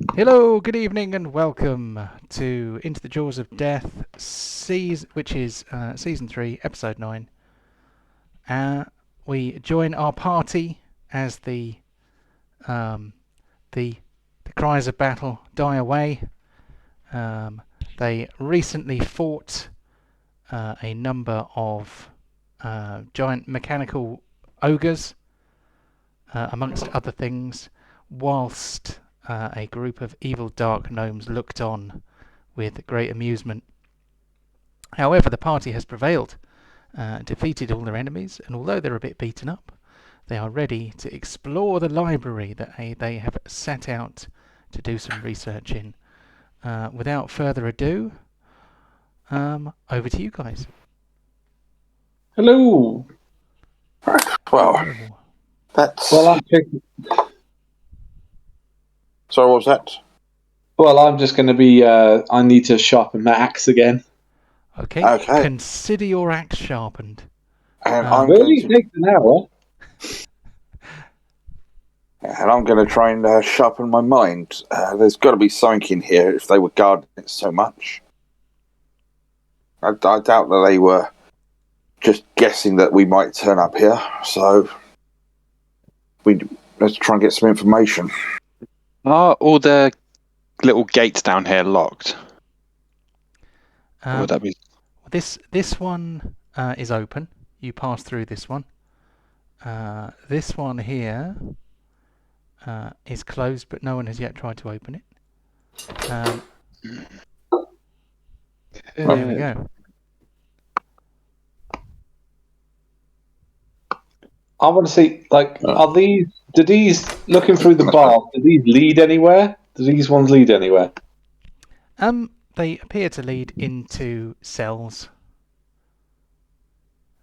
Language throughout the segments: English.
Hello, good evening, and welcome to Into the Jaws of Death, which is Season 3, Episode 9. We join our party as um, the cries of battle die away. They recently fought a number of giant mechanical ogres, amongst other things, whilst a group of evil Dark Gnomes looked on with great amusement. However, the party has prevailed, defeated all their enemies, and although they're a bit beaten up, they are ready to explore the library that they have set out to do some research in. Without further ado, over to you guys. Hello. Well, that's... Well, I'm picking... Sorry, what was that? Well, I'm just going to be. I need to sharpen my axe again. Okay. Consider your axe sharpened. And I'm really takes an hour. And I'm going to try and sharpen my mind. There's got to be something in here if they were guarding it so much. I doubt that they were just guessing that we might turn up here. So let's try and get some information. Are all the little gates down here locked? Would that be? This one is open. You pass through this one. This one here is closed, but no one has yet tried to open it. There we go. I want to see, are these? Do these looking through the bar? Do these lead anywhere? Do these ones lead anywhere? They appear to lead into cells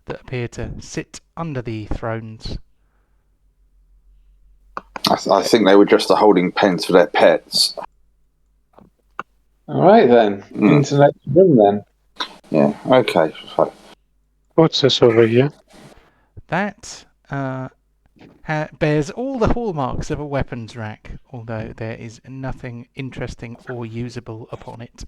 that appear to sit under the thrones. I think they were just the holding pens for their pets. All right then, into the next room then. Yeah. Okay. So, what's this over here? That bears all the hallmarks of a weapons rack, although there is nothing interesting or usable upon it.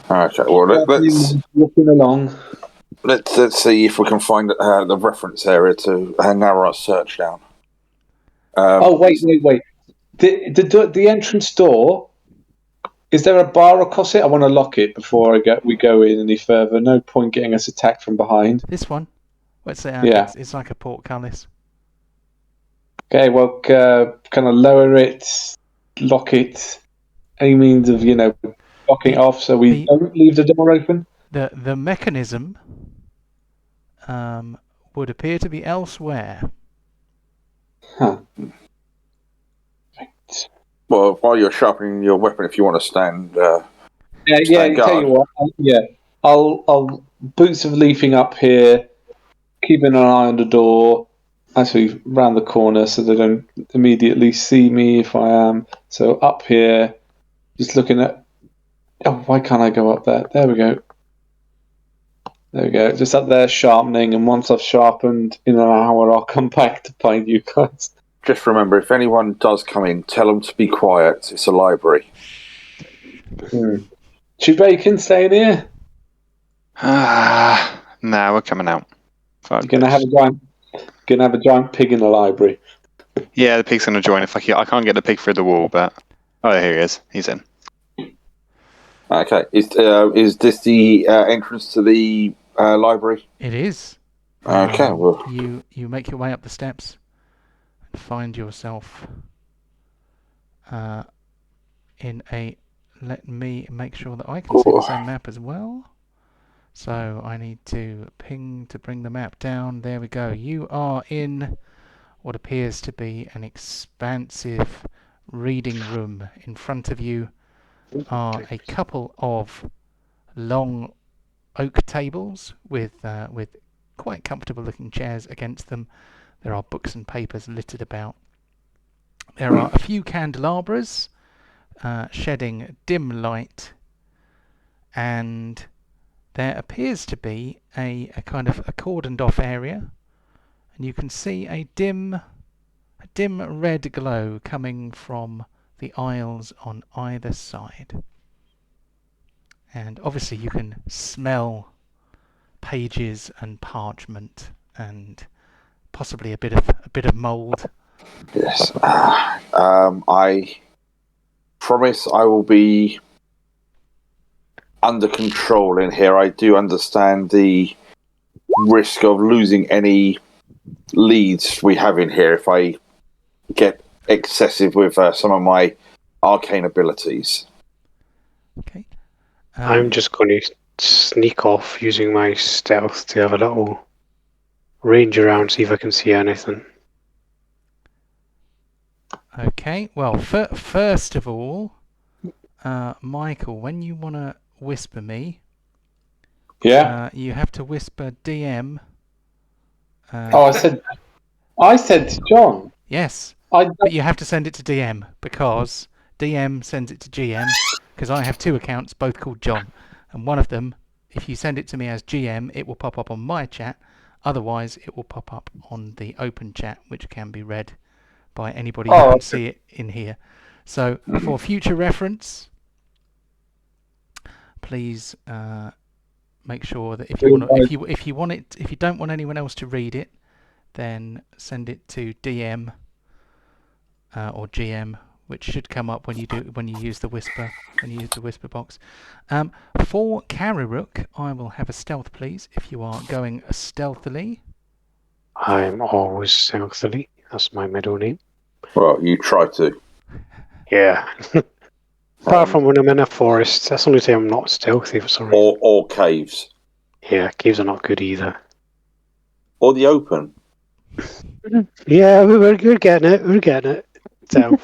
Okay. Well, let's looking along. Let's see if we can find the reference area to narrow our search down. Wait. The entrance door. Is there a bar across it? I want to lock it before we go in any further. No point getting us attacked from behind. This one? Let's say it's like a portcullis. Okay, well, kind of lower it, lock it. Any means of, locking it off so we don't leave the door open? The mechanism would appear to be elsewhere. Huh. Well, while you're sharpening your weapon, if you want to stand guard. Tell you what, I'll boots of leafing up here, keeping an eye on the door, actually round the corner so they don't immediately see me if I am. So up here, just looking at. Oh, why can't I go up there? There we go. Just up there sharpening, and once I've sharpened in an hour, I'll come back to find you guys. Just remember, if anyone does come in, tell them to be quiet. It's a library. Chew bacon staying here? No, we're coming out. You're gonna have a giant pig in the library. Yeah, the pig's gonna join. If I can't get the pig through the wall, but here he is. He's in. Okay, is this the entrance to the library? It is. Okay, well, you make your way up the steps and find yourself in a. Let me make sure that I can see the same map as well. So I need to ping to bring the map down. There we go. You are in what appears to be an expansive reading room. In front of you are a couple of long oak tables with quite comfortable looking chairs against them. There are books and papers littered about. There are a few candelabras shedding dim light, and there appears to be a kind of a cordoned off area, and you can see a dim dim red glow coming from the aisles on either side. And obviously you can smell pages and parchment and possibly a bit of mould. Yes. I promise I will be under control in here. I do understand the risk of losing any leads we have in here if I get excessive with some of my arcane abilities. Okay. I'm just going to sneak off using my stealth to have a little range around, see if I can see anything. Okay. Well, first of all, Michael, when you want to whisper me, you have to whisper DM. I said to John. Yes, but you have to send it to DM because DM sends it to GM because I have 2 accounts, both called John, and one of them, if you send it to me as GM, it will pop up on my chat. Otherwise, it will pop up on the open chat, which can be read by anybody who can see it in here. So, for future reference, please make sure that if you don't want anyone else to read it, then send it to DM or GM, which should come up when you use the whisper box. For Kararook, I will have a stealth, please. If you are going stealthily. I'm always stealthily. That's my middle name. Well, you try to. Yeah. Apart from when I'm in a forest, that's the only time I'm not stealthy for some reason. Or caves. Yeah, caves are not good either. Or the open. Yeah, we're getting it. So,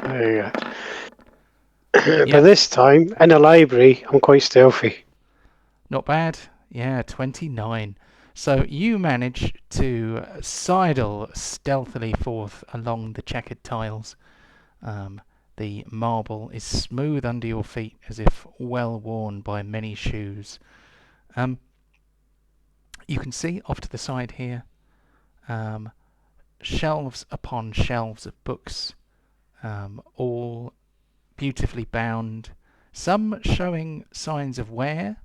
there you go. But this time, in a library, I'm quite stealthy. Not bad. Yeah, 29. So you manage to sidle stealthily forth along the checkered tiles. The marble is smooth under your feet as if well worn by many shoes. You can see off to the side here shelves upon shelves of books, all beautifully bound, some showing signs of wear.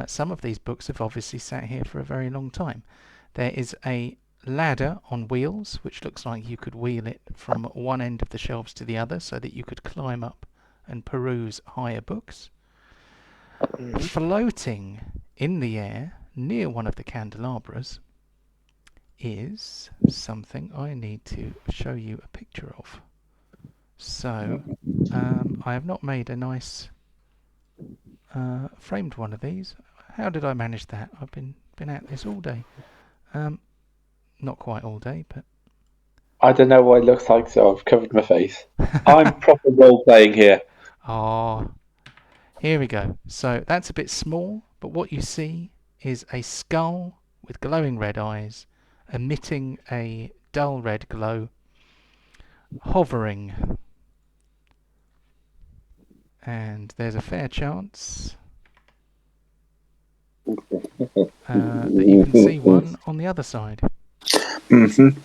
Some of these books have obviously sat here for a very long time. There is a ladder on wheels, which looks like you could wheel it from one end of the shelves to the other so that you could climb up and peruse higher books. Floating in the air near one of the candelabras is something I need to show you a picture of. So, I have not made a nice framed one of these. How did I manage that? I've been at this all day. Not quite all day, but I don't know what it looks like, so I've covered my face. I'm proper role playing here. Oh, here we go. So that's a bit small, but what you see is a skull with glowing red eyes, emitting a dull red glow, hovering. And there's a fair chance that you can see one on the other side. Mm-hmm.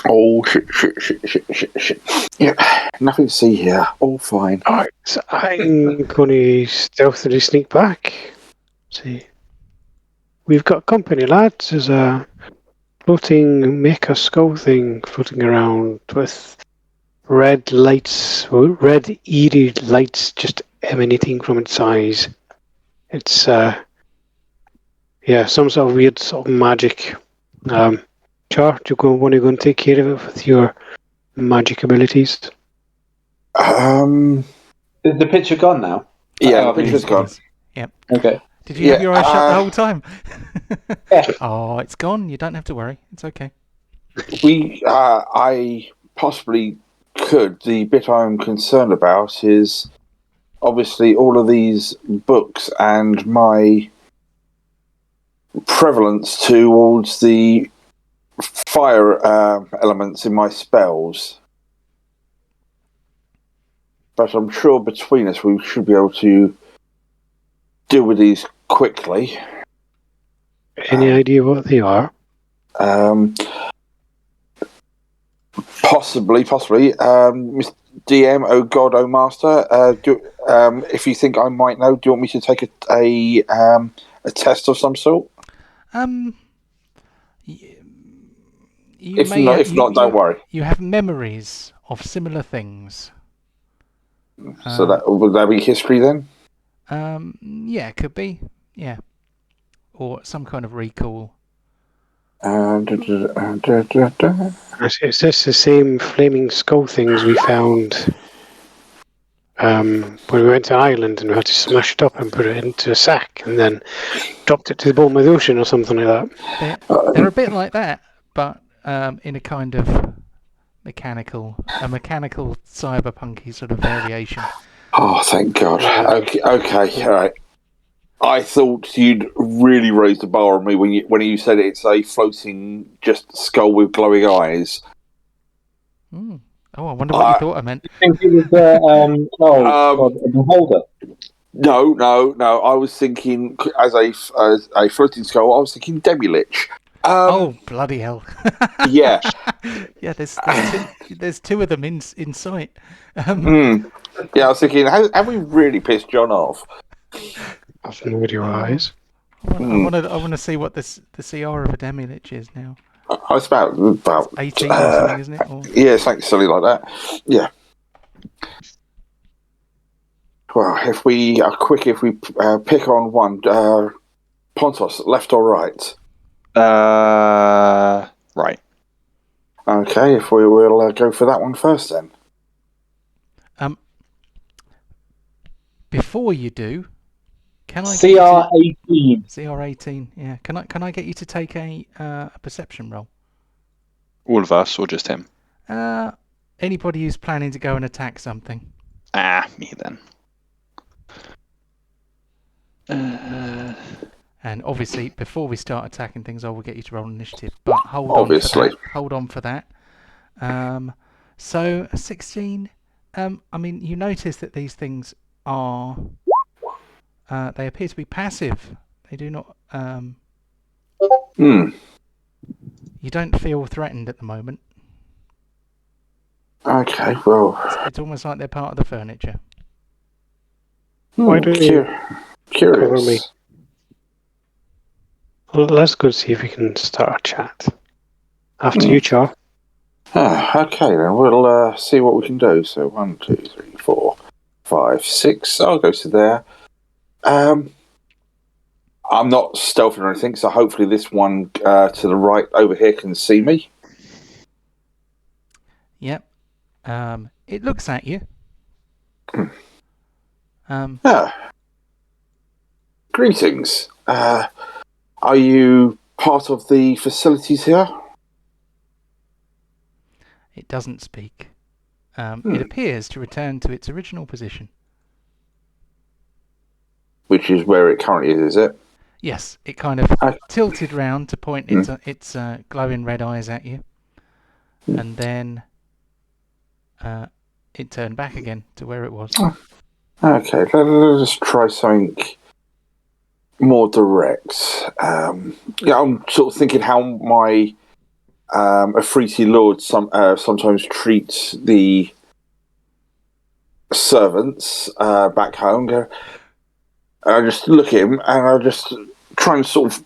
Oh, shit. Yeah, nothing to see here. All fine. Alright, so I'm going to stealthily sneak back. See. We've got company, lads. There's a floating mecha skull thing floating around with red lights, red eerie lights just emanating from its eyes. It's, some sort of weird sort of magic. Char, do you want to go and take care of it with your magic abilities? Is the picture gone now? Yeah, the picture's gone. Yep. Okay. Did you have your eyes shut the whole time? Oh, it's gone. You don't have to worry. It's okay. I possibly could. The bit I'm concerned about is obviously all of these books and my prevalence towards the fire elements in my spells. But I'm sure between us we should be able to deal with these quickly. Any idea what they are? Possibly. Mr. DM, oh God, oh Master. If you think I might know, do you want me to take a test of some sort? If not, don't worry. You have memories of similar things. So would that be history then? Yeah, it could be. Yeah, or some kind of recall. Is this the same flaming skull things we found when we went to Ireland and we had to smash it up and put it into a sack and then dropped it to the bottom of the ocean or something like that? They're a bit like that, but in a kind of mechanical cyberpunky sort of variation. Oh, thank God. Okay, all right. I thought you'd really raised the bar on me when you said it's a floating just skull with glowing eyes. Oh, I wonder what you thought I meant. You think it was a beholder? No. I was thinking as a floating skull. I was thinking Demi-Lich. Oh, bloody hell! Yeah. Yeah, there's two of them in sight. Yeah, I was thinking, have we really pissed John off? I've no idea eyes. I want to see what the CR of a Demi-Lich is now. It's about 18 or something, isn't it? Or... Yeah, something silly like that. Yeah. Well, if we are quick, if we pick on one, Pontos, left or right? Right. Okay, if we will go for that one first then. Before you do, can I CR18? CR18, yeah. Can I get you to take a perception roll? All of us, or just him? Anybody who's planning to go and attack something. Me then. And obviously, before we start attacking things, I will get you to roll initiative. But hold on for that. So a 16. I mean, you notice that these things are. They appear to be passive. They do not. You don't feel threatened at the moment. Okay, well. It's almost like they're part of the furniture. Why don't you curious? cover me? Well, let's go see if we can start a chat. After you, Char. Okay, then we'll see what we can do. So 1, 2, 3, 4, 5, 6. I'll go to there. I'm not stealthing or anything, so hopefully this one to the right over here can see me. Yep. It looks at you. Greetings. Are you part of the facilities here? It doesn't speak. It appears to return to its original position. Which is where it currently is it? Yes, it kind of tilted round to point its glowing red eyes at you. And then it turned back again to where it was. Okay, let's try something more direct. I'm sort of thinking how my Afriti lord sometimes treats the servants back home. And I just look at him and I just try and sort of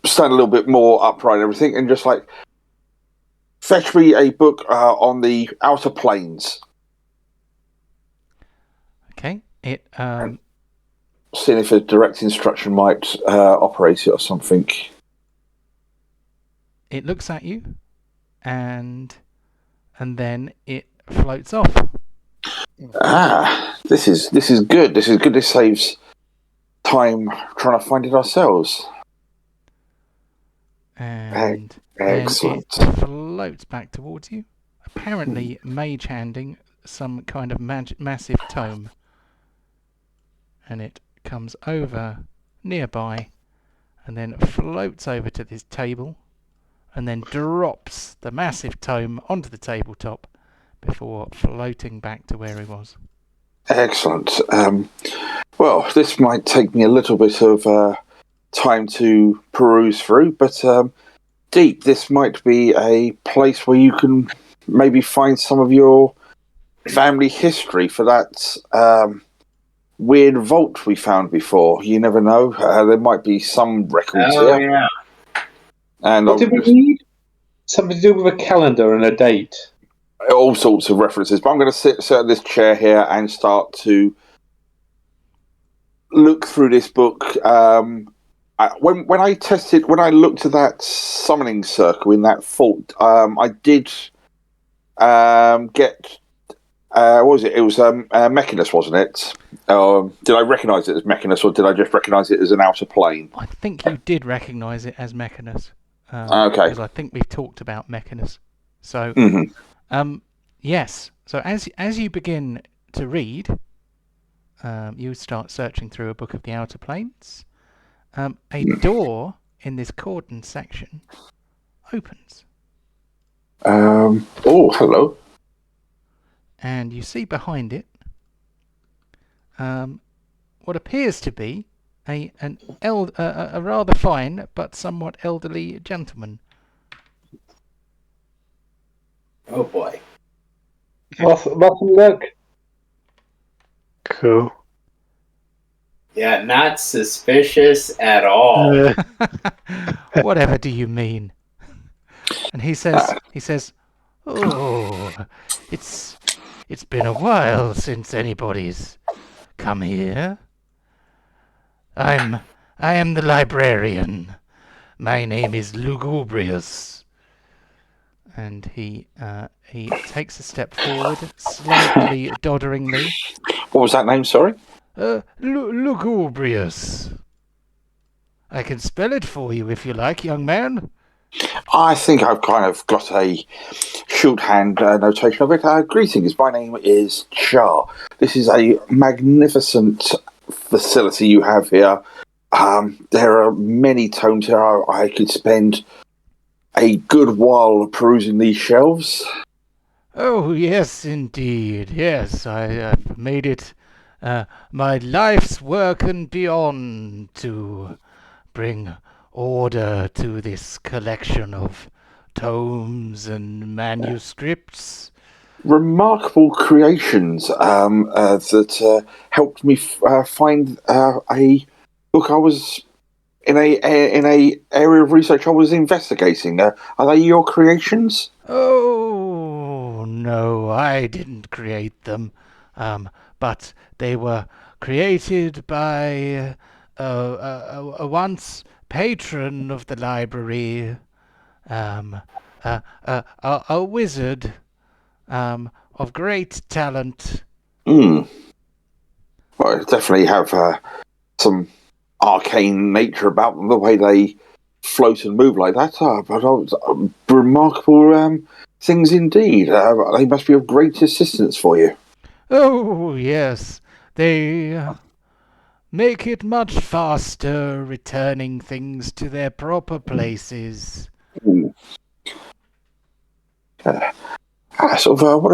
stand a little bit more upright and everything, and just like fetch me a book on the outer planes. Okay. It seeing if a direct instruction might operate it or something. It looks at you, and then it floats off. This is good. This is good. This saves time trying to find it ourselves. And excellent. Then it floats back towards you, apparently mage handing some kind of massive tome. And it comes over nearby, and then floats over to this table, and then drops the massive tome onto the tabletop before floating back to where he was. Excellent. Well, this might take me a little bit of time to peruse through, but Deep, this might be a place where you can maybe find some of your family history for that weird vault we found before. You never know. There might be some records here. Yeah. And what did we need? Something to do with a calendar and a date. All sorts of references. But I'm going to sit in this chair here and start to look through this book. When I looked at that summoning circle in that vault, I did get. What was it? It was Mechanus, wasn't it? Did I recognise it as Mechanus, or did I just recognise it as an outer plane? I think you did recognise it as Mechanus. Okay. Because I think we've talked about Mechanus. So, yes. So as you begin to read, you start searching through a book of the outer planes. A door in this cordon section opens. Oh, hello. And you see behind it what appears to be a rather fine but somewhat elderly gentleman. Oh boy. Welcome, look. Cool. Yeah, not suspicious at all. Whatever do you mean? And he says, "Oh, it's been a while since anybody's come here. I am the librarian. My name is Lugubrious." And he takes a step forward, slightly dodderingly. What was that name? Sorry. Lugubrious. I can spell it for you if you like, young man. I think I've kind of got a shorthand notation of it. Greetings, my name is Char. This is a magnificent facility you have here. There are many tomes here. I could spend a good while perusing these shelves. Oh, yes, indeed. Yes, I've made it my life's work and beyond to bring order to this collection of tomes and manuscripts. Remarkable creations that helped me find a book I was in a area of research I was investigating. Are they your creations? Oh, no, I didn't create them. But they were created by a once patron of the library, a wizard of great talent. Well, I definitely have some arcane nature about them, the way they float and move like that. But remarkable things indeed. They must be of great assistance for you. Oh, yes, they make it much faster returning things to their proper places. What have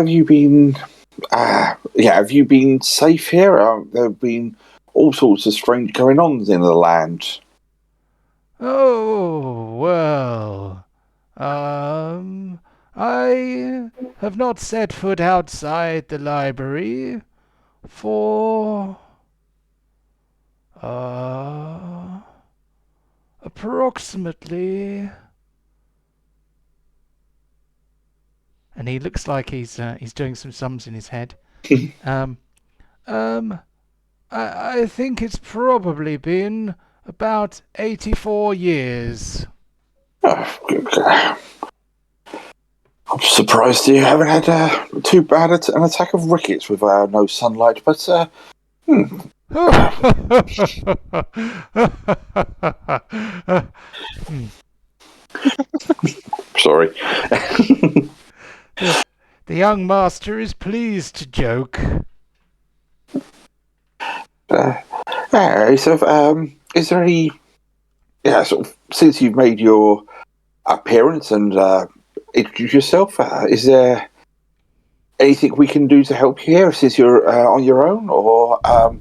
you been... have you been safe here? There have been all sorts of strange going-ons in the land. Oh, well, I have not set foot outside the library for approximately, and he looks like he's doing some sums in his head. I think it's probably been about 84 years. I'm surprised you haven't had too bad an attack of rickets with no sunlight, but sorry. The young master is pleased to joke. Is there any... since you've made your appearance and introduced yourself, is there anything we can do to help you here since you're on your own, or are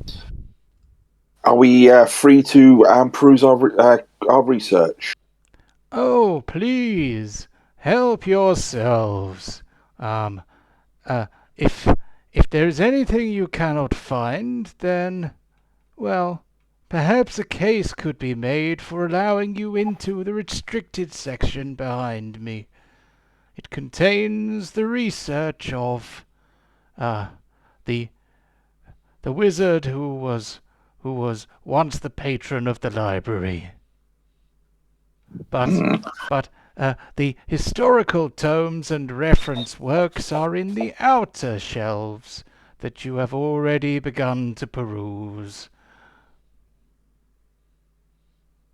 we free to peruse our research? Oh, please, help yourselves. Um, if there is anything you cannot find, then, well, perhaps a case could be made for allowing you into the restricted section behind me. It contains the research of the wizard who was once the patron of the library. But the historical tomes and reference works are in the outer shelves that you have already begun to peruse.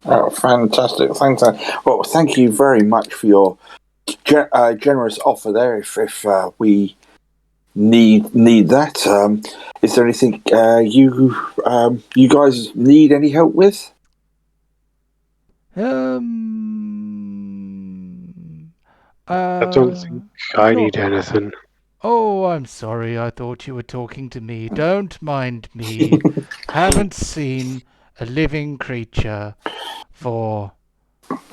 Oh, fantastic! Well, thank you very much for your generous offer there. If we need that, is there anything you guys need any help with? I don't think I need anything. Oh, I'm sorry. I thought you were talking to me. Don't mind me. Haven't seen a living creature for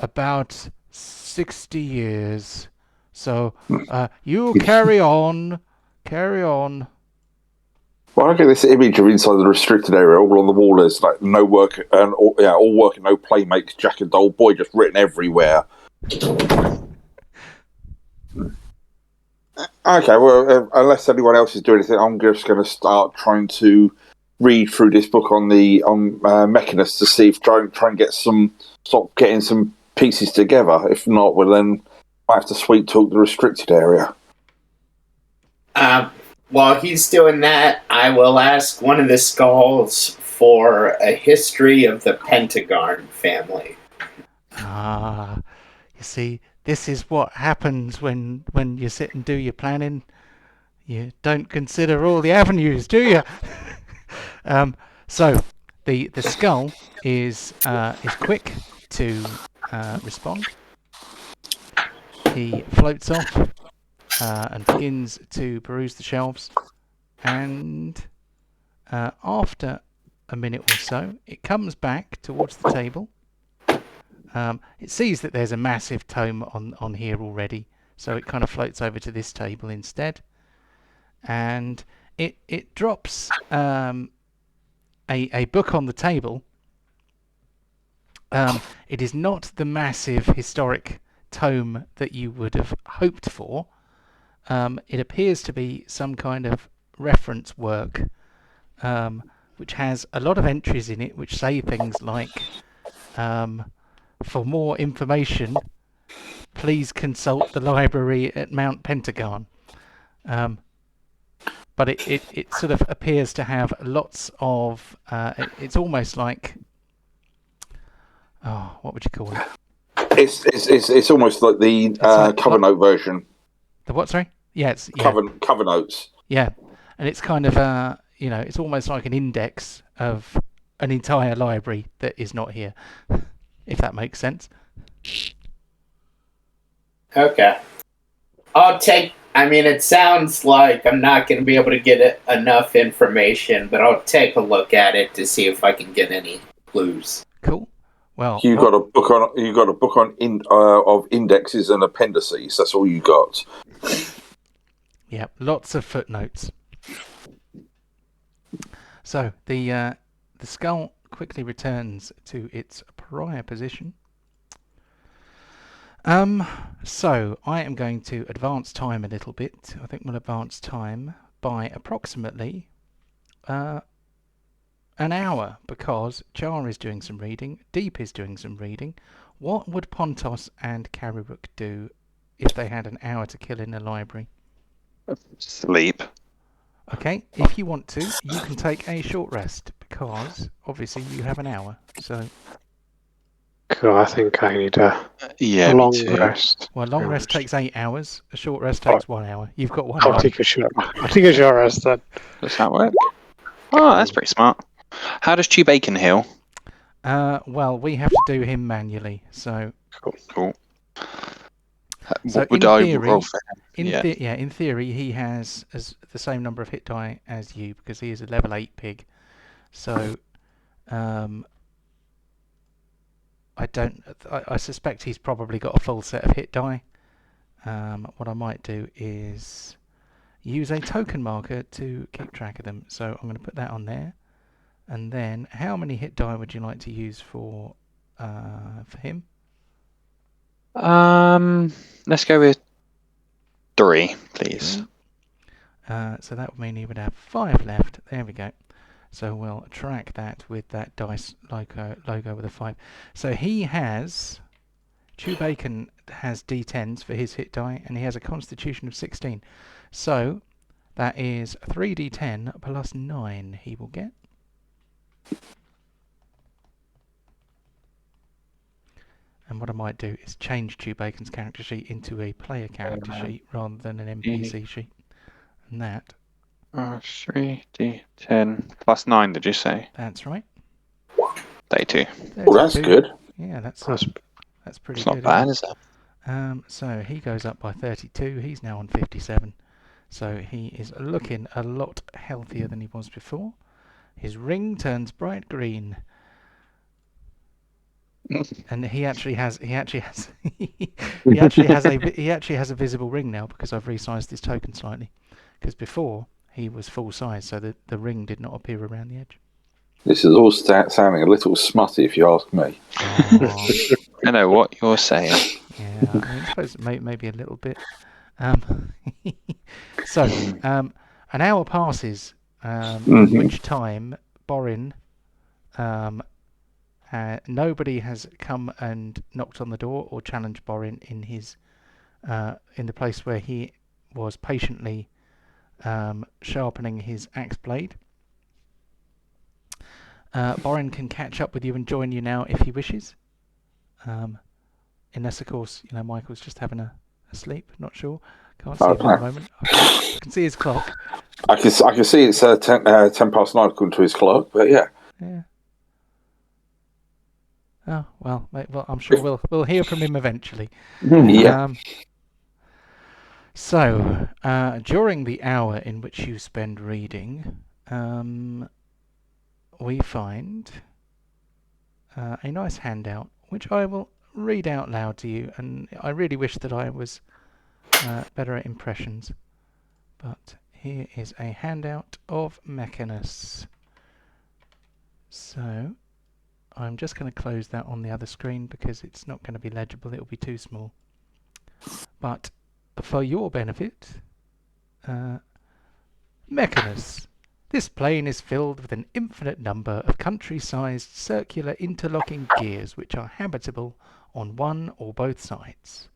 about 60 years. So, you carry on. Carry on. Well, I get this image of inside the restricted area, all on the wall. There's like no work and all work and no play makes Jack a dull boy just written everywhere. Okay, well, unless anyone else is doing anything, I'm just going to start trying to read through this book on Mechanist to see if try and get stop getting some pieces together. If not, well, then I have to sweet talk the restricted area. While he's doing that, I will ask one of the skulls for a history of the Pentagon family. You see, this is what happens when you sit and do your planning. You don't consider all the avenues, do you? So the skull is quick to respond. He floats off and begins to peruse the shelves, and after a minute or so, it comes back towards the table. It sees that there's a massive tome on here already, so it kind of floats over to this table instead, and it drops a book on the table. It is not the massive historic tome that you would have hoped for. It appears to be some kind of reference work, which has a lot of entries in it which say things like, for more information, please consult the library at Mount Pentagon. But it sort of appears to have lots of... it's almost like... Oh, what would you call it? It's almost like the cover note version. The what, sorry? Yeah, it's cover notes. Yeah, and it's kind of it's almost like an index of an entire library that is not here, if that makes sense. Okay. It sounds like I'm not going to be able to get enough information, but I'll take a look at it to see if I can get any clues. Cool. Well, you got a book on of indexes and appendices. That's all you got. Yeah, lots of footnotes. So the skull quickly returns to its prior position. So I am going to advance time a little bit. I think we'll advance time by approximately an hour, because Char is doing some reading, Deep is doing some reading. What would Pontos and Karibuk do if they had an hour to kill in a library? Sleep. Okay, if you want to, you can take a short rest, because obviously you have an hour. So. Cool, I think I need a long rest. Well, a long rest takes 8 hours. A short rest takes 1 hour. You've got 1 hour. I'll take a short rest then. Does that work? Oh, that's pretty smart. How does Chew Bacon heal? Well, we have to do him manually. So. Cool. So would I roll for him? In theory, he has the same number of hit die as you, because he is a level 8 pig. So, I suspect he's probably got a full set of hit die. what I might do is use a token marker to keep track of them. So I'm going to put that on there. And then, how many hit die would you like to use for him? Let's go with 3, please. So that would mean he would have 5 left. There we go. So we'll track that with that dice logo with a 5. So he has... Chewbacon has D10s for his hit die, and he has a constitution of 16. So that is 3d10 plus 9 he will get. And what I might do is change Chewbacon's character sheet into a player character sheet rather than an NPC sheet. And that... 3d10 plus 9, did you say? That's right. 32. Well, that's good. Yeah, that's pretty It's good. not bad, is it? So he goes up by 32. He's now on 57. So he is looking a lot healthier than he was before. His ring turns bright green. And he actually has a visible ring now because I've resized his token slightly. Because before he was full size, so the ring did not appear around the edge. This is all sounding a little smutty, if you ask me. Oh. I know what you're saying. Yeah, I mean, I suppose maybe a little bit. So, an hour passes, in which time Borin, nobody has come and knocked on the door or challenged Borin in his in the place where he was patiently sharpening his axe blade. Borin can catch up with you and join you now if he wishes. Unless, of course, Michael's just having a sleep. Not sure. Can't see him at the moment. I can see his clock. I can see it's 10 past 9 according to his clock, but yeah. Yeah. Oh well, I'm sure we'll hear from him eventually. Yeah. So during the hour in which you spend reading, we find a nice handout which I will read out loud to you, and I really wish that I was better at impressions, but here is a handout of Mechanus. So I'm just going to close that on the other screen because it's not going to be legible, it'll be too small. But for your benefit, Mechanus. This plane is filled with an infinite number of country-sized circular interlocking gears which are habitable on one or both sides.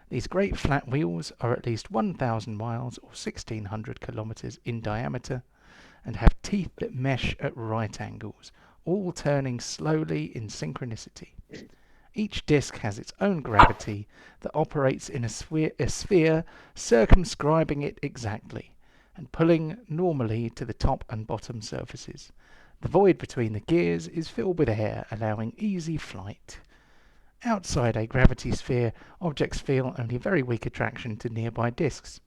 These great flat wheels are at least 1,000 miles or 1,600 kilometers in diameter and have teeth that mesh at right angles, all turning slowly in synchronicity. Each disc has its own gravity that operates in a sphere circumscribing it exactly, and pulling normally to the top and bottom surfaces. The void between the gears is filled with air, allowing easy flight. Outside a gravity sphere, objects feel only very weak attraction to nearby discs.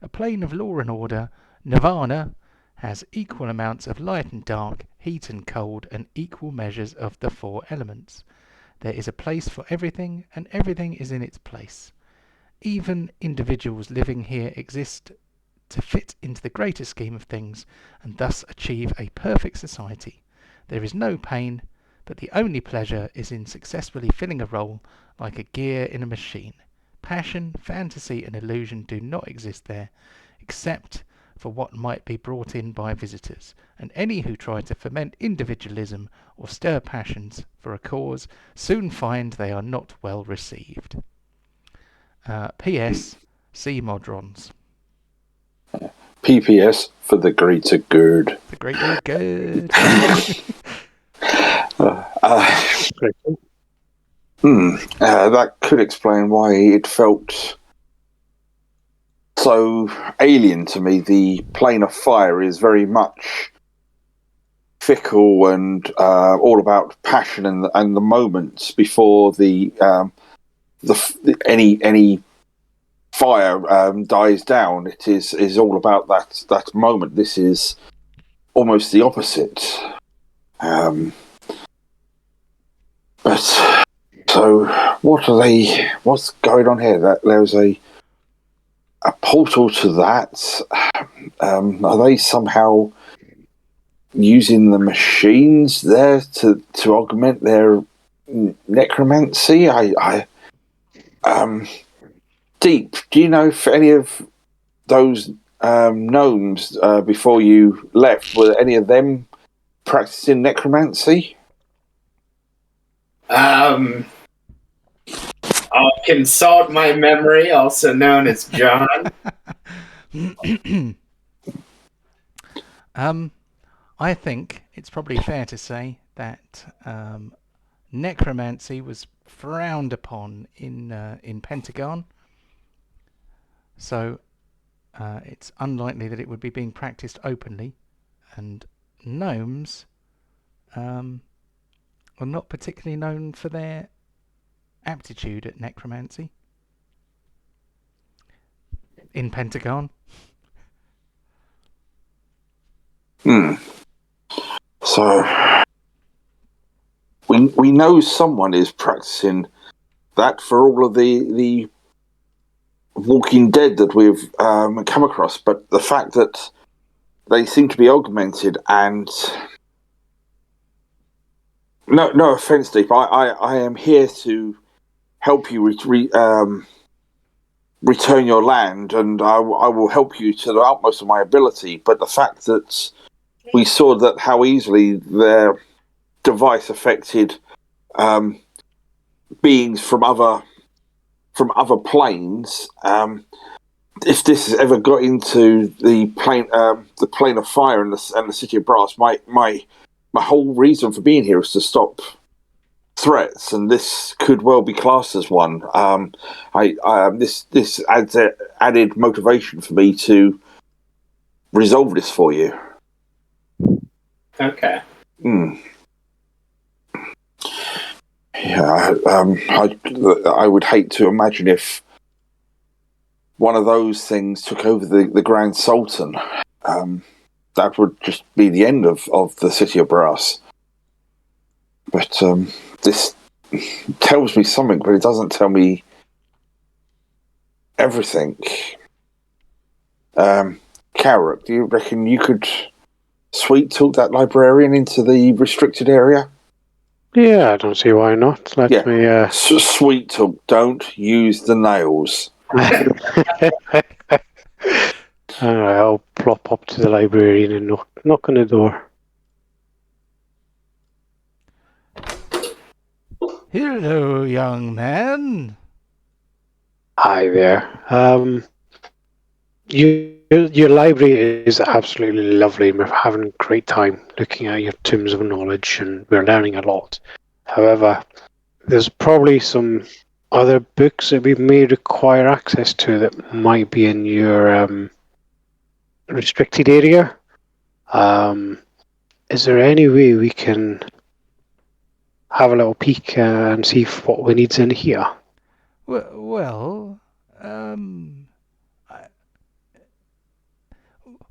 A plane of law and order, Nirvana, has equal amounts of light and dark, heat and cold, and equal measures of the 4 elements. There is a place for everything, and everything is in its place. Even individuals living here exist to fit into the greater scheme of things, and thus achieve a perfect society. There is no pain, but the only pleasure is in successfully filling a role like a gear in a machine. Passion, fantasy, and illusion do not exist there, except for what might be brought in by visitors, and any who try to foment individualism or stir passions for a cause soon find they are not well received. P.S. See Modrons. PPS for the greater good. The greater good. That could explain why it felt so alien to me. The plane of fire is very much fickle and all about passion and the moments before any fire dies down. It is all about that moment. This is almost the opposite. But so what's going on here? That there's a a portal to that. Are they somehow using the machines there to augment their necromancy? Deep, do you know if any of those gnomes before you left, were any of them practicing necromancy? I'll consult my memory, also known as John. I think it's probably fair to say that necromancy was frowned upon in Pentagon, so it's unlikely that it would be being practiced openly, and gnomes are not particularly known for their aptitude at necromancy in Pentagon. So we know someone is practicing that for all of the Walking Dead that we've come across, but the fact that they seem to be augmented, and no offense, Deep, I am here to help you return your land, and I will help you to the utmost of my ability. But the fact that we saw that how easily their device affected beings from other planes. If this has ever got into the plane of fire and the city of brass, my whole reason for being here is to stop threats, and this could well be classed as one. This adds added motivation for me to resolve this for you. Okay. Yeah, I would hate to imagine if one of those things took over the Grand Sultan. That would just be the end of the City of Brass. But this tells me something, but it doesn't tell me everything. Carrot, do you reckon you could sweet talk that librarian into the restricted area? Yeah, I don't see why not. Let me... Sweet talk, don't use the nails. I'll plop up to the librarian and knock on the door. Hello, young man. Hi there. Your library is absolutely lovely. We're having a great time looking at your tombs of knowledge, and we're learning a lot. However, there's probably some other books that we may require access to that might be in your restricted area. Is there any way we can have a little peek and see what we need's in here? Well,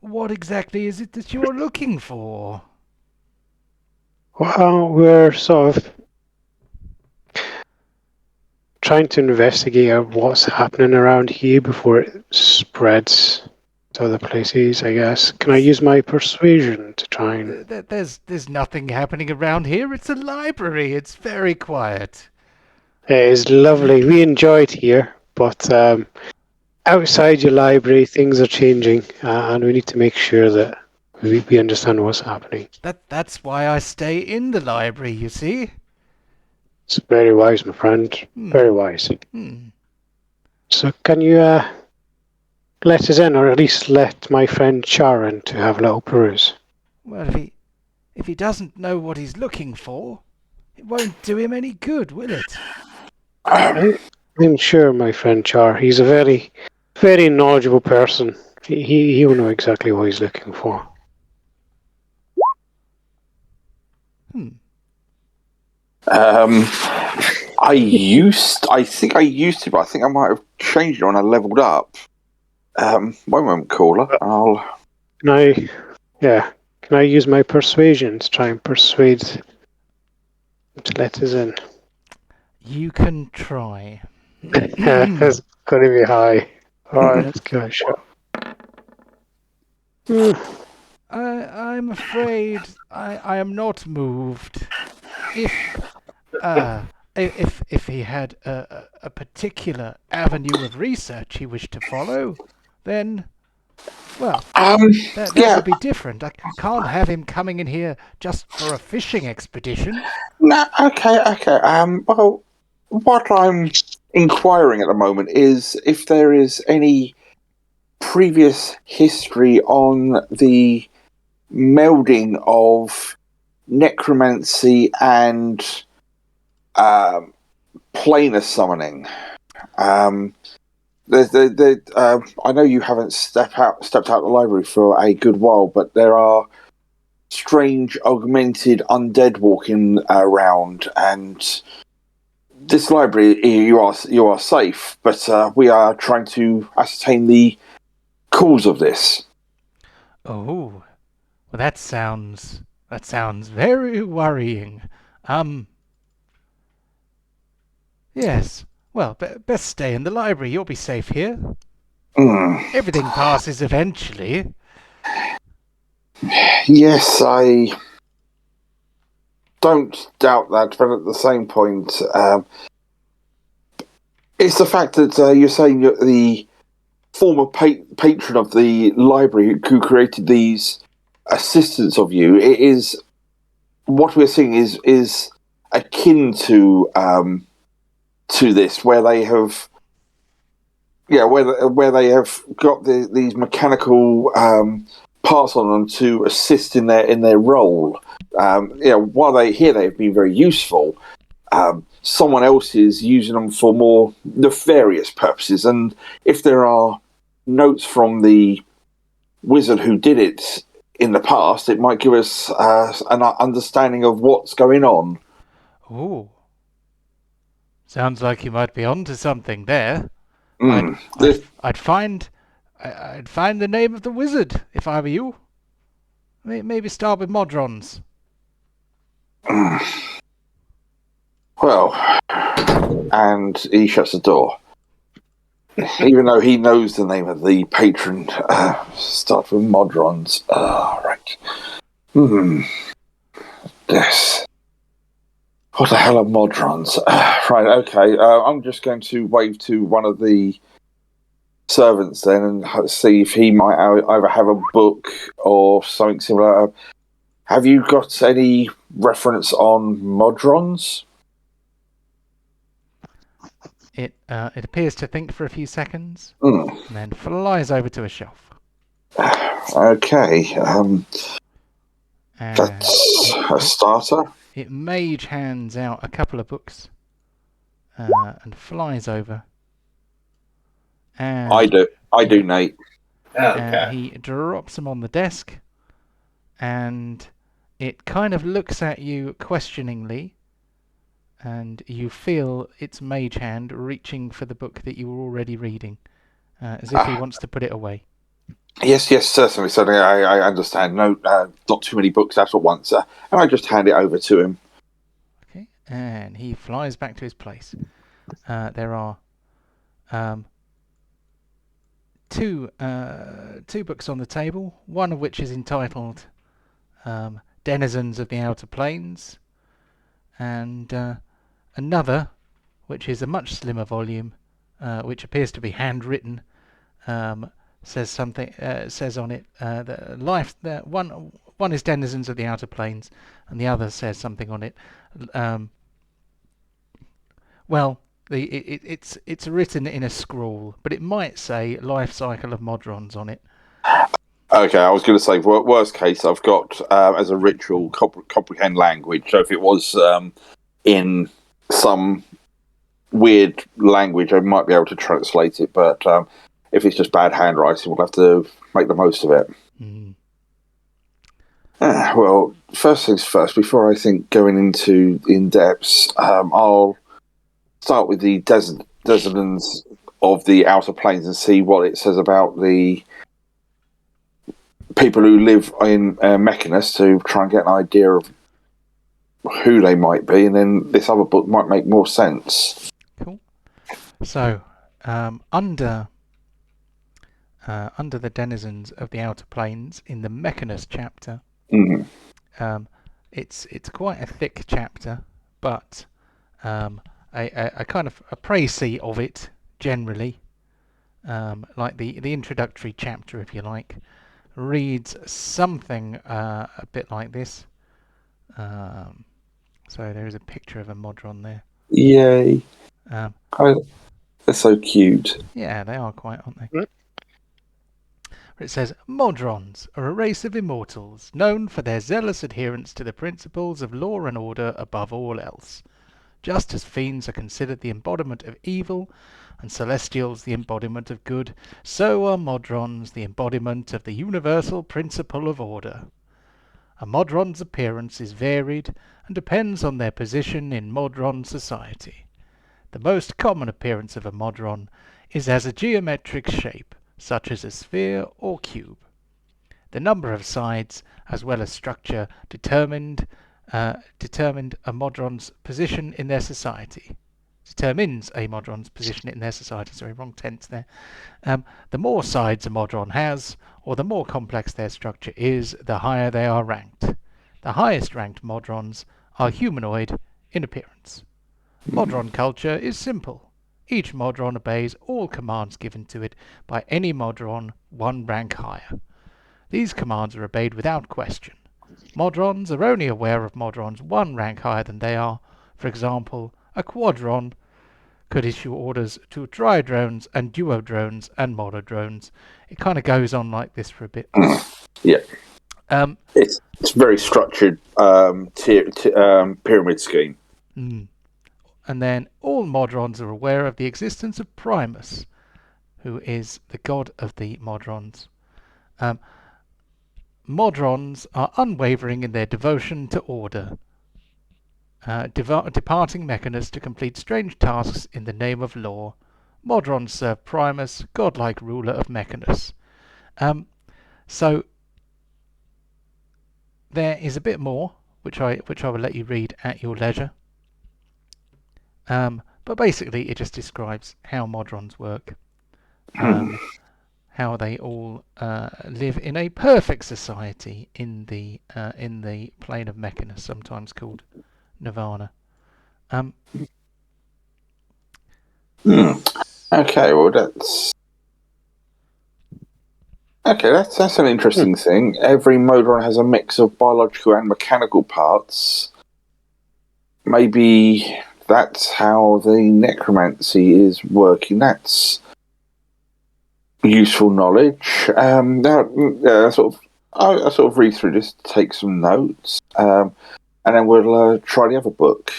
what exactly is it that you're looking for? Well, we're sort of trying to investigate what's happening around here before it spreads to other places, I guess. Can I use my persuasion to try and... There's nothing happening around here. It's a library. It's very quiet. It is lovely. We enjoy it here, but outside your library, things are changing, and we need to make sure that we understand what's happening. That's why I stay in the library, you see. It's very wise, my friend. Very wise. So can you let us in, or at least let my friend Charon to have a little peruse? Well, if he doesn't know what he's looking for, it won't do him any good, will it? I'm sure my friend Char, he's a very, very knowledgeable person. He will know exactly what he's looking for. I think I used to, but I think I might have changed it when I leveled up. One moment, caller. Can I use my persuasion to try and persuade him to let us in? You can try. It's going to be high. Alright, let's give it a shot. I'm afraid I am not moved. If he had a particular avenue of research he wished to follow, then, well, that Yeah. would be different. I can't have him coming in here just for a fishing expedition. No, okay. Well, what I'm inquiring at the moment is if there is any previous history on the melding of necromancy and planar summoning. I know you haven't stepped out of the library for a good while, but there are strange augmented undead walking around, and this library you are safe, but we are trying to ascertain the cause of this. Oh, well, that sounds very worrying. Yes. Well, best stay in the library. You'll be safe here. Everything passes eventually. Yes, I don't doubt that, but at the same point, it's the fact that you're saying that the former patron of the library who created these assistants of you, it is what we're seeing is akin to this, where they have, where they have got these mechanical parts on them to assist in their role. While they've been very useful. Someone else is using them for more nefarious purposes, and if there are notes from the wizard who did it in the past, it might give us an understanding of what's going on. Oh, sounds like you might be onto something there. I'd find the name of the wizard if I were you. Maybe start with Modrons. Well, and he shuts the door. Even though he knows the name of the patron, start with Modrons. Right. Yes. What the hell are Modrons? Right, okay. I'm just going to wave to one of the servants then and see if he might either have a book or something similar. Have you got any reference on Modrons? It appears to think for a few seconds and then flies over to a shelf. Okay. That's a starter. It mage hands out a couple of books and flies over. And I do, Nate. Okay. And he drops them on the desk, and it kind of looks at you questioningly, and you feel its mage hand reaching for the book that you were already reading, as if he wants to put it away. Yes, certainly. I understand. No, not too many books at once. And I just hand it over to him. Okay, and he flies back to his place. There are two books on the table, one of which is entitled Denizens of the Outer Planes, and another, which is a much slimmer volume, which appears to be handwritten, says something. Says on it, one is Denizens of the Outer Planes, and the other says something on it. It's written in a scrawl, but it might say Life Cycle of Modrons on it. Okay, I was going to say, worst case, I've got as a ritual comprehend language. So if it was in some weird language, I might be able to translate it. But if it's just bad handwriting, we'll have to make the most of it. Well, first things first, before I think going into in-depths, I'll start with the Desmond's of the Outer Planes and see what it says about the people who live in Mechanus to try and get an idea of who they might be, and then this other book might make more sense. Cool. So, under under the denizens of the outer planes in the Mechanus chapter. Mm. It's quite a thick chapter, but a kind of a précis of it generally, like the introductory chapter, if you like, reads something a bit like this. So there is a picture of a Modron there. Yay! They're so cute. Yeah, they are quite, aren't they? Mm. It says, Modrons are a race of immortals, known for their zealous adherence to the principles of law and order above all else. Just as fiends are considered the embodiment of evil, and celestials the embodiment of good, so are Modrons the embodiment of the universal principle of order. A Modron's appearance is varied and depends on their position in Modron society. The most common appearance of a Modron is as a geometric shape, such as a sphere or cube. The number of sides, as well as structure, determined a Modron's position in their society. Determines a Modron's position in their society. Sorry, wrong tense there. The more sides a Modron has, or the more complex their structure is, the higher they are ranked. The highest ranked Modrons are humanoid in appearance. Modron culture is simple. Each Modron obeys all commands given to it by any Modron one rank higher. These commands are obeyed without question. Modrons are only aware of Modrons one rank higher than they are. For example, a Quadron could issue orders to Tridrones and Duodrones and Monodrones. It kind of goes on like this for a bit. Yeah. It's very structured pyramid scheme. And then all Modrons are aware of the existence of Primus, who is the god of the Modrons. Modrons are unwavering in their devotion to order, departing Mechanus to complete strange tasks in the name of law. Modrons serve Primus, godlike ruler of Mechanus. So there is a bit more, which I will let you read at your leisure. But basically, it just describes how Modrons work, how they all live in a perfect society in the plane of Mechanus, sometimes called Nirvana. Okay, well that's an interesting thing. Every Modron has a mix of biological and mechanical parts. Maybe that's how the necromancy is working. That's useful knowledge. I sort of read through this, take some notes, and then we'll try the other book.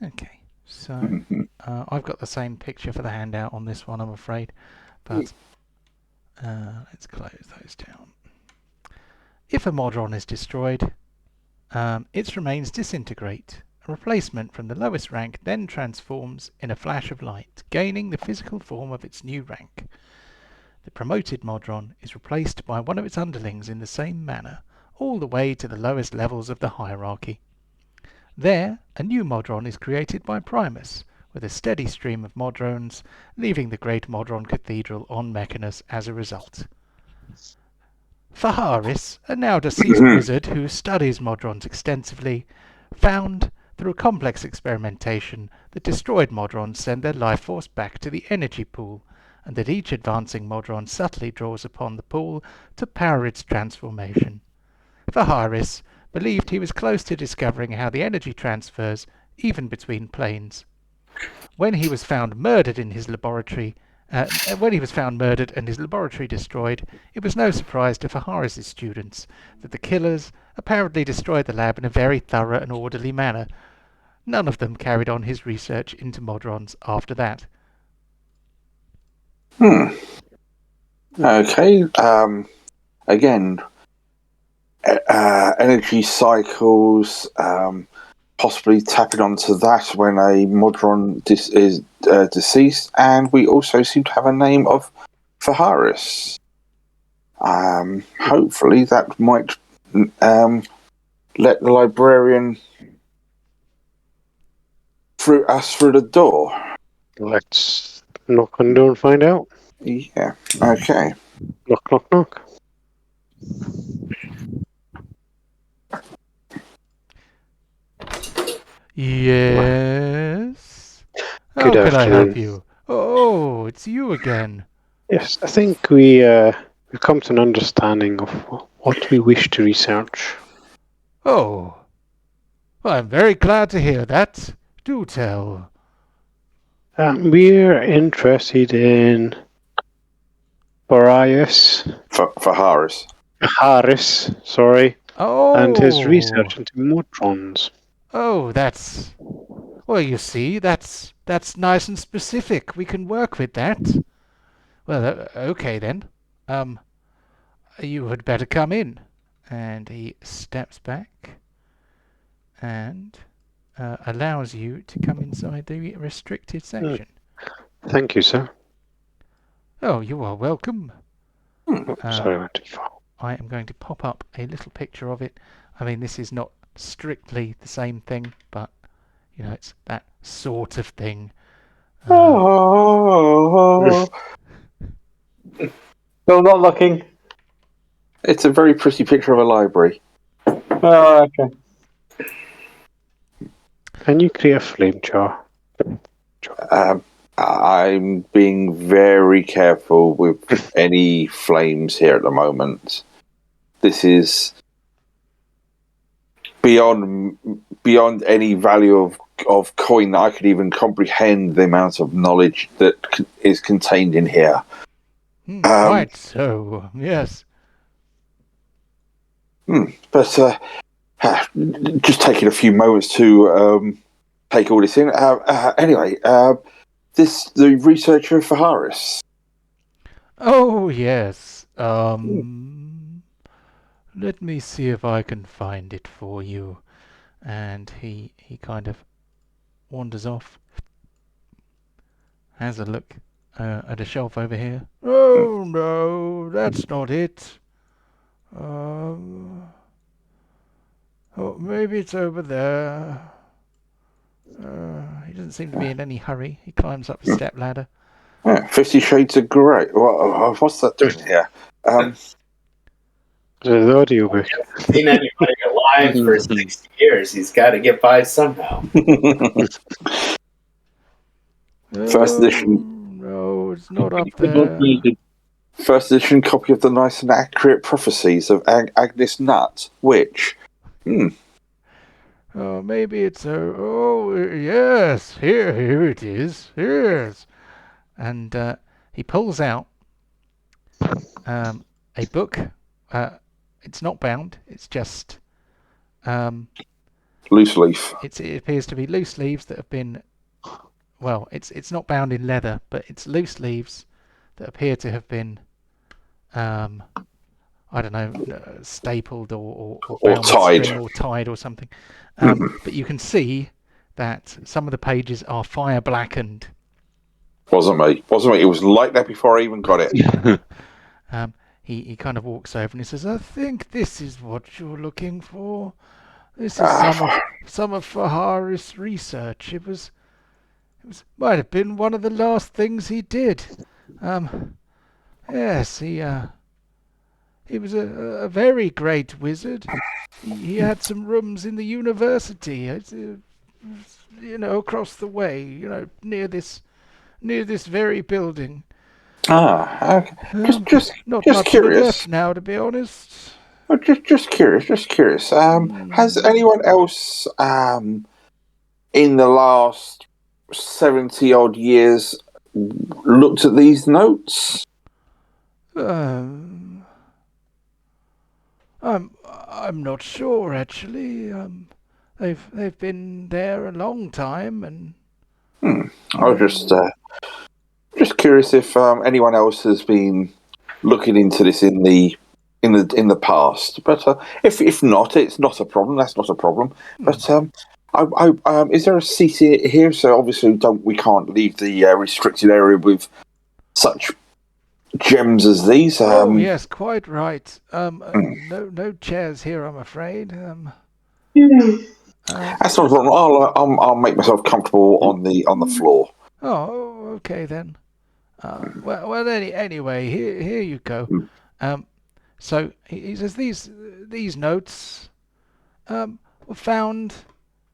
Okay, so I've got the same picture for the handout on this one, I'm afraid, but let's close those down. If a Modron is destroyed, its remains disintegrate. A replacement from the lowest rank then transforms in a flash of light, gaining the physical form of its new rank. The promoted Modron is replaced by one of its underlings in the same manner, all the way to the lowest levels of the hierarchy. There, a new Modron is created by Primus, with a steady stream of Modrons, leaving the Great Modron Cathedral on Mechanus as a result. Faharis, a now deceased wizard who studies Modrons extensively, found, through complex experimentation, that destroyed Modrons send their life force back to the energy pool, and that each advancing Modron subtly draws upon the pool to power its transformation. Faharis believed he was close to discovering how the energy transfers even between planes. When he was found murdered and his laboratory destroyed, it was no surprise to Faharis' students that the killers apparently destroyed the lab in a very thorough and orderly manner. None of them carried on his research into Modrons after that. Okay. Again, energy cycles, possibly tapping onto that when a Modron is deceased, and we also seem to have a name of Faharis. Hopefully that might let the librarian through the door. Let's knock on the door and find out. Yeah. Okay. Knock, knock, knock. Yes. How Good can I help afternoon. you? Oh, it's you again. Yes, I think we've come to an understanding of what we wish to research. Oh, well, I'm very glad to hear that. Do tell. We're interested in For Harris. Harris, sorry, and his research Oh, into motrons. oh, that's. Well, you see, that's nice and specific. We can work with that. Well, okay then. You had better come in. And he steps back and allows you to come inside the restricted section. Thank you, sir. Oh, you are welcome. Oh, sorry, I went too far. I am going to pop up a little picture of it. I mean, this is not strictly the same thing, but, you know, it's that sort of thing. Oh. Still not looking. It's a very pretty picture of a library. Oh, okay. Can you create a flame jar? I'm being very careful with any flames here at the moment. This is beyond any value of coin that I could even comprehend the amount of knowledge that is contained in here. Quite so, yes. But just taking a few moments to take all this in. Anyway, the researcher for Harris. Oh, yes. Let me see if I can find it for you. And he kind of wanders off. Has a look at a shelf over here. Oh, no, that's not it. Oh, maybe it's over there. He doesn't seem to be in any hurry. He climbs up the step ladder. 50 Shades of Grey. What's that doing here? The audiobook. Seen anybody alive for 60 years. He's got to get by somehow. First edition. No, it's not up there. First edition copy of the Nice and Accurate Prophecies of Agnes Nutt, which. Oh, maybe it's yes, here it is. Yes. And he pulls out a book. It's not bound. It's just Loose leaf. it appears to be loose leaves that have been. Well, it's not bound in leather, but it's loose leaves that appear to have been, I don't know, stapled or bound tied. with string or tied or something. But you can see that some of the pages are fire blackened. Wasn't me. It was like that before I even got it. He kind of walks over and he says, "I think this is what you're looking for. This is some of Faharis' research. It might have been one of the last things he did. Yes, he was a very great wizard. He had some rooms in the university, across the way, near this very building. Okay. Just Not just much curious. left now, to be honest. Just curious. Has anyone else in the last 70 odd years looked at these notes? I'm not sure actually. They've been there a long time, and I was just curious if anyone else has been looking into this in the past. But if not, it's not a problem. That's not a problem. But is there a seat here? So obviously we can't leave the restricted area with such gems as these. Oh yes, quite right. No chairs here, I'm afraid. That's not a problem. I'll make myself comfortable on the floor. Oh, okay then. Anyway, here you go. So he says these notes were found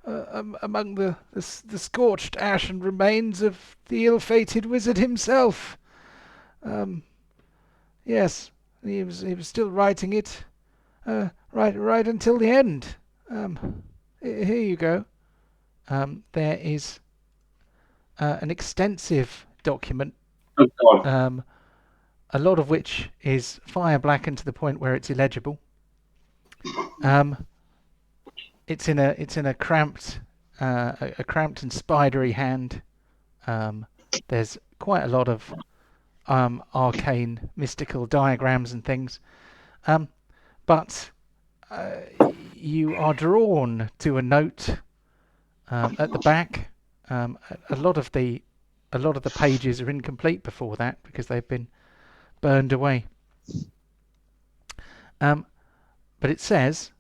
among the scorched ashen remains of the ill-fated wizard himself. Yes, he was still writing it right until the end. Here you go. There is an extensive document, Oh, God. a lot of which is fire blackened to the point where it's illegible. It's in a cramped and spidery hand. There's quite a lot of arcane, mystical diagrams and things. But you are drawn to a note at the back. A lot of the pages are incomplete before that because they've been burned away. But it says,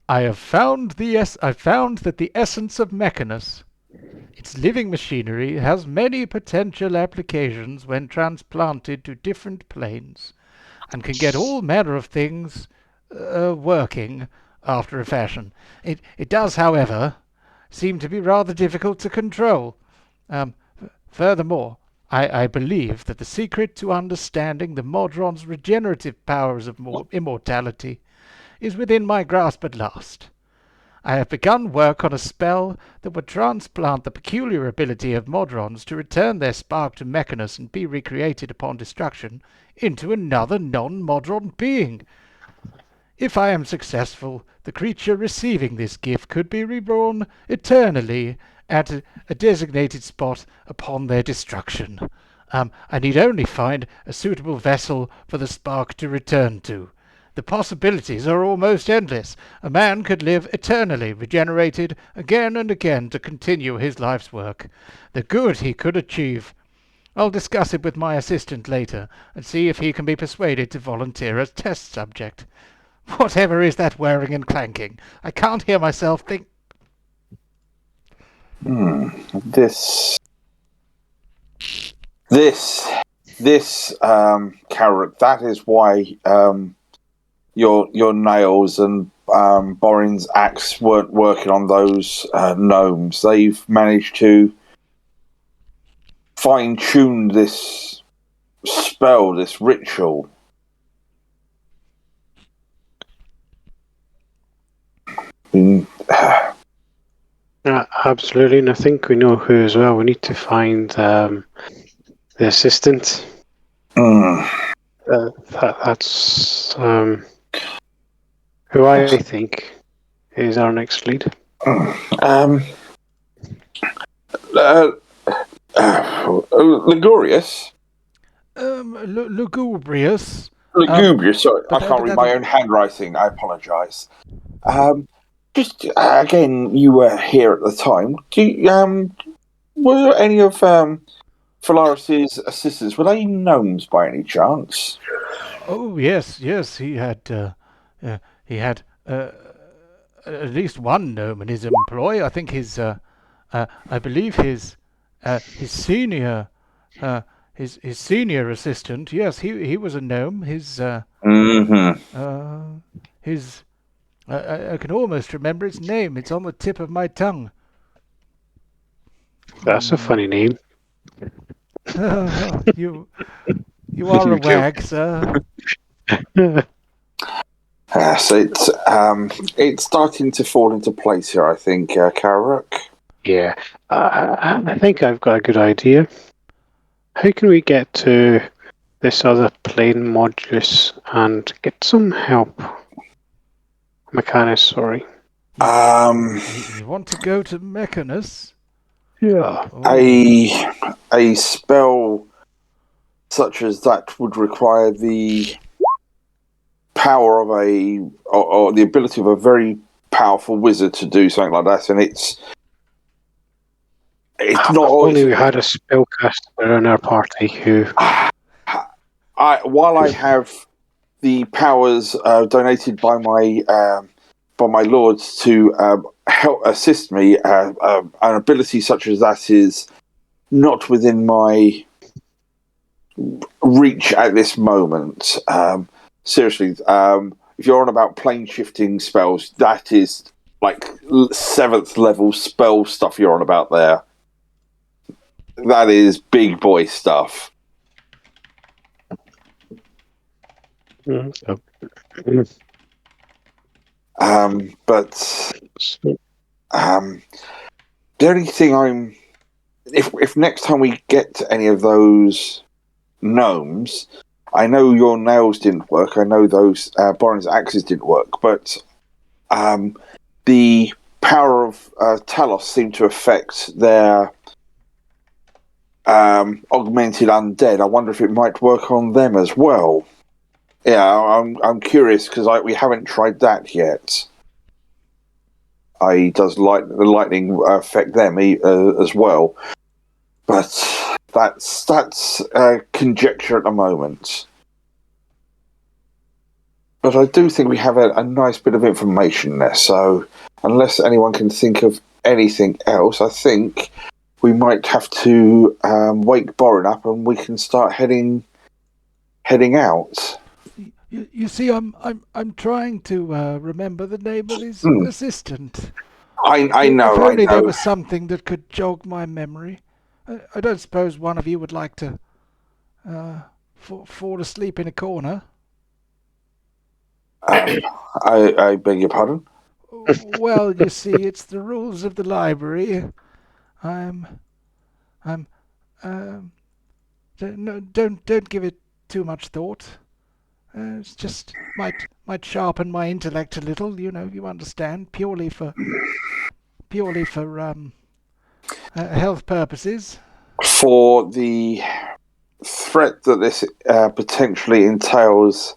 I have found that the essence of Mechanus, its living machinery, has many potential applications when transplanted to different planes, and can get all manner of things working after a fashion. It does, however, seem to be rather difficult to control. Furthermore, I believe that the secret to understanding the Modron's regenerative powers of immortality is within my grasp at last. I have begun work on a spell that would transplant the peculiar ability of Modrons to return their spark to Mechanus and be recreated upon destruction into another non-Modron being. If I am successful, the creature receiving this gift could be reborn eternally at a designated spot upon their destruction. I need only find a suitable vessel for the spark to return to. The possibilities are almost endless. A man could live eternally, regenerated again and again to continue his life's work. The good he could achieve. I'll discuss it with my assistant later and see if he can be persuaded to volunteer as test subject. Whatever is that whirring and clanking? I can't hear myself think. This carrot. That is why your nails and Borin's axe weren't working on those gnomes. They've managed to fine-tune this spell, this ritual. Absolutely, and I think we know who as well. We need to find the assistant. That's who I think is our next lead. Lugubrious. Lugubrious. Lugubrious. Sorry, I can't read my own handwriting. I apologise. Just again, you were here at the time. Were any of Phalaris's assistants, were they gnomes by any chance? Oh yes. He had at least one gnome in his employ. I think I believe his senior assistant. Yes, he was a gnome. I can almost remember its name. It's on the tip of my tongue. That's a funny name. You are a wag, sir. So it's starting to fall into place here, I think, Karuk. Yeah, I think I've got a good idea. How can we get to this other plane modulus and get some help? Mechanus, sorry. You want to go to Mechanus? Yeah. A spell such as that would require the power of or the ability of a very powerful wizard to do something like that, and it's not. Only we had a spellcaster in our party who. While I have the powers donated by my lords to help assist me, an ability such as that is not within my reach at this moment. Seriously, if you're on about plane shifting spells, that is like 7th level spell stuff you're on about there. That is big boy stuff. But the only thing if next time we get to any of those gnomes, I know your nails didn't work. I know those Borin's axes didn't work, but the power of Talos seemed to affect their augmented undead. I wonder if it might work on them as well. Yeah, I'm curious because we haven't tried that yet. Does the lightning affect them as well? But that's conjecture at the moment. But I do think we have a nice bit of information there. So unless anyone can think of anything else, I think we might have to wake Borin up and we can start heading out. You see, I'm trying to remember the name of his assistant. I know. If only I know. there was something that could jog my memory. I don't suppose one of you would like to fall asleep in a corner. I beg your pardon? Well, you see, it's the rules of the library. Don't give it too much thought. It's just might sharpen my intellect a little. You understand, purely for health purposes. For the threat that this potentially entails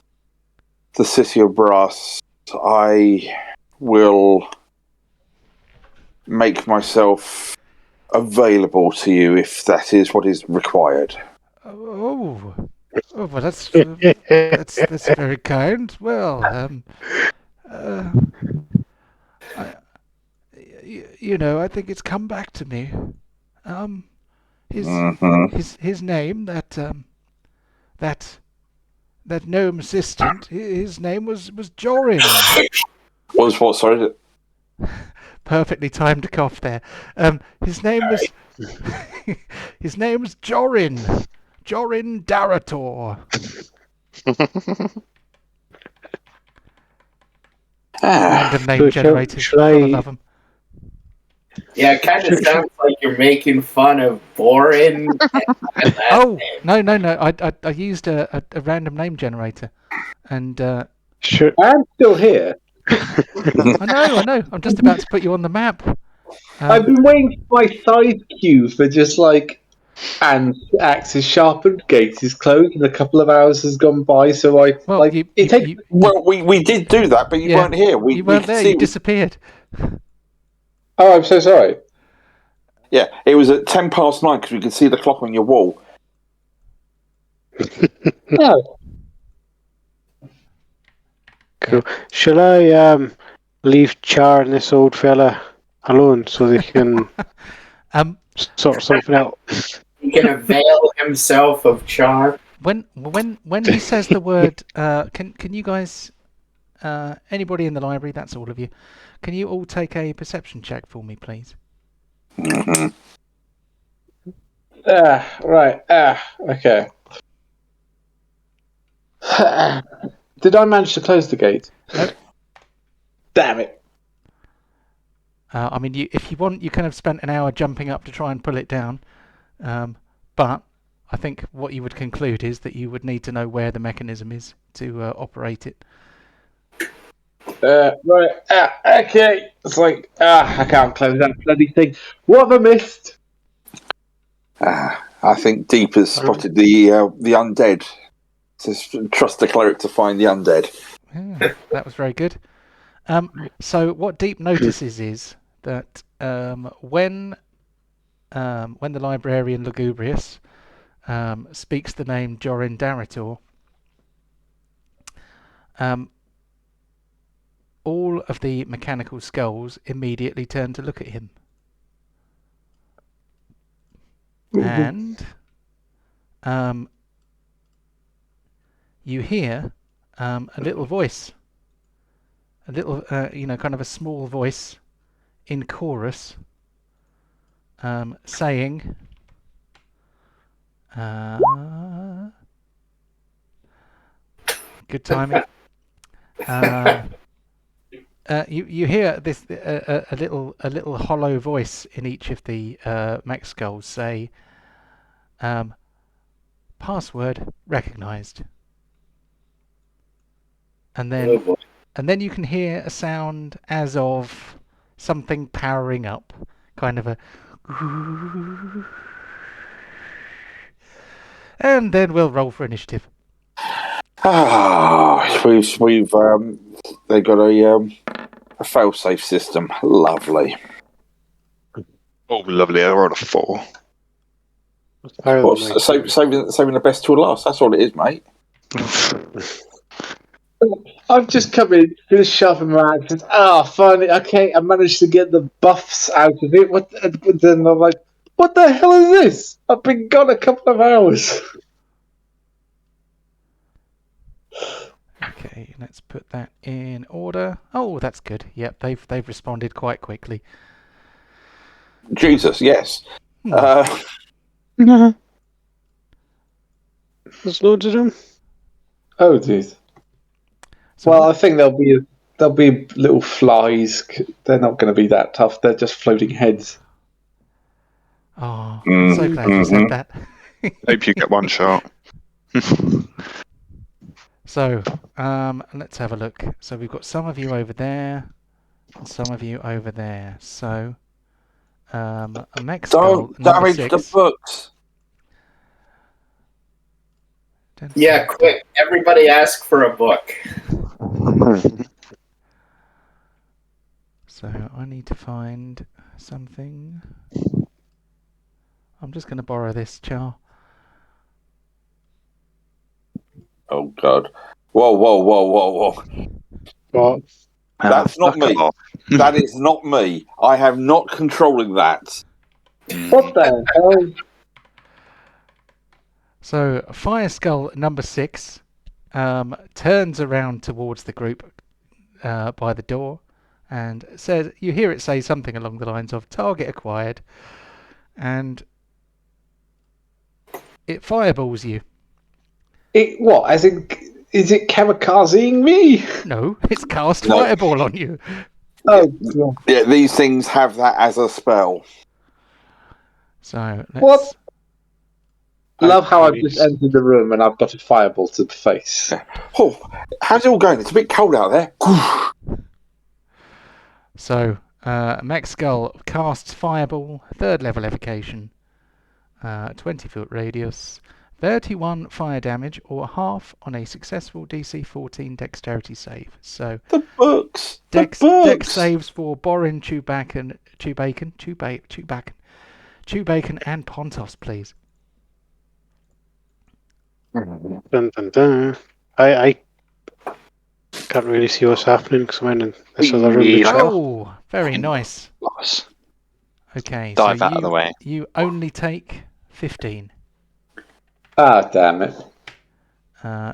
the City of Brass, I will make myself available to you if that is what is required. Oh, well, that's very kind. Well, I think it's come back to me. His name, that gnome assistant, his name was Jorin. Was what? Sorry. Perfectly timed cough there. His name was Jorin. Jorin Darator. Random name generators. Gotta love them. Yeah, it kind of sounds like you're making fun of Borin. Oh, no. I used a random name generator. And Sure. I'm still here. I know. I'm just about to put you on the map. I've been waiting for my side cue for just and axe is sharpened, gate is closed, and a couple of hours has gone by. So Well, we did do that, but you weren't here. You weren't there. You disappeared. Oh, I'm so sorry. Yeah, it was at 9:10 because we could see the clock on your wall. Oh. Cool. Shall I leave Char and this old fella alone so they can sort something out? He can avail himself of Char. When he says the word, can you guys, anybody in the library, that's all of you, can you all take a perception check for me, please? Mm-hmm. Right. Okay. Did I manage to close the gate? Nope. Damn it. I mean, if you want, you can have spent an hour jumping up to try and pull it down. But I think what you would conclude is that you would need to know where the mechanism is to operate it. Right. Okay. It's I can't close that bloody thing. What have I missed? I think Deep has spotted the undead. Just trust the cleric to find the undead. Yeah, that was very good. So what Deep notices is that when the librarian Lugubrious speaks the name Jorin Darator, all of the mechanical skulls immediately turn to look at him. And you hear a little voice, a little, kind of a small voice in chorus, saying, good timing. You hear this a little hollow voice in each of the mech skulls say, password recognized, and then you can hear a sound as of something powering up, kind of a, and then we'll roll for initiative. We've they got a fail-safe system. Lovely. Oh, lovely. I rolled a 4. Well, saving the best till last. That's all it is, mate. I've just come in, just sharpened my axe. Finally, okay, I managed to get the buffs out of it. Then I'm like, what the hell is this? I've been gone a couple of hours. Okay, let's put that in order. Oh, that's good. Yep, they've responded quite quickly. Jesus, yes. There's loads of them. Oh, geez. So well, I think there'll be little flies. They're not going to be that tough. They're just floating heads. Oh, I'm so glad you said that. Hope you get one shot. So, let's have a look. So we've got some of you over there, and some of you over there. So, a mech skull Don't number damage 6. the books. Yeah, quick! Everybody ask for a book. So I need to find something. I'm just going to borrow this, Char. Oh, God. Whoa. What? That's not fuck me. off. That is not me. I am not controlling that. What the hell? So Fire Skull number 6 turns around towards the group by the door and says, you hear it say something along the lines of target acquired, and it fireballs you. What? As in, is it kamikazeing me? No, it's cast No. fireball on you. Oh, God. Yeah, these things have that as a spell. So let's... What? Love how I've just entered the room and I've got a fireball to the face. Oh, how's it all going? It's a bit cold out there. So, Mech Skull casts Fireball, 3rd level evocation, 20-foot radius, 31 fire damage, or half on a successful DC 14 dexterity save. So, The books. Dex books. saves for Borin, Chewbacca, and Pontos, please. Dun, dun, dun. I can't really see what's happening because I'm in this other room. Yeah. Oh, very nice. Loss. Okay, Dive so out of the way. you only take 15. Ah, damn it.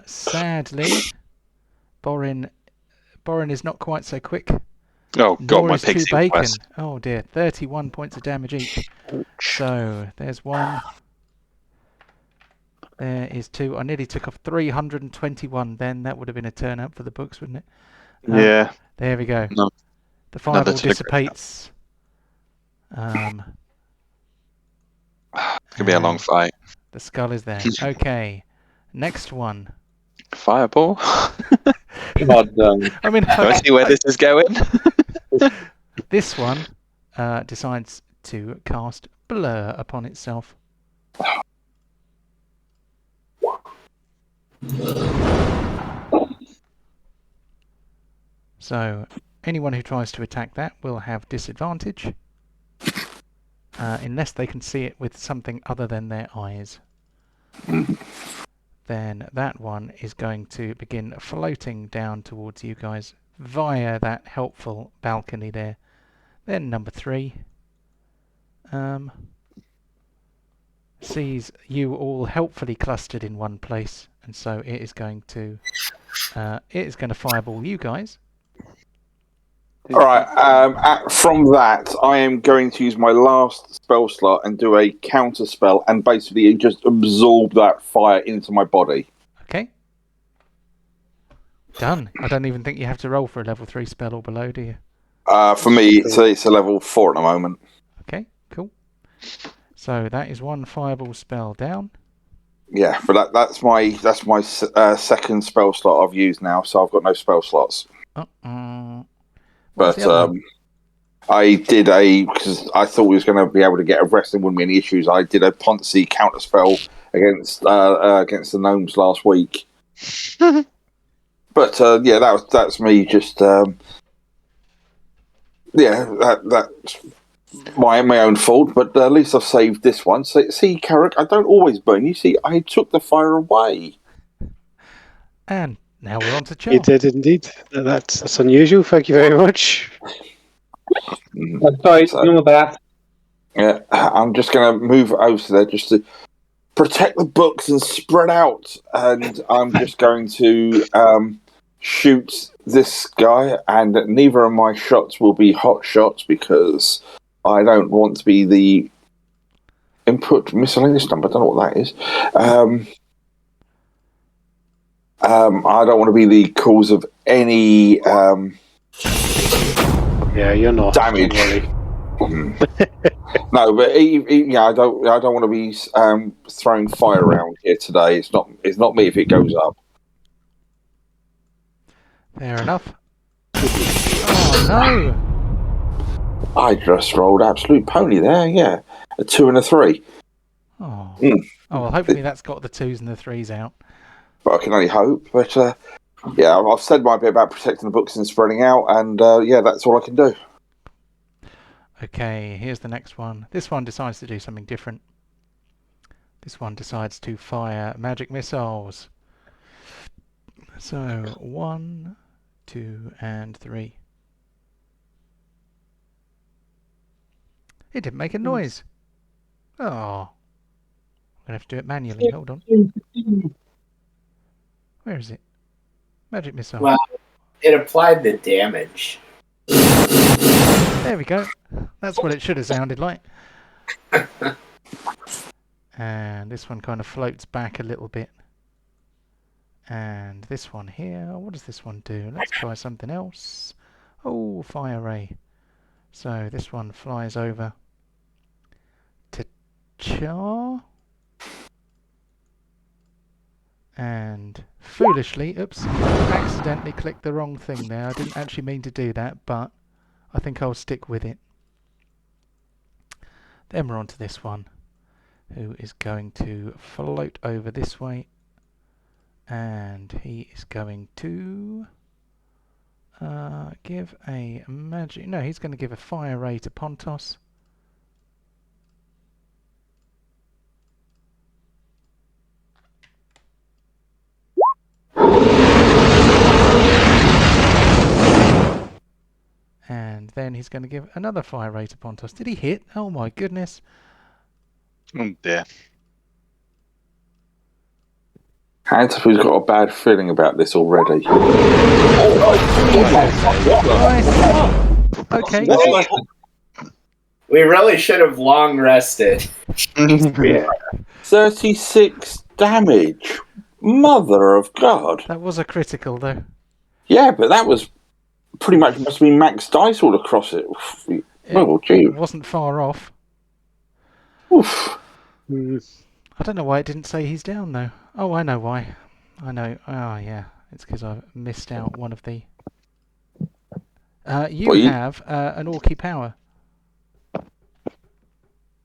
Sadly, Borin is not quite so quick. Oh, God, Nor my is pixie Chewbacca. quest. Oh dear, 31 points of damage each. So there's 1. There is 2. I nearly took off 321 then. That would have been a turn up for the books, wouldn't it? Yeah. There we go. No. The fireball Another dissipates. It's gonna be a long fight. The skull is there. Okay. Next one. Fireball. God damn. I mean, Do I see where this is going? this one decides to cast Blur upon itself. So anyone who tries to attack that will have disadvantage unless they can see it with something other than their eyes. Then that one is going to begin floating down towards you guys via that helpful balcony there. Then number 3 sees you all helpfully clustered in one place and so it is going to fireball you guys. All right. From that, I am going to use my last spell slot and do a counter spell, and basically just absorb that fire into my body. Okay. Done. I don't even think you have to roll for a level 3 spell or below, do you? For me, it's a level 4 at the moment. Okay, cool. So that is one fireball spell down. Yeah, but that's my second spell slot I've used now, so I've got no spell slots. But I did because I thought we was going to be able to get a rest and wouldn't be any issues. I did a Ponzi counter spell against the gnomes last week. But that's me. Just that's my own fault. But at least I've saved this one. So, see, Carrick, I don't always burn. You see, I took the fire away. And now we're on to Char. You did indeed. That's unusual. Thank you very much. I'm sorry, ignore that. Yeah, I'm just going to move over there just to protect the books and spread out. And I'm just going to shoot this guy. And neither of my shots will be hot shots because I don't want to be the input miscellaneous number. I don't know what that is. I don't want to be the cause of any Yeah, you're not. damage. No, but I don't want to be throwing fire around here today. It's not me if it goes up. Fair enough. Oh no! I just rolled absolute pony there. Yeah, a 2 and a 3. Oh, well, hopefully that's got the 2s and the 3s out. But I can only hope. But I've said my bit about protecting the books and spreading out, and that's all I can do. Okay, here's the next one. This one decides to do something different. This one decides to fire magic missiles. So 1, 2, and 3. It didn't make a noise. Oh, I'm gonna have to do it manually. Hold on. Where is it? Magic missile. Well, it applied the damage. There we go. That's what it should have sounded like. And this one kind of floats back a little bit. And this one here, what does this one do? Let's try something else. Oh, fire ray. So this one flies over to Char. And foolishly, accidentally clicked the wrong thing there. I didn't actually mean to do that, but I think I'll stick with it. Then we're on to this one, who is going to float over this way. And he is going to give a magic... No, he's going to give a fire ray to Pontos. And then he's going to give another fire ray to Pontos. Did he hit? Oh my goodness. Oh dear. Handsom's got a bad feeling about this already. Nice. Okay. We really should have long rested. Yeah. 36 damage. Mother of God. That was a critical though. Yeah, but that was pretty much must have been max dice all across it. It wasn't far off. Oof. I don't know why it didn't say he's down though. Oh, I know why. I know. Oh, yeah. It's because I missed out one of the... You have an Orky power.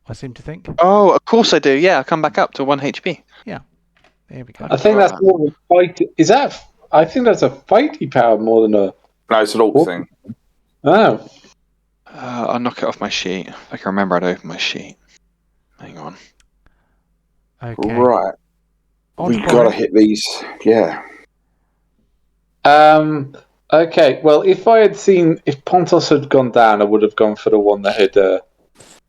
I seem to think. Oh, of course I do. Yeah, I come back up to 1 HP. Yeah. There we go. I think that's more of a fight. Is that... I think that's a fighty power more than a... No, it's an orc thing. Oh. I'll knock it off my sheet. If I can remember, I'd open my sheet. Hang on. Okay. Right. We've got to hit these. Yeah. Okay. Well, if Pontos had gone down, I would have gone for the one that had.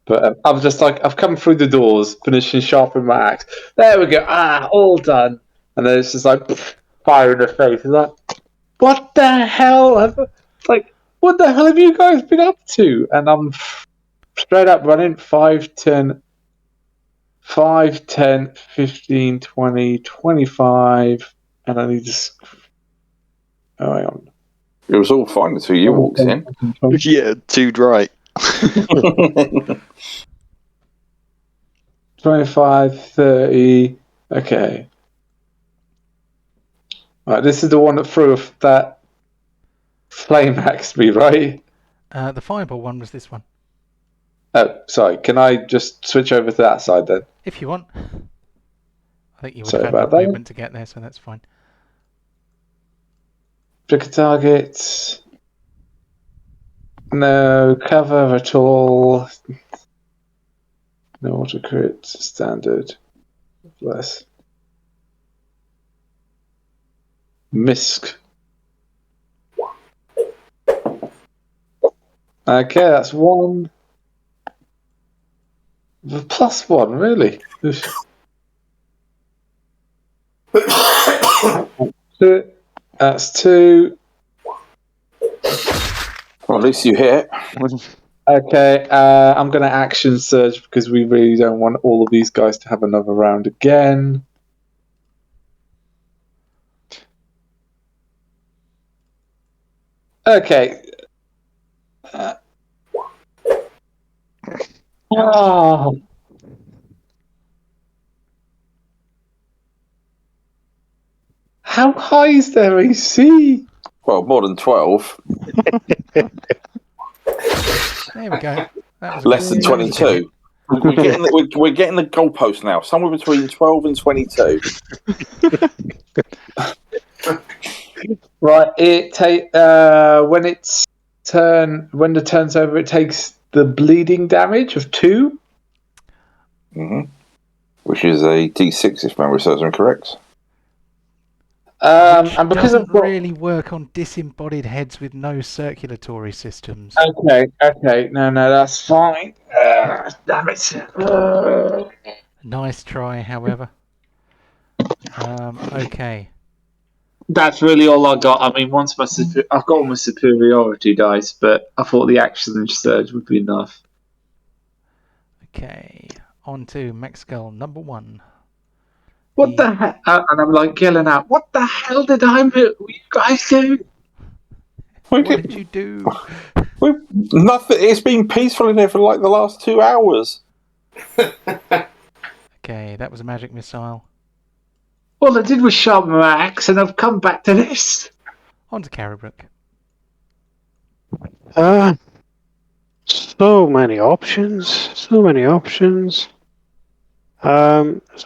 But I'm just like, I've come through the doors, finishing sharpening my axe. There we go. All done. and then it's just like fire in the face. It's like, what the hell? What the hell have you guys been up to? And I'm straight up running 5, 10, 15, 20, 25, and I need to. Oh, hang on. It was all fine until you walked in. Yeah, too right. 25, 30. Okay. Right, this is the one that threw that flame axe me, right? The fireball one was this one. Oh, sorry. Can I just switch over to that side then? If you want. I think you would Sorry have had about enough that. movement to get there, so that's fine. Pick a target. No cover at all. No auto crit. Standard. Less. Misk. Okay, that's 1. The +1, really? That's 2. Well, at least you hit. Okay, I'm going to action surge because we really don't want all of these guys to have another round again. Okay. Oh. How high is their AC? Well, more than 12. There we go. That was Less than that was a good hit. 22. We're getting the goalpost now. Somewhere between 12 and 22. Right. When the turn's over, it takes the bleeding damage of 2. Mm-hmm. Which is a D6 if memory serves me correct. And because doesn't I've got... really work on disembodied heads with no circulatory systems. Okay. No, that's fine. Damn it. Nice try, however. Okay. That's really all I got. I mean, I've got all my superiority dice, but I thought the action surge would be enough. Okay. On to Maxgull number 1. What the hell? And I'm like yelling out, what the hell did you guys do? What did you do? Nothing. It's been peaceful in here for like the last 2 hours. Okay, that was a magic missile. All I did was sharpen my axe, and I've come back to this. On to Carrybrook. So many options. So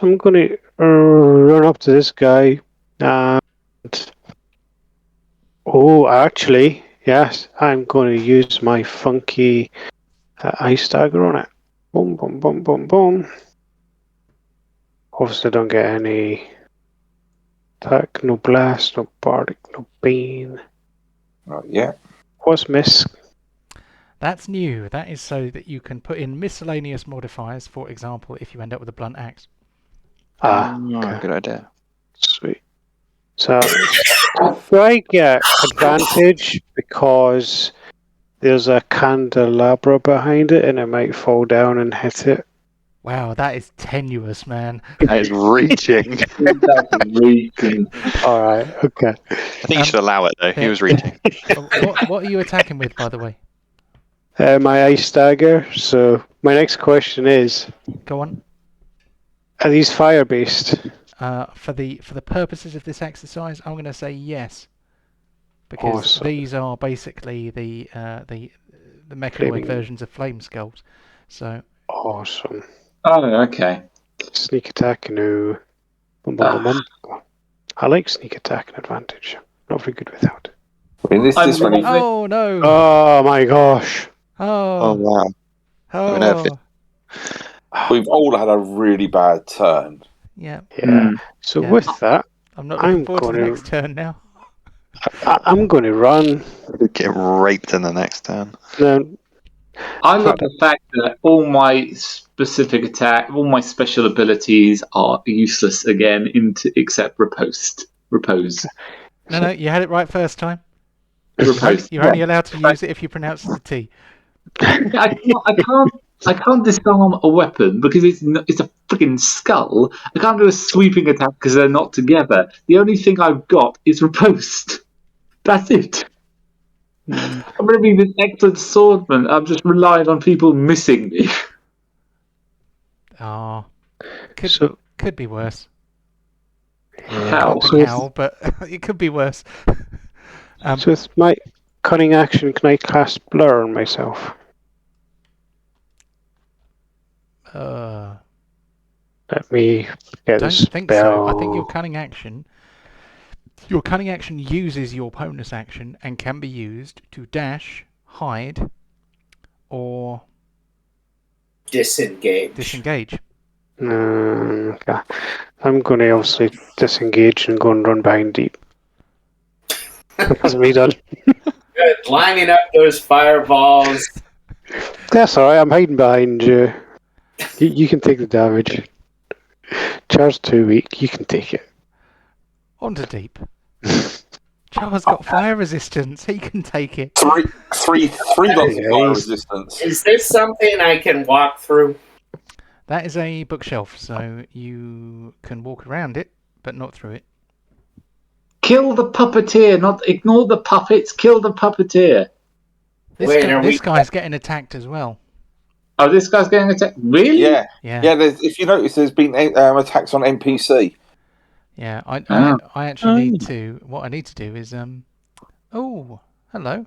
I'm going to run up to this guy and... Oh, actually, yes, I'm going to use my funky ice dagger on it. Boom, boom, boom, boom, boom. Obviously, I don't get any attack, no blast, no bardic, no bane. Yeah. What's miss? That's new. That is so that you can put in miscellaneous modifiers, for example, if you end up with a blunt axe. Okay. Good idea. Sweet. So, do I get advantage because there's a candelabra behind it and it might fall down and hit it? Wow, that is tenuous, man. That is reaching. Alright, okay. I think you should allow it, though. He was reaching. What are you attacking with, by the way? My ice dagger. So, my next question is... Go on. Are these fire-based? For the purposes of this exercise, I'm going to say yes, because awesome. These are basically the mechanoid versions of flame skulls. So awesome. Oh, okay. Sneak attack, no. Boom, boom, boom, boom. I like sneak attack and advantage. Not very good without. Oh no! Oh my gosh! Oh wow! Oh. We've all had a really bad turn. Yeah. So with that, I'm not looking forward to the next turn now. I'm going to run. Get raped in the next turn. Then I love the fact that all my specific attack, all my special abilities are useless again, except riposte. Repose. No, you had it right first time. Riposte. You're only allowed to use it if you pronounce the T. I can't disarm a weapon because it's a freaking skull. I can't do a sweeping attack because they're not together. The only thing I've got is riposte. That's it. I'm going to be this excellent swordman. I'm just relying on people missing me. Oh, So- could be worse. How? Can't think how, but it could be worse. So with my cunning action, can I cast Blur on myself? Don't Let me get this think so. I think spell. your cunning action uses your bonus action and can be used to dash, hide, or disengage. Okay. I'm going to obviously disengage and go and run behind Deep. That's me done. Good. Lining up those fireballs. That's alright, I'm hiding behind you. You can take the damage. Char's too weak, you can take it. onto Deep. Char's got fire resistance. He can take it. Three lots of fire resistance. Is this something I can walk through? That is a bookshelf, so you can walk around it, but not through it. Kill the puppeteer, not ignore the puppets, kill the puppeteer. This guy's getting attacked as well. Oh, this guy's getting attacked? Really? Yeah. If you notice, there's been attacks on NPC. Yeah, I actually need to. What I need to do is Oh, hello.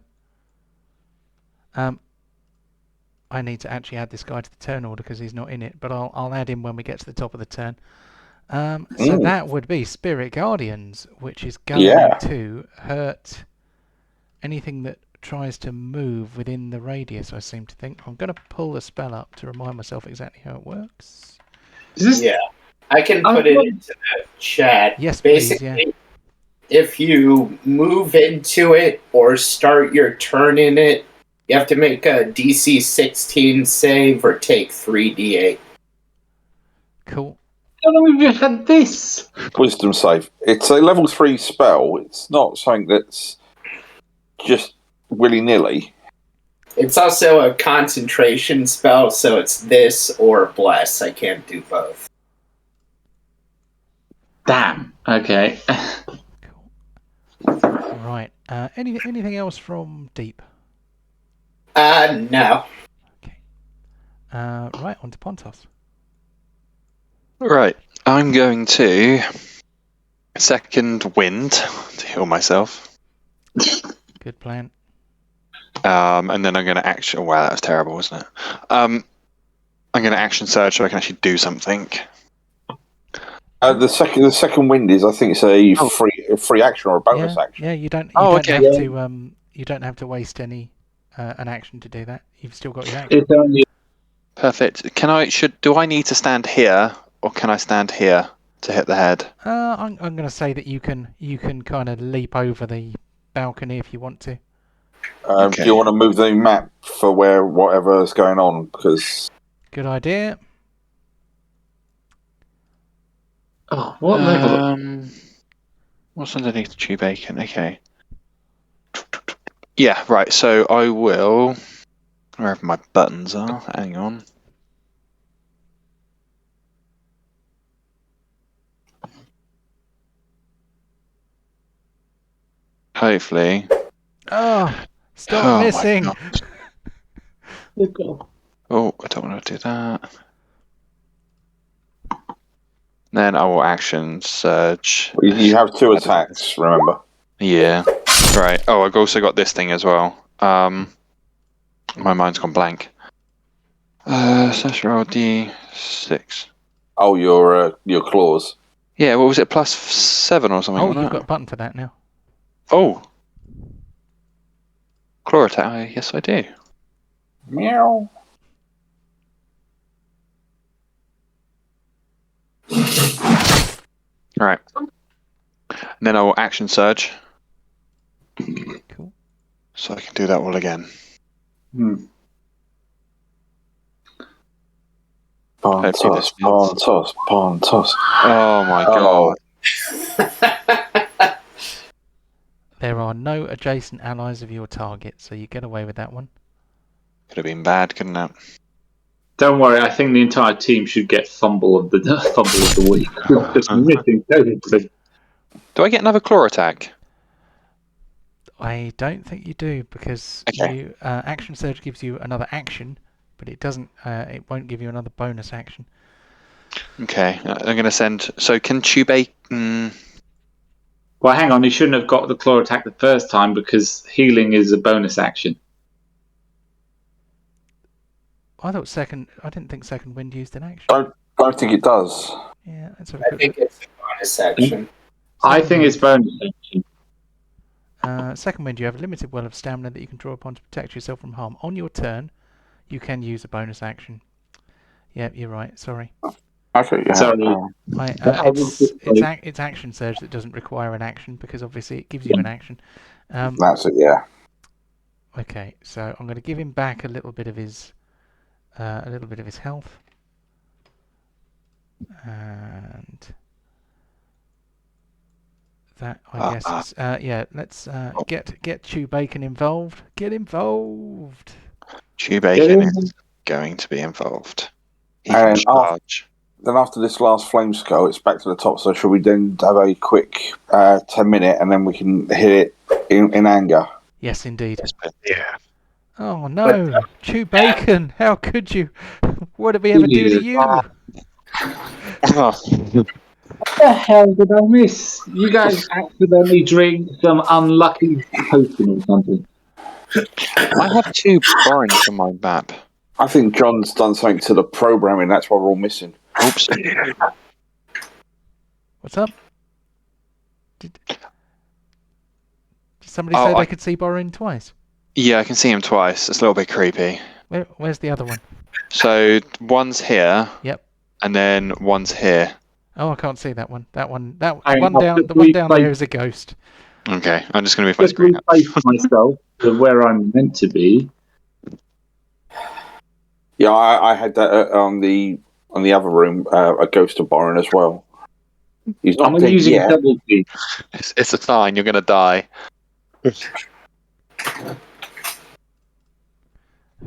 I need to actually add this guy to the turn order because he's not in it, but I'll add him when we get to the top of the turn. So that would be Spirit Guardians, which is going to hurt anything that tries to move within the radius, I seem to think. I'm going to pull the spell up to remind myself exactly how it works. Yeah, I can put it into the chat. Yes, basically, please, yeah. If you move into it or start your turn in it, you have to make a DC 16 save or take 3d8. Cool. How long have you had this? Wisdom save. It's a level 3 spell. It's not something that's just willy-nilly. It's also a concentration spell, so it's this or bless. I can't do both. Damn. Okay. Right. Anything else from Deep? No. Okay. Right, on to Pontos. Right, I'm going to second wind to heal myself. Good plan. And then I'm going to action. Oh, wow, that was terrible, wasn't it? I'm going to action surge so I can actually do something. The second wind is, I think, it's a free action or a bonus action. Yeah, you don't have to waste any an action to do that. You've still got your action. It's only Perfect. Do I need to stand here, or can I stand here to hit the head? I'm going to say that you can kind of leap over the balcony if you want to. Do you want to move the map for whatever's going on? Because good idea. Oh, what level? What's underneath the tube bacon? Okay. Yeah, right. So I will. Wherever my buttons are. Hang on. Hopefully. Oh, stop missing. Oh, I don't want to do that. Then I will action surge. you have 2 attacks, remember? Yeah. Right. Oh, I've also got this thing as well. My mind's gone blank. Slash roll D6. Oh, your claws. Yeah, what was it? +7 or something? Oh, wasn't you've it? got a button for that now. Oh. Claw attack. Yes, I do. Meow. Right. And then I will action surge. Cool. So I can do that all again. Pontos, Pontos, Pontos. Oh my god. There are no adjacent allies of your target, so you get away with that one. Could have been bad, couldn't it? Don't worry, I think the entire team should get fumble of the week. Just missing everything. Do I get another claw attack? I don't think you do, because Okay. Action Surge gives you another action, but it doesn't. It won't give you another bonus action. Okay, I'm going to send... So can Chubei... Well, hang on, he shouldn't have got the claw attack the first time because healing is a bonus action. I didn't think second wind used an action. Don't think it does. Yeah, that's I think it's a bonus action. I think it's bonus action. Second wind, you have a limited well of stamina that you can draw upon to protect yourself from harm. On your turn, you can use a bonus action. Yep, you're right. Sorry. Okay, yeah. Sorry. It's Action Surge that doesn't require an action, because obviously it gives you an action. That's it, yeah. Okay, so I'm going to give him back a little bit of his health, and that I guess is, yeah. Let's get Chew Bacon involved. Get involved. Chew Bacon is going to be involved. He can charge. Then after this last flame skull, it's back to the top. So should we then have a quick 10-minute, and then we can hit it in anger? Yes, indeed. Yeah. Oh no, Chew Bacon! How could you? What did we ever do to you? What the hell did I miss? You guys accidentally drink some unlucky potion or something. I have 2 barns on my map. I think John's done something to the programming. That's why we're all missing. Oops. What's up? Did somebody say they could see Borin twice? Yeah, I can see him twice. It's a little bit creepy. Where's the other one? So one's here. Yep. And then one's here. Oh, I can't see that one. The one down there is a ghost. Okay, I'm just going to move my Just screen up. replace myself to where I'm meant to be. Yeah, I had that on the other room, a ghost of Borin as well. He's not dead using yet. double T. It's a sign you're going to die.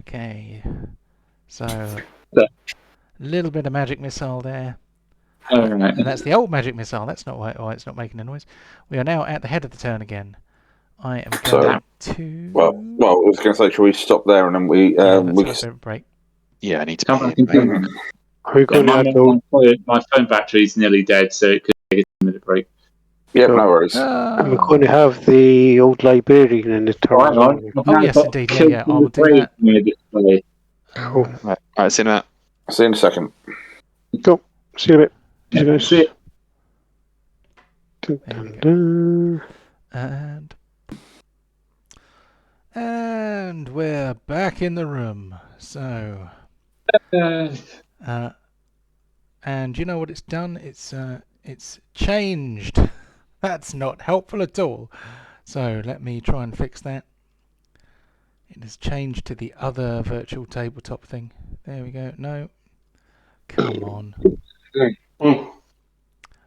Okay, so a little bit of magic missile there. Right. And that's the old magic missile. That's not why it's not making a noise. We are now at the head of the turn again. I am going to... Well, I was going to say, should we stop there and then we... let's have a break. Yeah, I need to... My phone battery is nearly dead, so it could take a 2-minute break. Yeah, no worries. We're going to have the old librarian in the turn. Oh, yes, indeed. Yeah, I'll do that. Cool. Alright, see you in a minute. See you in a second. Cool. See you in a bit. See it. And we're back in the room. So, and you know what it's done? It's changed. That's not helpful at all. So let me try and fix that. It has changed to the other virtual tabletop thing. There we go. No, come on.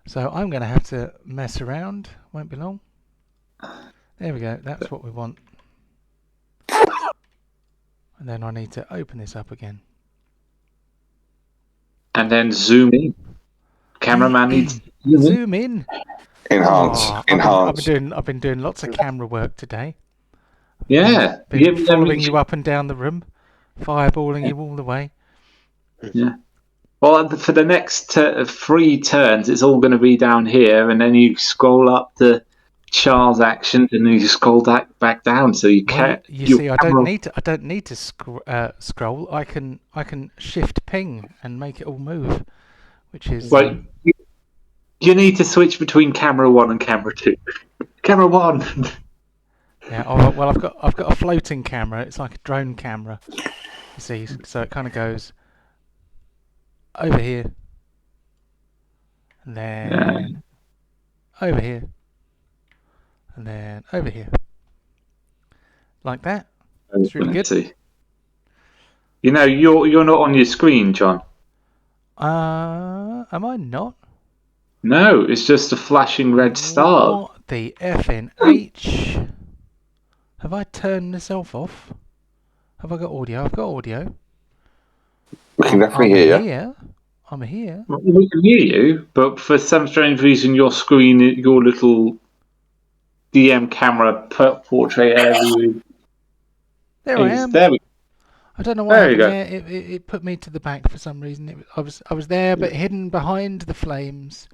So I'm going to have to mess around. Won't be long. There we go. That's what we want. And then I need to open this up again. And then zoom in. Cameraman needs to zoom in. Enhance. I've been doing lots of camera work today. Yeah. Been following you up and down the room, fireballing you all the way. Yeah. Well, for the next 3 turns, it's all going to be down here, and then you scroll up to Charles' action, and then you scroll back down. So you can't. You see, I don't need to scroll. I can shift ping and make it all move, which is. Well, you need to switch between camera 1 and camera 2. Camera 1. Yeah. Well, I've got a floating camera. It's like a drone camera. You see, so it kind of goes over here, and then over here, and then over here, like that. It's really good. You know, you're not on your screen, John. Am I not? No, it's just a flashing red star. What the effing H? Have I turned myself off? Have I got audio? I've got audio. We can definitely hear you. I'm here. We can hear you, but for some strange reason, your screen, your little DM camera portrait area. There I am. There we go. I don't know what There you happened go. there. It put me to the back for some reason. I was there, but hidden behind the flames.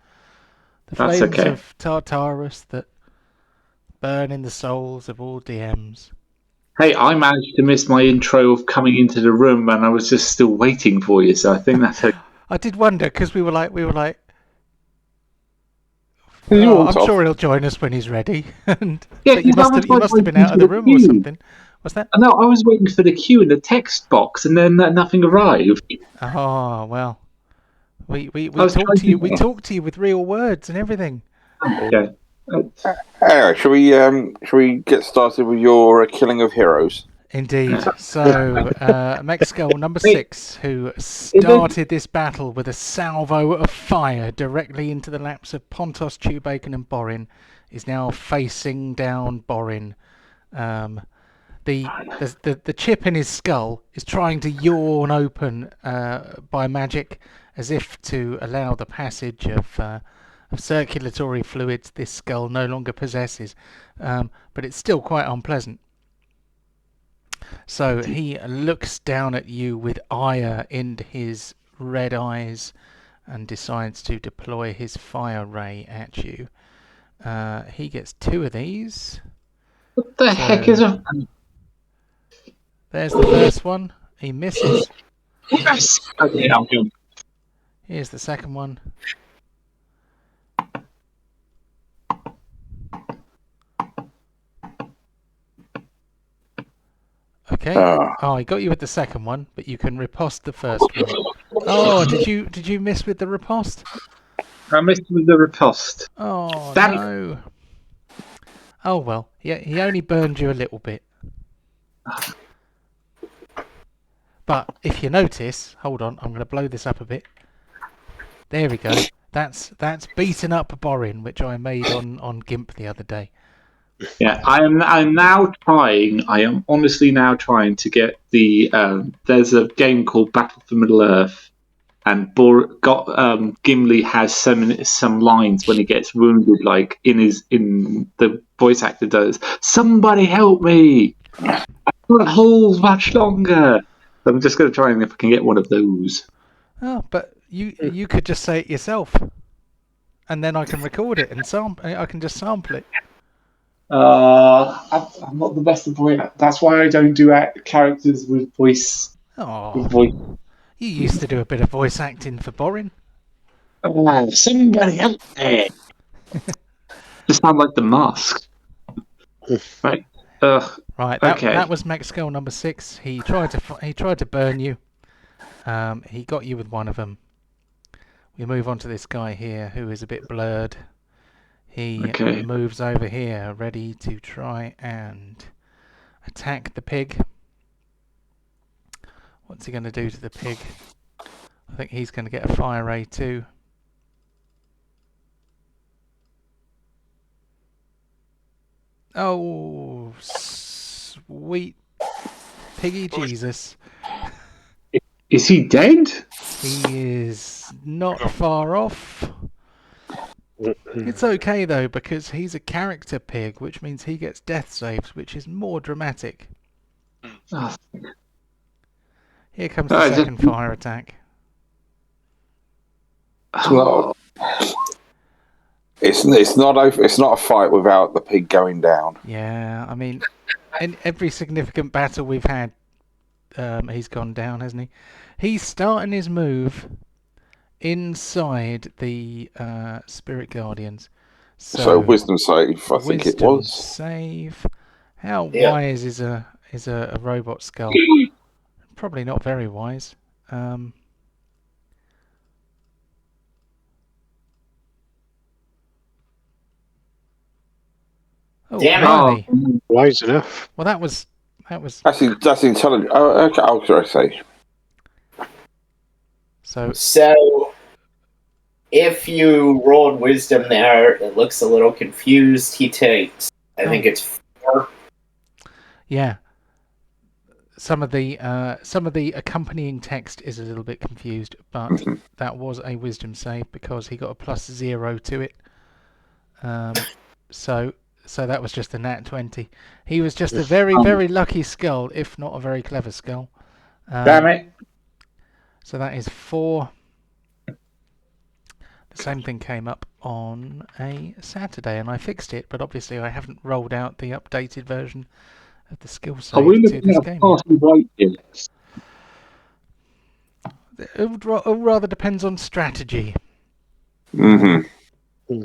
The That's flames okay. of Tartarus that burn in the souls of all DMs. Hey, I managed to miss my intro of coming into the room, and I was just still waiting for you. So I think that's okay. I did wonder because we were like, You I'm want off? sure he'll join us when he's ready. And Yeah, but you because I must was have been out of the room or something. What's that? No, I was waiting for the queue in the text box, and then nothing arrived. Oh well, we was talked trying to you. to- We talked to you with real words and everything. Okay. Anyway, shall we get started with your killing of heroes? Indeed. So, Mexico number Hey, 6, who started this battle with a salvo of fire directly into the laps of Pontos, Tubacon, and Borin, is now facing down Borin. The chip in his skull is trying to yawn open by magic, as if to allow the passage of circulatory fluids this skull no longer possesses, but it's still quite unpleasant. So he looks down at you with ire in his red eyes and decides to deploy his fire ray at you. He gets 2 of these. What the heck is a... There's the first one. He misses. Yes! Okay, I'm good. Here's the second one. Okay. Oh, he got you with the second one, but you can riposte the first one. Oh, did you miss with the riposte? I missed with the riposte. Oh, Damn. no. Oh, well. Yeah, he only burned you a little bit. But if you notice, hold on, I'm going to blow this up a bit. There we go. That's beaten up Borin, which I made on GIMP the other day. Yeah, I'm now trying. I am honestly now trying to get the. There's a game called Battle for Middle Earth, and Gimli has some lines when he gets wounded, like in the voice actor does. Somebody help me! I can't hold much longer. So I'm just going to try and if I can get one of those. Oh, but you could just say it yourself, and then I can record it and I can just sample it. I'm not the best of voice. That's why I don't do characters with voice. Oh, voice. you used to do a bit of voice acting for Borin. Oh, somebody help me! Just sound like the mask. Right. Right. Okay. That was Mexico number 6. He tried to burn you. He got you with one of them. We move on to this guy here who is a bit blurred. He moves over here, ready to try and attack the pig. What's he going to do to the pig? I think he's going to get a fire ray too. Oh, sweet piggy Jesus. Is he dead? He is not far off. It's okay though, because he's a character pig, which means he gets death saves, which is more dramatic. Oh. Here comes the second fire attack. It's not a fight without the pig going down. Yeah, I mean, in every significant battle we've had, he's gone down, hasn't he? He's starting his move inside the Spirit Guardians. So wisdom save, I think it was. Save. How wise is a robot skull? Probably not very wise. Oh, Damn it! Wise enough. Well, that was. That's intelligent. Oh, okay. I'll say. So, if you rolled wisdom there, it looks a little confused. He takes, I think it's 4. Yeah. Some of the accompanying text is a little bit confused, but that was a wisdom save because he got a +0 to it. So that was just a nat 20. He was just a very, very lucky skull, if not a very clever skull. Damn it. So that is 4. The same thing came up on a Saturday, and I fixed it, but obviously I haven't rolled out the updated version of the skill Are we save to looking this at game. party weight here? It rather depends on strategy. Mm-hmm.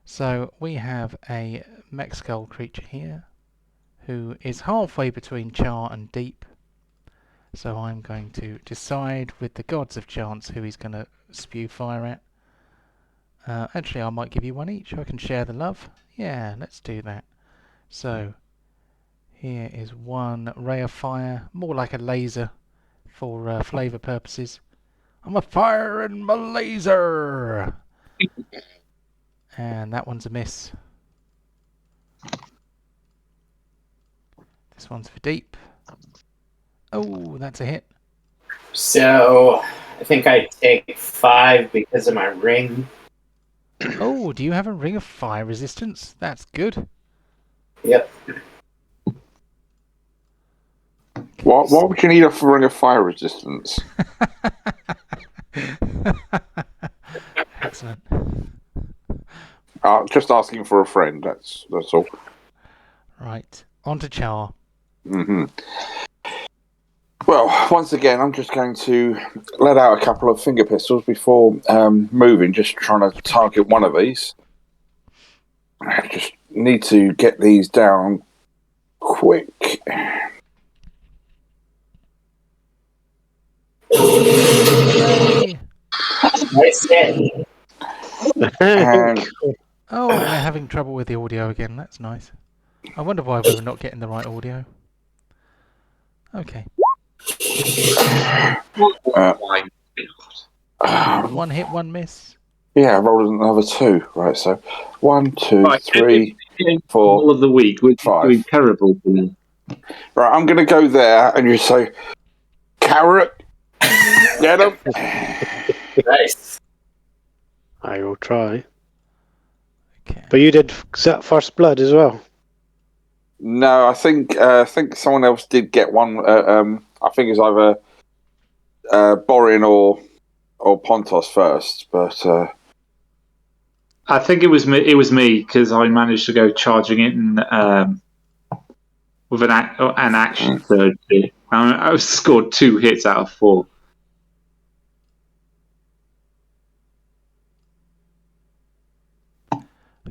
So we have a mech skull creature here who is halfway between Char and Deep. So I'm going to decide with the gods of chance who he's going to spew fire at. Actually, I might give you one each. I can share the love. Yeah, let's do that. So here is one ray of fire, more like a laser for flavour purposes. I'm a firing my laser! And that one's a miss. This one's for Deep. Oh, that's a hit. So, I think I take 5 because of my ring. Oh, do you have a ring of fire resistance? That's good. Yep. Why would you need a ring of fire resistance? Excellent. Just asking for a friend. That's all. Right, on to Char. Mm-hmm. Well, once again, I'm just going to let out a couple of finger pistols before moving, just trying to target one of these. I just need to get these down quick. Hooray! Nice hit. And Oh, we're having trouble with the audio again. That's nice. I wonder why we were not getting the right audio. Okay. One hit, one miss. Yeah, I rolled another 2. Right, so 1, 2, Right, 3, 4, all of the week, we're 5. doing terrible for me. Right, I'm going to go there and you say, Carrot, get him. Nice. I will try. Okay. But you did first blood as well. No, I think someone else did get one. I think it's either Borin or Pontos first, but I think it was me. It was me because I managed to go charging in with an action surgery. I scored 2 hits out of 4.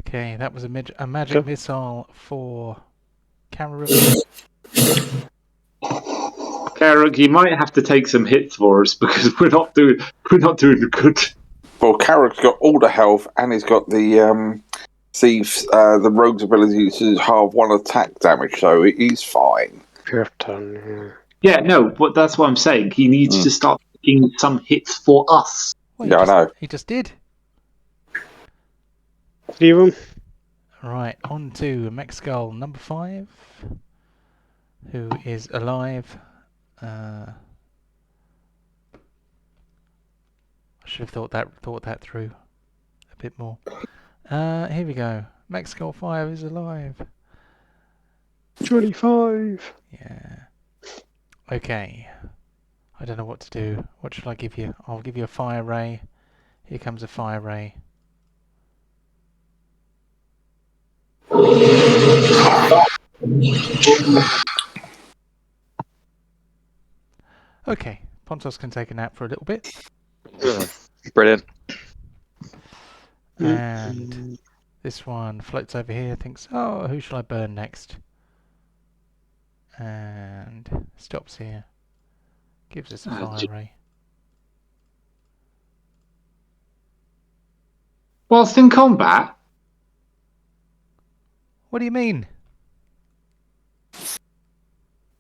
Okay, that was a magic missile for Carrot. Carrick, you might have to take some hits for us because we're not doing good. well, Carrot's got all the health and he's got the the rogue's ability to halve 1 attack damage, so he's fine. Pure turn, yeah. Yeah, no, but that's what I'm saying. He needs to start taking some hits for us. Well, Yeah, I know. He just did. 3 of them. Right, on to Mech Skull number 5, who is alive. I should have thought that through a bit more. Here we go. Mech Skull 5 is alive. 25. Yeah. Okay. I don't know what to do. What should I give you? I'll give you a fire ray. Here comes a fire ray. Okay, Pontos can take a nap for a little bit. Brilliant. And this one floats over here, thinks, oh, who shall I burn next? And stops here. Gives us a fire ray. Whilst in combat? What do you mean?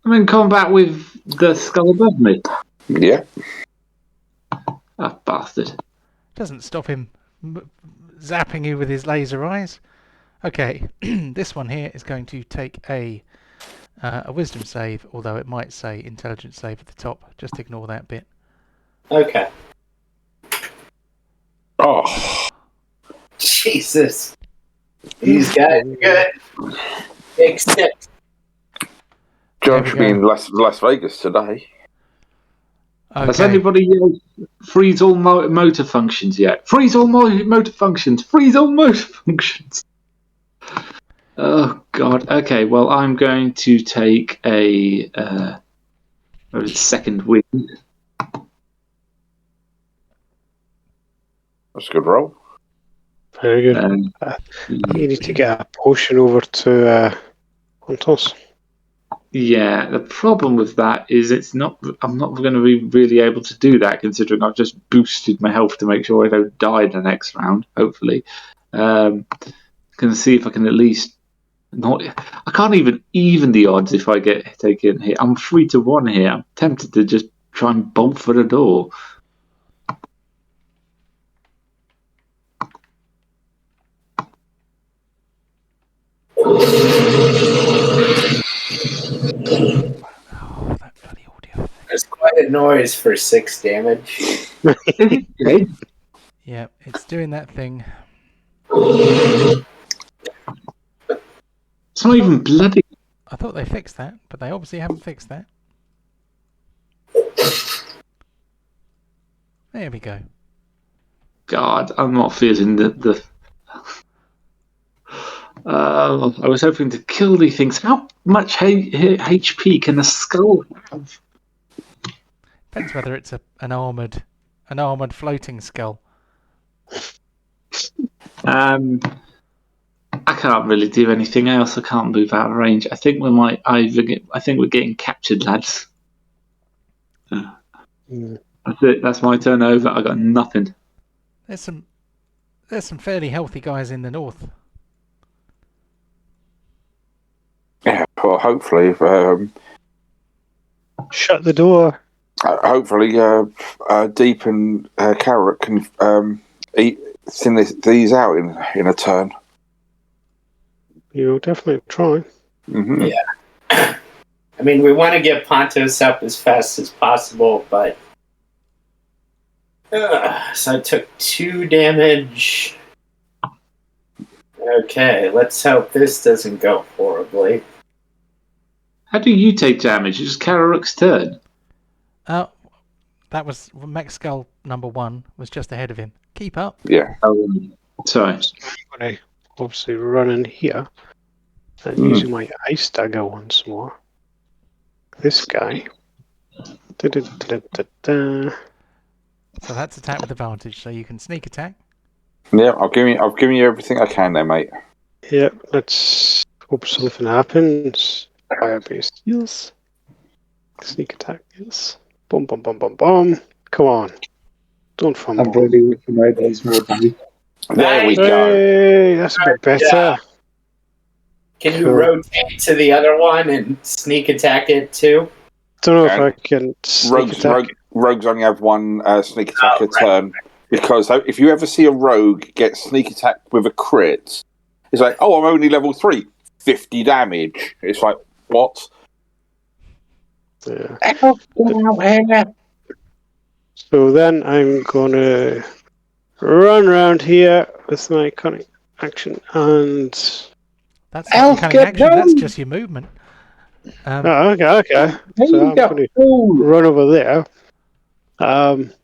I'm in combat with the skull above me. Yeah. Ah, bastard. Doesn't stop him zapping you with his laser eyes. Okay, this one here is going to take a wisdom save, although it might say intelligence save at the top. Just ignore that bit. Okay. Oh, Jesus. These guys are good. Except John should be in Las Vegas today. Okay. Has anybody yelled freeze all motor functions yet? Freeze all motor functions! Freeze all motor functions! Oh, God. Okay, well, I'm going to take a second wind. That's a good roll. Very good. You need to get a potion over to Huntos. Yeah, the problem with that is I'm not going to be really able to do that, considering I've just boosted my health to make sure I don't die in the next round, hopefully. Going to see if I can at least I can't even the odds if I get taken here. I'm 3-1 here. I'm tempted to just try and bolt for the door. Oh, that bloody audio. there's quite a noise for 6 damage. Yeah, it's doing that thing. It's not even bloody. I thought they fixed that, but they obviously haven't fixed that. There we go. God, I'm not feeling the. I was hoping to kill these things. How much HP can a skull have? Depends whether it's an armored floating skull. I can't really do anything else. I can't move out of range. I think we might I think we're getting captured, lads. That's it. That's my turn over. I got nothing. There's some fairly healthy guys in the north. Yeah, well, hopefully, Shut the door. hopefully, Deep and Carrot can thin these out in a turn. You'll definitely try. Mm-hmm. Yeah. I mean, we want to get Pontos up as fast as possible, but... so I took 2 damage. Okay, let's hope this doesn't go horribly. How do you take damage? It's Kararuk's turn. That was Mech Skull number 1 was just ahead of him. Keep up. Yeah. Sorry. I'm going to obviously run in here and using my ice dagger once more. This guy. So that's attack with advantage. So you can sneak attack. Yeah, I've given you everything I can there, mate. Yep, let's hope something happens. Fire-based heals. Sneak attack, yes. Boom, boom, boom, boom, boom. Come on. Don't fumble. I'm really wishing my days more busy. There we go. Hey, that's a bit better. Can you rotate to the other one and sneak attack it too? Don't know if I can sneak attack. Rogues only have 1 sneak attack a turn. Because if you ever see a rogue get sneak attack with a crit, it's like, oh, I'm only level 3, 50 damage. It's like, what? Yeah. So then I'm gonna run around here with my cunning action and that's not cunning action. That's just your movement. Okay. So I'm gonna run over there. Can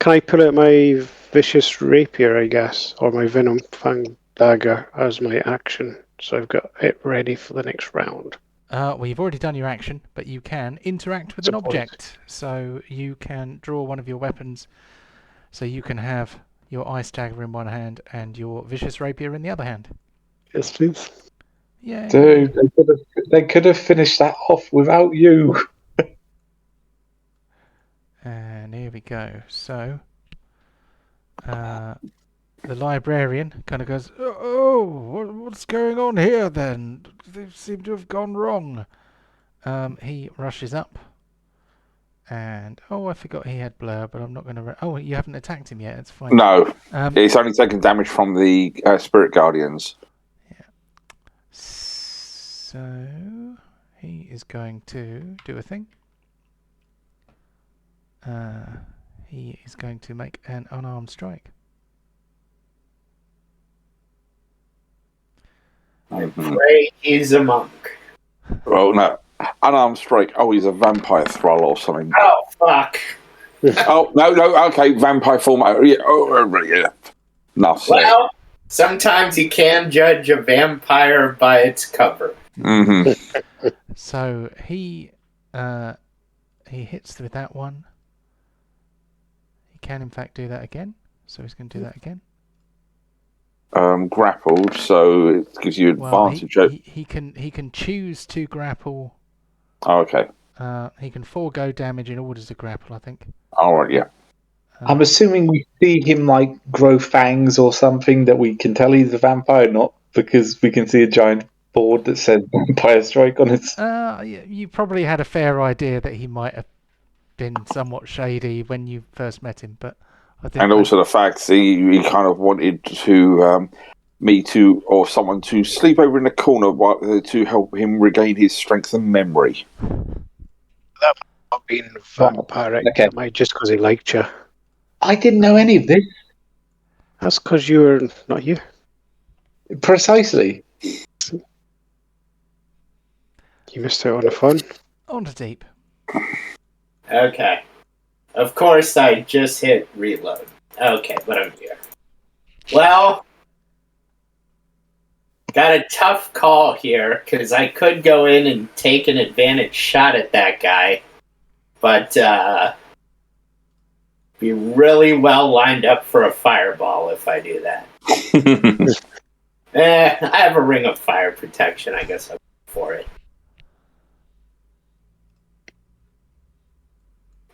I pull out my vicious rapier, I guess, or my venom fang dagger as my action? So I've got it ready for the next round. Well, you've already done your action, but you can interact with an object. So you can draw one of your weapons. So you can have your ice dagger in one hand and your vicious rapier in the other hand. Yes, please. Yeah. Dude, they could have finished that off without you. And here we go. So the librarian kind of goes, "Oh, what's going on here then? They seem to have gone wrong." He rushes up And I forgot he had blur, but I'm not going to. Oh, you haven't attacked him yet. It's fine. No, it's only taken damage from the Spirit Guardians. Yeah. So he is going to do a thing. He is going to make an unarmed strike. I pray he's a monk. Oh no, unarmed strike. Oh, he's a vampire thrall or something. Oh fuck. Oh no, okay, vampire form. Yeah, yeah. No, well, sometimes you can judge a vampire by its cover. Mm-hmm. So he hits with that one. He can in fact do that again. So he's going to do that again. Grappled, so it gives you advantage. Well, he can choose to grapple. Oh, okay. He can forego damage in order to grapple, I think. All right, yeah. I'm assuming we see him like grow fangs or something that we can tell he's a vampire, not because we can see a giant board that says vampire strike on it. You probably had a fair idea that he might have been somewhat shady when you first met him, but I think. And also the fact he kind of wanted to me to or someone to sleep over in the corner to help him regain his strength and memory. That might not been vampire. Okay. It might just because he liked you. I didn't know any of this. That's because you were not you. Precisely. You missed out on the fun. On to Deep. Okay. Of course, I just hit reload. Okay, but I'm here. Well, got a tough call here, because I could go in and take an advantage shot at that guy, but be really well lined up for a fireball if I do that. I have a ring of fire protection, I guess I'll go for it.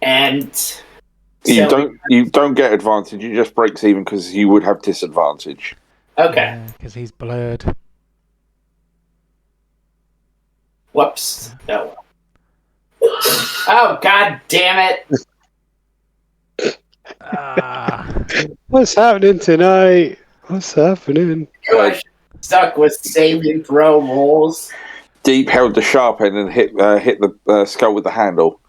And you don't get advantage. You just breaks even because you would have disadvantage. Okay. Because he's blurred. Whoops. No. Oh, god damn it! What's happening tonight? What's happening? You are stuck with saving throw rolls. Deep held the sharp end and hit the skull with the handle.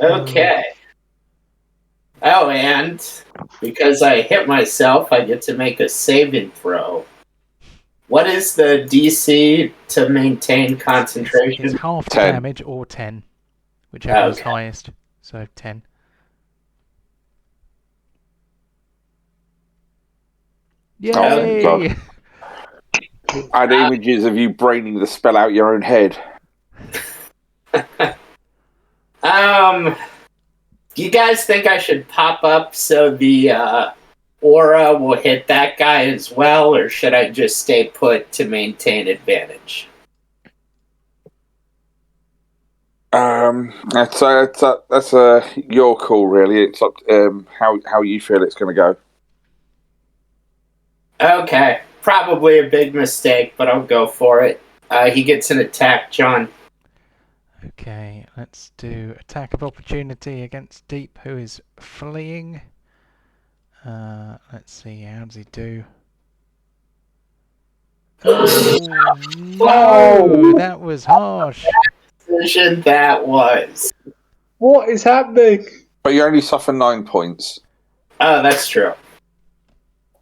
Okay. Oh, and because I hit myself, I get to make a saving throw. What is the DC to maintain concentration? It's half 10. damage or 10, whichever is Okay. highest. So 10. Yay! God. Add images of you braining the spell out your own head. Do you guys think I should pop up so the aura will hit that guy as well, or should I just stay put to maintain advantage? That's your call, really. It's up how you feel it's going to go. Okay, probably a big mistake, but I'll go for it. He gets an attack, John. Okay, let's do attack of opportunity against Deep, who is fleeing. Let's see, how does he do? Oh no, that was harsh. Decision that was. What is happening? But you only suffer 9 points. Oh, that's true.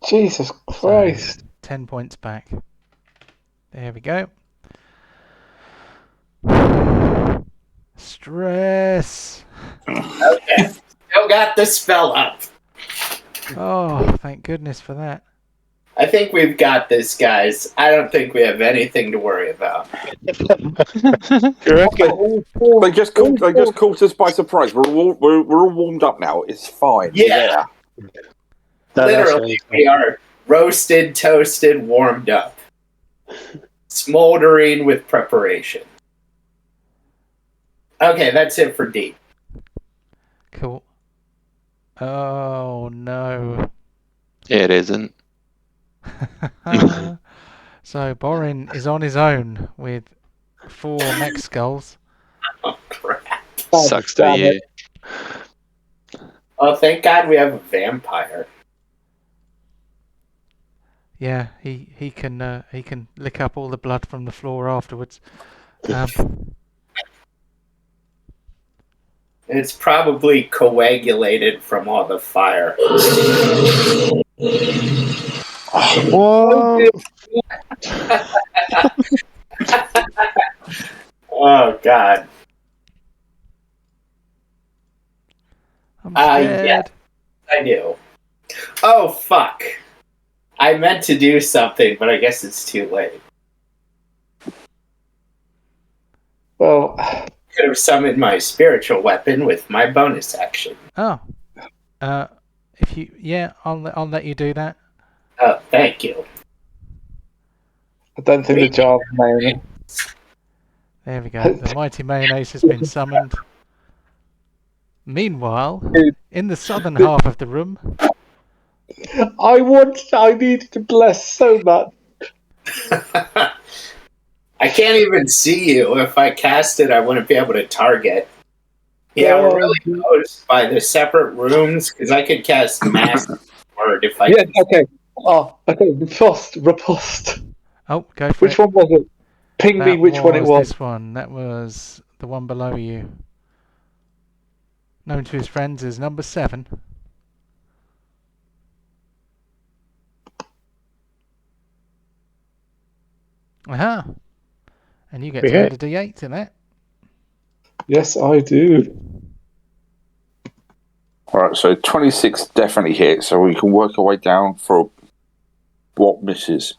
Jesus Christ. 10 points back. There we go. Stress. Okay, still got the spell up. Oh, thank goodness for that. I think we've got this, guys. I don't think we have anything to worry about. You reckon? They just caught us by surprise. We're all warmed up now. It's fine. Yeah. Literally, we are roasted, toasted, warmed up. Smoldering with preparation. Okay, that's it for D. Cool. Oh no. It isn't. So Borin is on his own with 4 mech skulls. Oh, crap. Sucks to be damn you. Oh, thank God we have a vampire. Yeah, he can lick up all the blood from the floor afterwards. It's probably coagulated from all the fire. What? Oh, God. I'm scared. Yeah, I do. Oh, fuck. I meant to do something, but I guess it's too late. Well, Could have summoned my spiritual weapon with my bonus action. Oh. If you I'll let you do that. Oh, thank you. I don't think the jar of mayonnaise. There we go. The mighty mayonnaise has been summoned. Meanwhile, in the southern half of the room, I needed to bless so much. I can't even see you. If I cast it, I wouldn't be able to target. Yeah, we're really close by the separate rooms, because I could cast Mass Word if I Yeah, okay. Oh, okay. Riposte. oh, go for Which it. one was it? Ping me which one it was. This one. That was the one below you. Known to his friends as number 7. Aha! And you get to add a D8 to that. Yes, I do. Alright, so 26 definitely hit, so we can work our way down for what misses.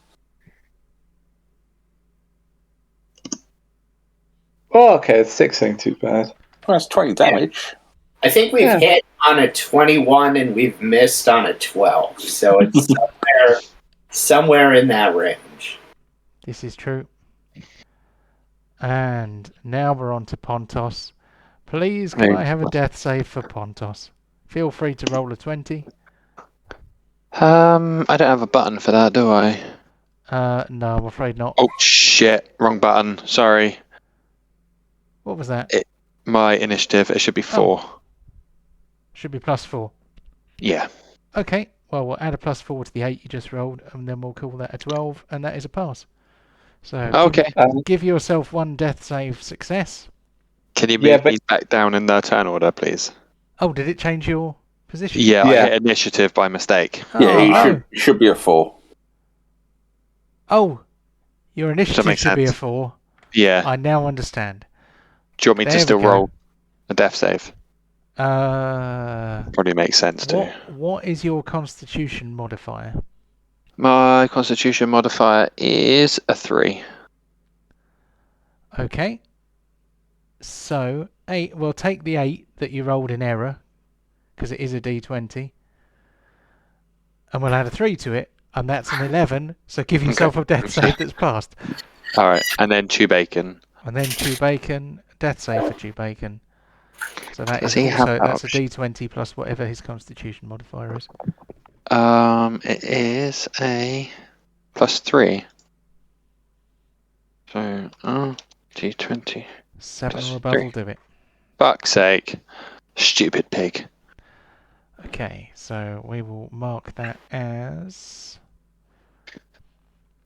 Oh, okay. 6 ain't too bad. Well, that's 20 damage. I think we've hit on a 21 and we've missed on a 12. So it's somewhere in that range. This is true. And now we're on to Pontos. Please, can I have a death save for Pontos? Feel free to roll a 20. I don't have a button for that, do I? No, I'm afraid not. Oh shit! Wrong button. Sorry. What was that? My initiative. It should be 4. Should be +4. Yeah. Okay. Well, we'll add a +4 to the 8 you just rolled, and then we'll call that a 12, and that is a pass. So Okay. give yourself 1 death save success. Can you move me back down in the turn order, please? Oh, did it change your position? Yeah, I hit initiative by mistake. Yeah, you should be a 4. Oh, your initiative should be a 4. Yeah. I now understand. Do you want me to still roll a death save? Probably makes sense too. What is your Constitution modifier? My Constitution modifier is a 3. Okay. So 8. We'll take the 8 that you rolled in error, because it is a D20, and we'll add a 3 to it, and that's an 11. So give yourself a death save that's passed. All right, and then chew bacon. And then chew bacon. Death save for chew bacon. So that Does is he have also that that's a option? D20 plus whatever his Constitution modifier is. It is a +3. So, D20. 7 or above will do it. Fuck's sake. Stupid pig. Okay, so we will mark that as...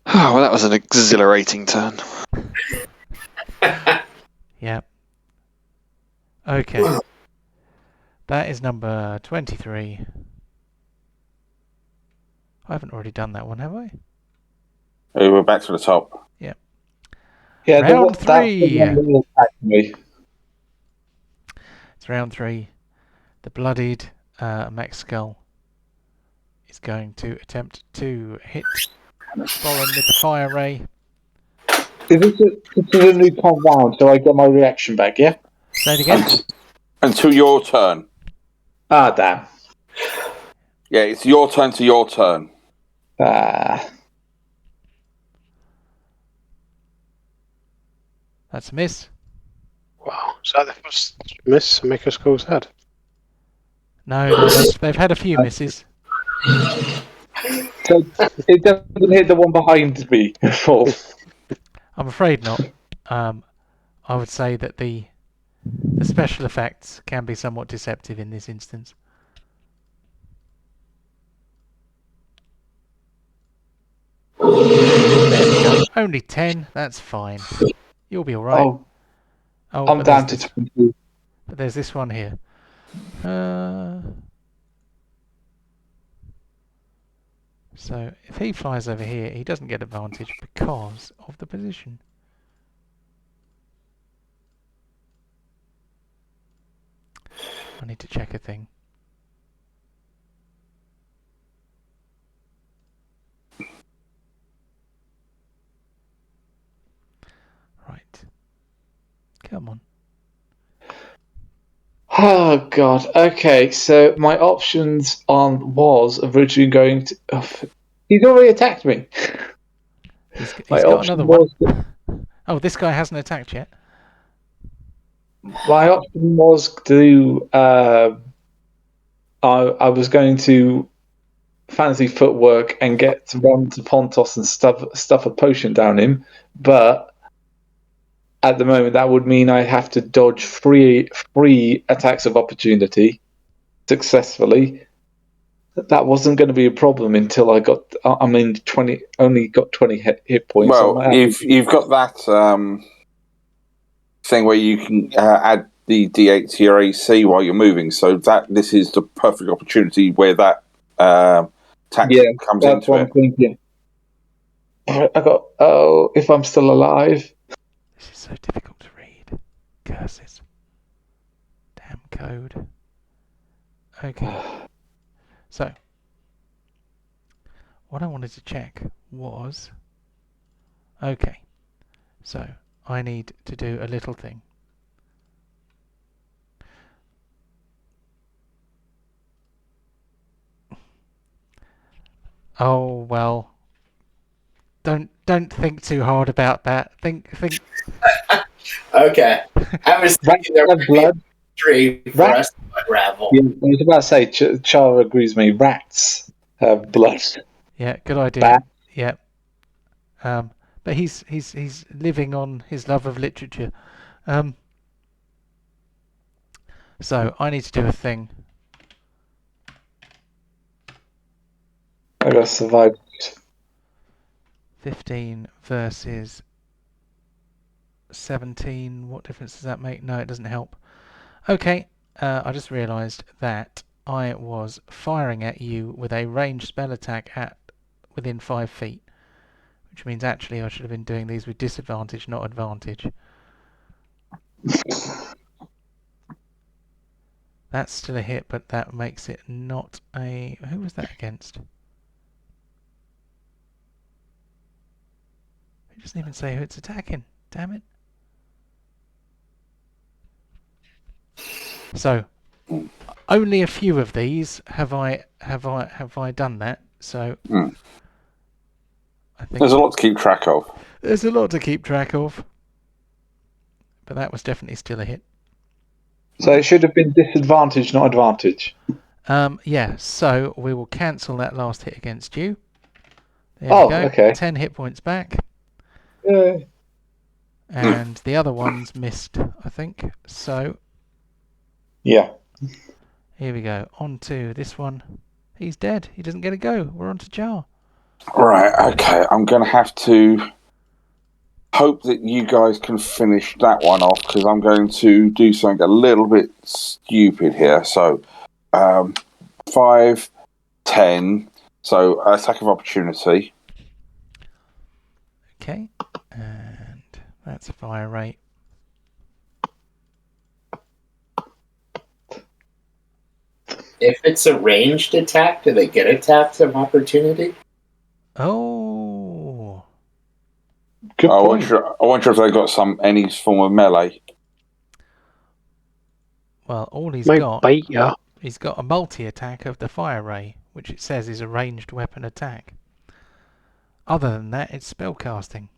Oh, well, that was an exhilarating turn. Yep. Okay. That is number 23. I haven't already done that one, have I? Oh, we're back to the top. Yep. Yeah, round 3. Me. It's round 3. The bloodied mech skull is going to attempt to hit Boren with the fire ray. This is a new time round, so I get my reaction back, yeah? Say it again. Until your turn. Ah, damn. Yeah, it's your turn to your turn. Ah. That's a miss. Wow, is that the first miss Maker Skull's had? No, they've had a few misses. So it doesn't hit the one behind me. I'm afraid not. I would say that the special effects can be somewhat deceptive in this instance. There we go. Only 10. That's fine. You'll be all right. Oh, I'm down to 20. But there's this one here. So if he flies over here, he doesn't get advantage because of the position. I need to check a thing. Right. Come on. Oh god. Okay, so my options was originally going to. He's already attacked me. He's got another one. Oh, this guy hasn't attacked yet. My option was to. I was going to fancy footwork and get to run to Pontos and stuff a potion down him, but at the moment that would mean I have to dodge three attacks of opportunity successfully. That wasn't going to be a problem until I got. I mean, 20 only got 20 hit points. Well, you've got that thing where you can add the D8 to your AC while you're moving, so this is the perfect opportunity where that tactic comes into what it. I'm thinking. I got. Oh, if I'm still alive. This is so difficult to read. Curses. Damn code. Okay. So, what I wanted to check was... Okay. So, I need to do a little thing. Oh, well... Don't think too hard about that. Think. Okay. I was thinking there would be a tree for us to unravel. Yeah, I was about to say, Chara agrees with me. Rats have blood. Yeah, good idea. Bat. Yeah. But he's living on his love of literature. So I need to do a thing. I gotta survive. 15 versus 17. What difference does that make? No, it doesn't help. Okay, I just realised that I was firing at you with a ranged spell attack at within 5 feet, which means actually I should have been doing these with disadvantage, not advantage. That's still a hit, but that makes it not a... Who was that against? It doesn't even say who it's attacking. Damn it. So, only a few of these have I done that. So, I think there's a lot to keep track of. There's a lot to keep track of, but that was definitely still a hit. So it should have been disadvantage, not advantage. Yeah. So we will cancel that last hit against you. There we go. Okay. 10 hit points back. Yeah. And the other one's missed, I think. So. Yeah. Here we go. On to this one. He's dead. He doesn't get a go. We're on to Jar. Right, okay. I'm going to have to hope that you guys can finish that one off, because I'm going to do something a little bit stupid here. So, 5, 10. So, attack of opportunity. Okay. And that's fire rate. If it's a ranged attack, do they get attacks of opportunity? Oh. Good point. I wonder if they got any form of melee. Well, all he's Might got... bite ya. He's got a multi-attack of the fire ray, which it says is a ranged weapon attack. Other than that, it's spellcasting.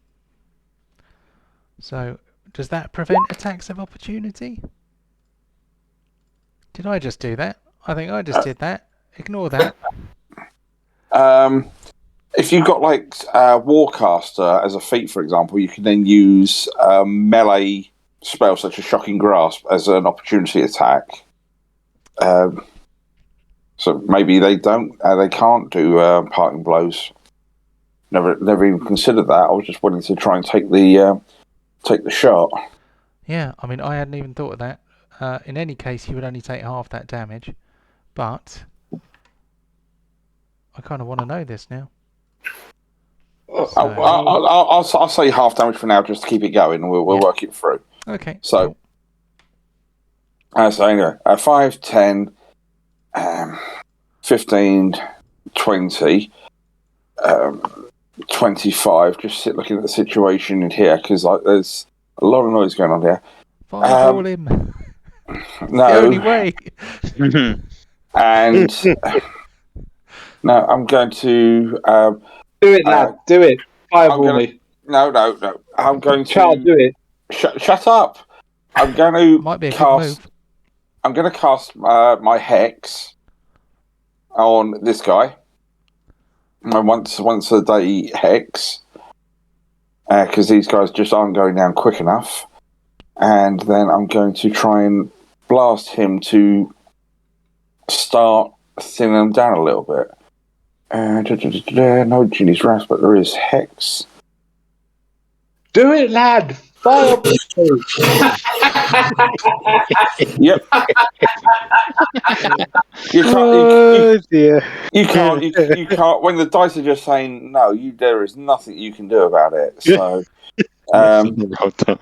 So, does that prevent attacks of opportunity? Did I just do that? I think I just did that. Ignore that. If you've got like Warcaster as a feat, for example, you can then use melee spell such as Shocking Grasp as an opportunity attack. So maybe they can't do parting blows. Never even considered that. I was just wanting to try and take the shot. Yeah, I mean, I hadn't even thought of that. In any case, you would only take half that damage, but I kind of want to know this now. I'll say half damage for now, just to keep it going, and we'll work it through. Okay. So, so anyway, 5, 10, 15, 20, 25. Just sit looking at the situation in here because there's a lot of noise going on here. Fireball him. No. The only way. And no, I'm going to do it, lad. Do it. Fireball me. No. I'm going to. Charles, do it. Shut up. I'm going to Might be a cast. good move. I'm going to cast my hex on this guy. Once a day hex, because these guys just aren't going down quick enough. And then I'm going to try and blast him to start thinning them down a little bit. No Genie's Rasp, but there is Hex. Do it, lad! Fireball! Yep. You can't. When the dice are just saying no, there is nothing you can do about it. So, so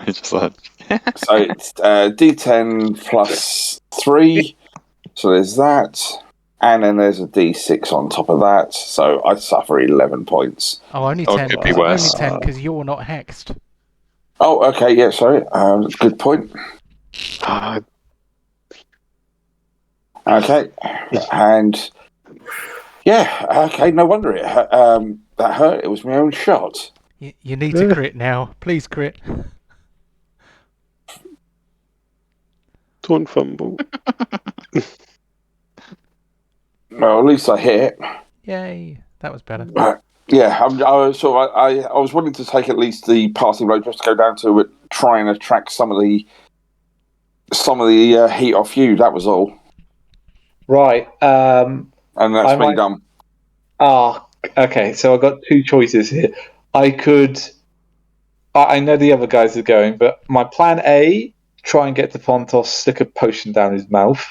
it's D10 plus 3. So there's that, and then there's a D6 on top of that. So I suffer 11 points. Oh, only 10. Could be worse. Only 10 because you're not hexed. Oh, okay. Yeah, sorry. Good point. Okay, and yeah, okay. No wonder that hurt. It was my own shot. You need to crit now. Please crit. Don't fumble. Well, at least I hit. Yay! That was better. Yeah, I was willing to take at least the passing blow just to go down to it, try and attract some of the heat off you. That was all. Right. And that's me done. Okay. So I've got two choices here. I could. I know the other guys are going, but my plan A: try and get to Pontos, stick a potion down his mouth.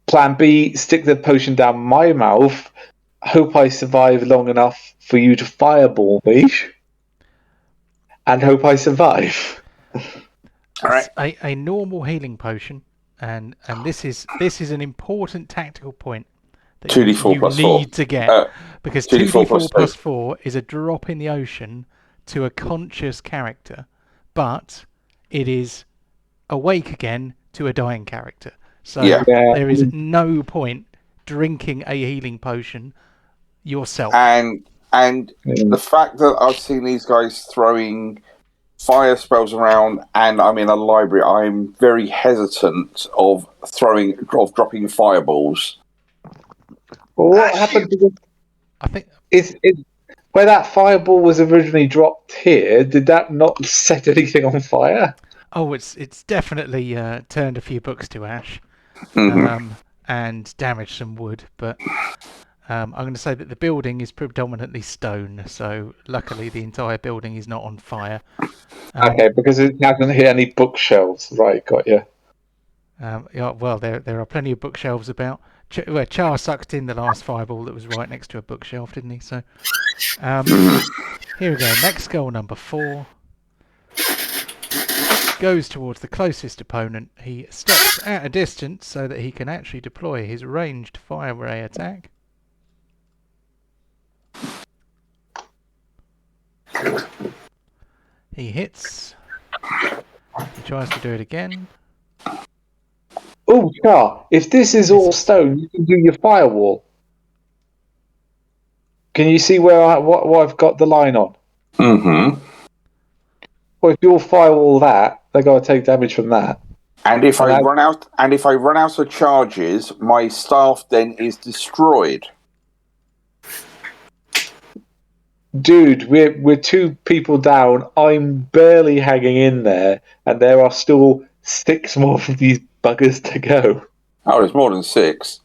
Plan B: stick the potion down my mouth. Hope I survive long enough for you to fireball me, and hope I survive. All right. A normal healing potion, and this is an important tactical point that 2d4 plus 4 need to get, because 2d4 plus 4 is a drop in the ocean to a conscious character, but it is awake again to a dying character. So there is no point drinking a healing potion yourself. And the fact that I've seen these guys throwing fire spells around, and I'm in a library, I'm very hesitant of dropping fireballs. Well, what happened to I think where that fireball was originally dropped here? Did that not set anything on fire? Oh, it's definitely turned a few books to ash, and damaged some wood. But I'm going to say that the building is predominantly stone, so luckily the entire building is not on fire. Okay, because it hasn't hit any bookshelves. Right, got you. Yeah, well, there are plenty of bookshelves about. Char sucked in the last fireball that was right next to a bookshelf, didn't he? So, here we go. Next goal, number 4. Goes towards the closest opponent. He steps at a distance so that he can actually deploy his ranged fire ray attack. He hits. He tries to do it again. Oh, Char, if this is all stone, you can do your firewall. Can you see where what I've got the line on? Mm-hmm. Well, if you'll firewall that, they're going to take damage from that. And if I run out of charges, my staff then is destroyed. dude, we're 2 people down. I'm barely hanging in there, and there are still 6 more of these buggers to go. Oh, there's more than 6.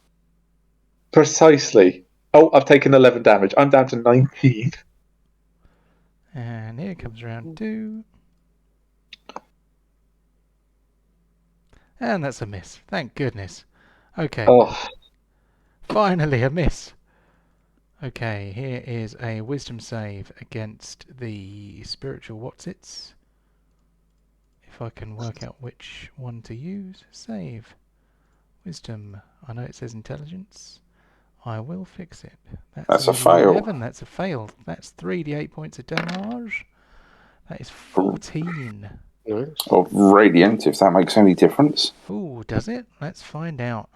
Precisely. Oh, I've taken 11 damage. I'm down to 19. And here comes round 2. And that's a miss. Thank goodness. Okay. Oh, Finally a miss. Okay, here is a wisdom save against the spiritual whatsits. If I can work out which one to use. Save. Wisdom. I know it says intelligence. I will fix it. That's a fail. 11. That's a fail. That's 3d8 points of damage. That is 14. Nice. Or radiant, if that makes any difference. Ooh, does it? Let's find out.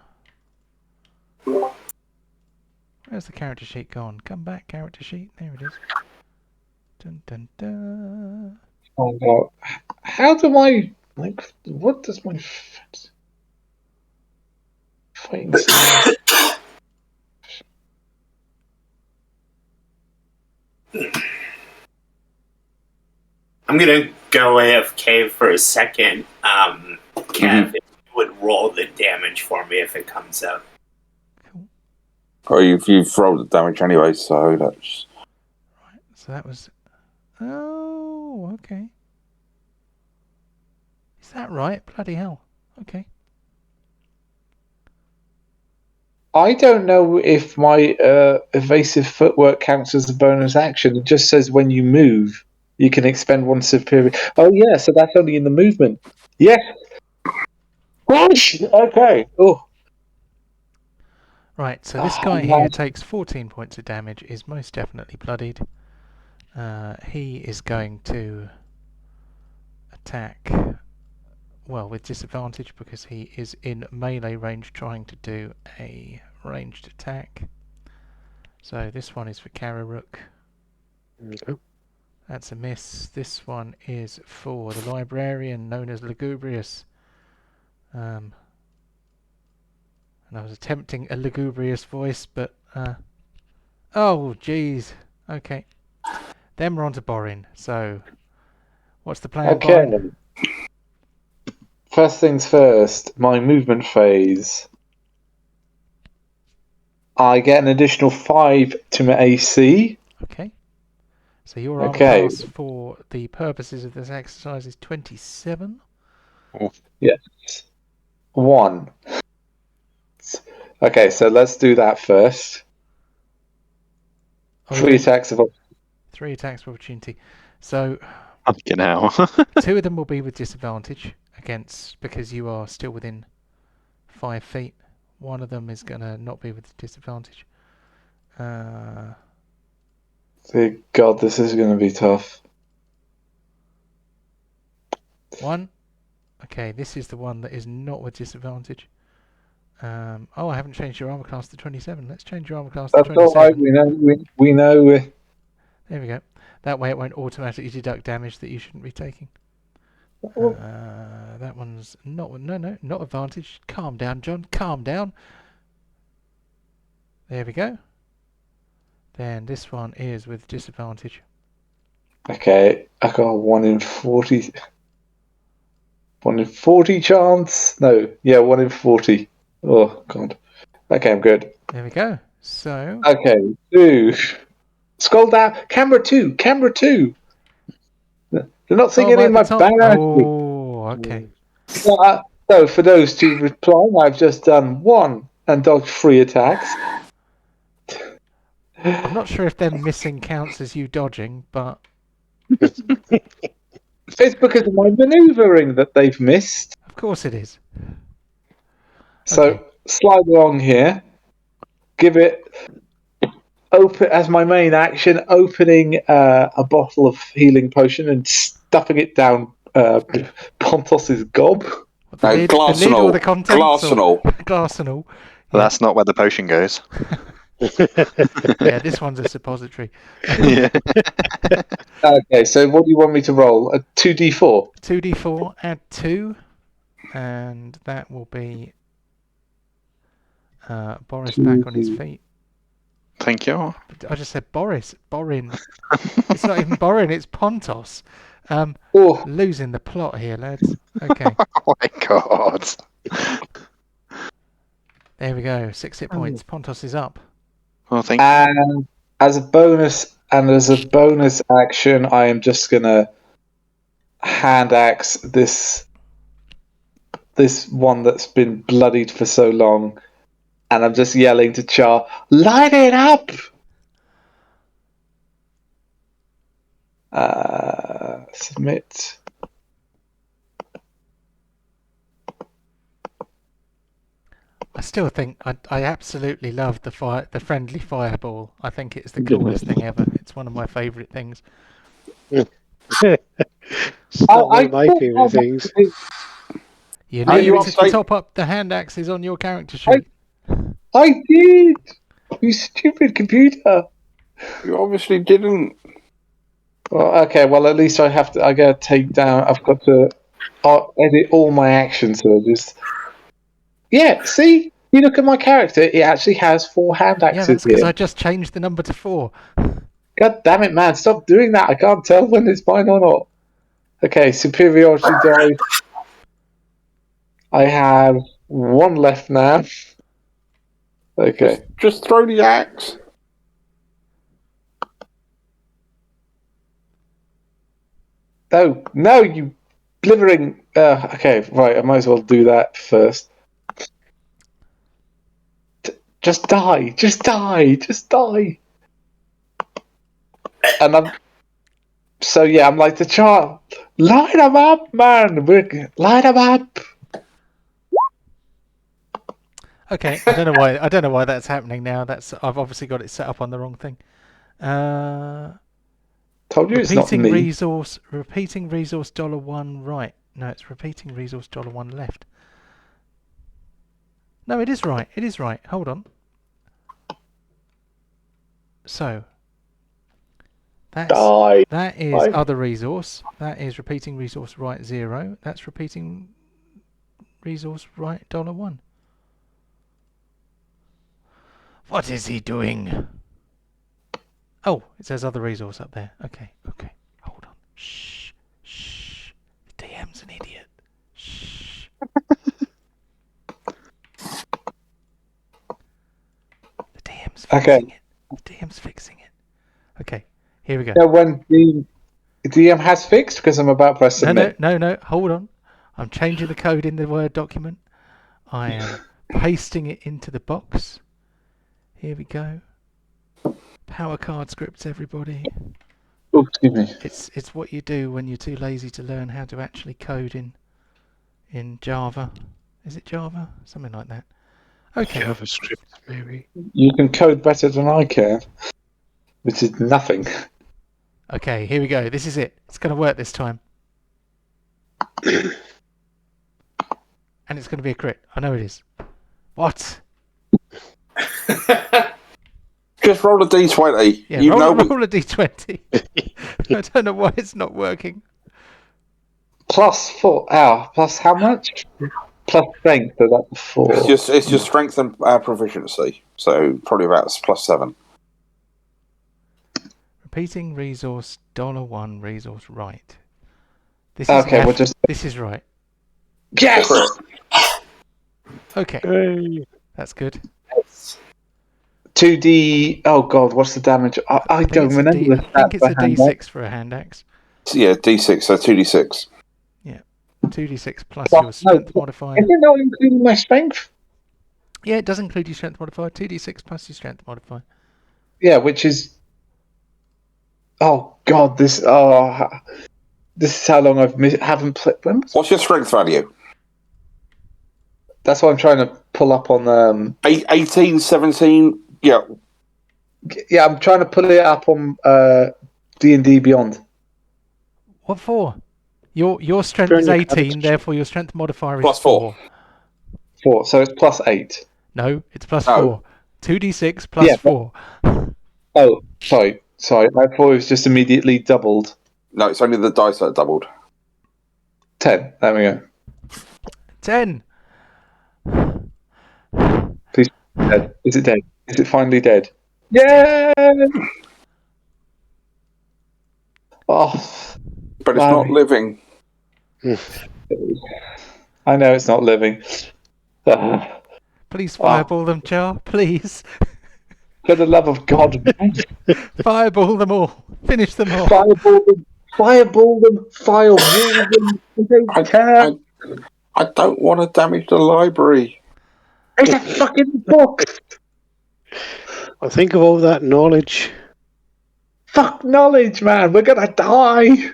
Where's the character sheet gone? Come back, character sheet. There it is. Dun dun dun. find out. How do I what does my fighting style? I'm gonna go AFK for a second. Kev, if you would roll the damage for me if it comes up. Cool. Oh, you've rolled the damage anyway, so that's... Right, so that was... Oh, okay. Is that right? Bloody hell. Okay. I don't know if my evasive footwork counts as a bonus action. It just says when you move, you can expend 1 superior. Oh, yeah, so that's only in the movement. Yes. Okay. Oh. Right, so this guy here takes 14 points of damage, is most definitely bloodied. He is going to attack, well, with disadvantage because he is in melee range trying to do a ranged attack. So this one is for Kararuk. Okay. That's a miss. This one is for the librarian known as Lugubrious. And I was attempting a lugubrious voice, but oh jeez. Okay. Then we're on to Borin. So what's the plan, Okay. Borin? First things first, my movement phase. I get an additional 5 to my AC. Okay. So your armor Okay. class for the purposes of this exercise is 27. Yes. 1. Okay, so let's do that first. Oh, 3 attacks of 3 attacks of opportunity. So Fucking hell. 2 of them will be with disadvantage against because you are still within 5 feet. 1 of them is gonna not be with disadvantage. Dear God, this is going to be tough. 1. Okay, this is the one that is not with disadvantage. Oh, I haven't changed your armor class to 27. Let's change your armor class to That's 27. all right. We know. There we go. That way it won't automatically deduct damage that you shouldn't be taking. That one's not... No, not advantage. Calm down, John. Calm down. There we go. Then this one is with disadvantage. Okay, I got 1 in 40. 1 in 40 chance? No, yeah, 1 in 40. Oh, God. Okay, I'm good. There we go. So... Okay, 2. Scroll down. Camera 2. They're not singing right in my at the top. background. Oh, okay. So for those 2 replying, I've just done 1 and dodged 3 attacks. I'm not sure if them missing counts as you dodging, but... It's because of my manoeuvring that they've missed. Of course it is. So Okay. slide along here. Give it open as my main action. Opening a bottle of healing potion and stuffing it down Pontos's gob. The lid or the contents? Glassenal. Glassenal. Well, that's not where the potion goes. Yeah, this one's a suppository. Yeah. Okay, so what do you want me to roll? A 2d4? 2d4, add 2, and that will be Boris back on his feet. Thank you. I just said Boris. Borin. It's not even Borin, it's Pontos. Oh, Losing the plot here, lads. Okay. Oh my god. There we go. 6 hit points. Pontos is up. Well, thank you. and as a bonus action, I am just gonna hand axe this one that's been bloodied for so long, and I'm just yelling to Char, "Light it up!" Submit. I still think I absolutely love the friendly fireball. I think it's the coolest thing ever. It's one of my favourite things. It's not one of my favourite things. You Are you need to update- top up the hand axes on your character sheet. I did. You stupid computer. You obviously didn't. Well, okay. Well, at least I gotta take down. I've got to edit all my actions. So just. Yeah, see? You look at my character, it actually has 4 hand axes Yeah, that's because here. I just changed the number to 4. God damn it, man, stop doing that. I can't tell when it's mine or not. Okay, superiority dice. I have 1 left now. Okay. Just throw the axe. Oh, no, you blithering... okay, right, I might as well do that first. Just die. Just die. Just die. And I'm... So, yeah, I'm like the child. Light them up, man. Light them up. Okay, I don't know why that's happening now. I've obviously got it set up on the wrong thing. Told you it's not Repeating me. resource $1 right. No, it's repeating resource $1 left. No, it is right. It is right. Hold on. So that is other resource. That is repeating resource right 0. That's repeating resource right $1. What is he doing? Oh, it says other resource up there. Okay. Hold on. Shh. The DM's an idiot. Shh. The DM's fixing it. The DM's fixing it. Okay, here we go. Yeah, when the DM has fixed, because I'm about to press submit. No. Hold on. I'm changing the code in the Word document. I am pasting it into the box. Here we go. Power card scripts, everybody. Oh, excuse me. It's what you do when you're too lazy to learn how to actually code in Java. Is it Java? Something like that. Okay. JavaScript, maybe. You can code better than I can, which is nothing. Okay, here we go. This is it. It's going to work this time. And it's going to be a crit. I know it is. What? Just roll a d20. Yeah, you roll know a d20. I don't know why it's not working. +4. Plus how much? Plus strength, so that's 4. It's just strength and proficiency. So probably about +7. Repeating resource $1 resource right. This is Okay, left. This is right. Yes! Okay, Hey. that's good. 2d. Oh god, what's the damage? I don't it's a remember the I think it's a stats for hand axe. d6 for a hand axe. Yeah, d6, so 2d6. 2d6 plus your strength modifier. Is it not including my strength? Yeah, it does include your strength modifier. 2d6 plus your strength modifier. Yeah, which is. Oh god, this is how long haven't played. What's your strength value? That's what I'm trying to pull up on. 18, 17. Yeah. Yeah, I'm trying to pull it up on D&D Beyond. What for? Your strength is 18, therefore your strength modifier is +4. 4, so it's +8. No, it's +4. No. 2d6 plus Yeah, 4. Oh, sorry. I thought it was just immediately doubled. No, it's only the dice that are doubled. 10. There we go. 10. Please, dead. Is it dead? Is it finally dead? Yeah. Oh, But it's not living. I know it's not living. Please fireball them, Char. Please. For the love of God, man. Fireball them all. Finish them all. Fireball them. Fireball them. Firewall them. I don't care. I don't want to damage the library. It's a fucking book. I think of all that knowledge. Fuck knowledge, man. We're gonna die.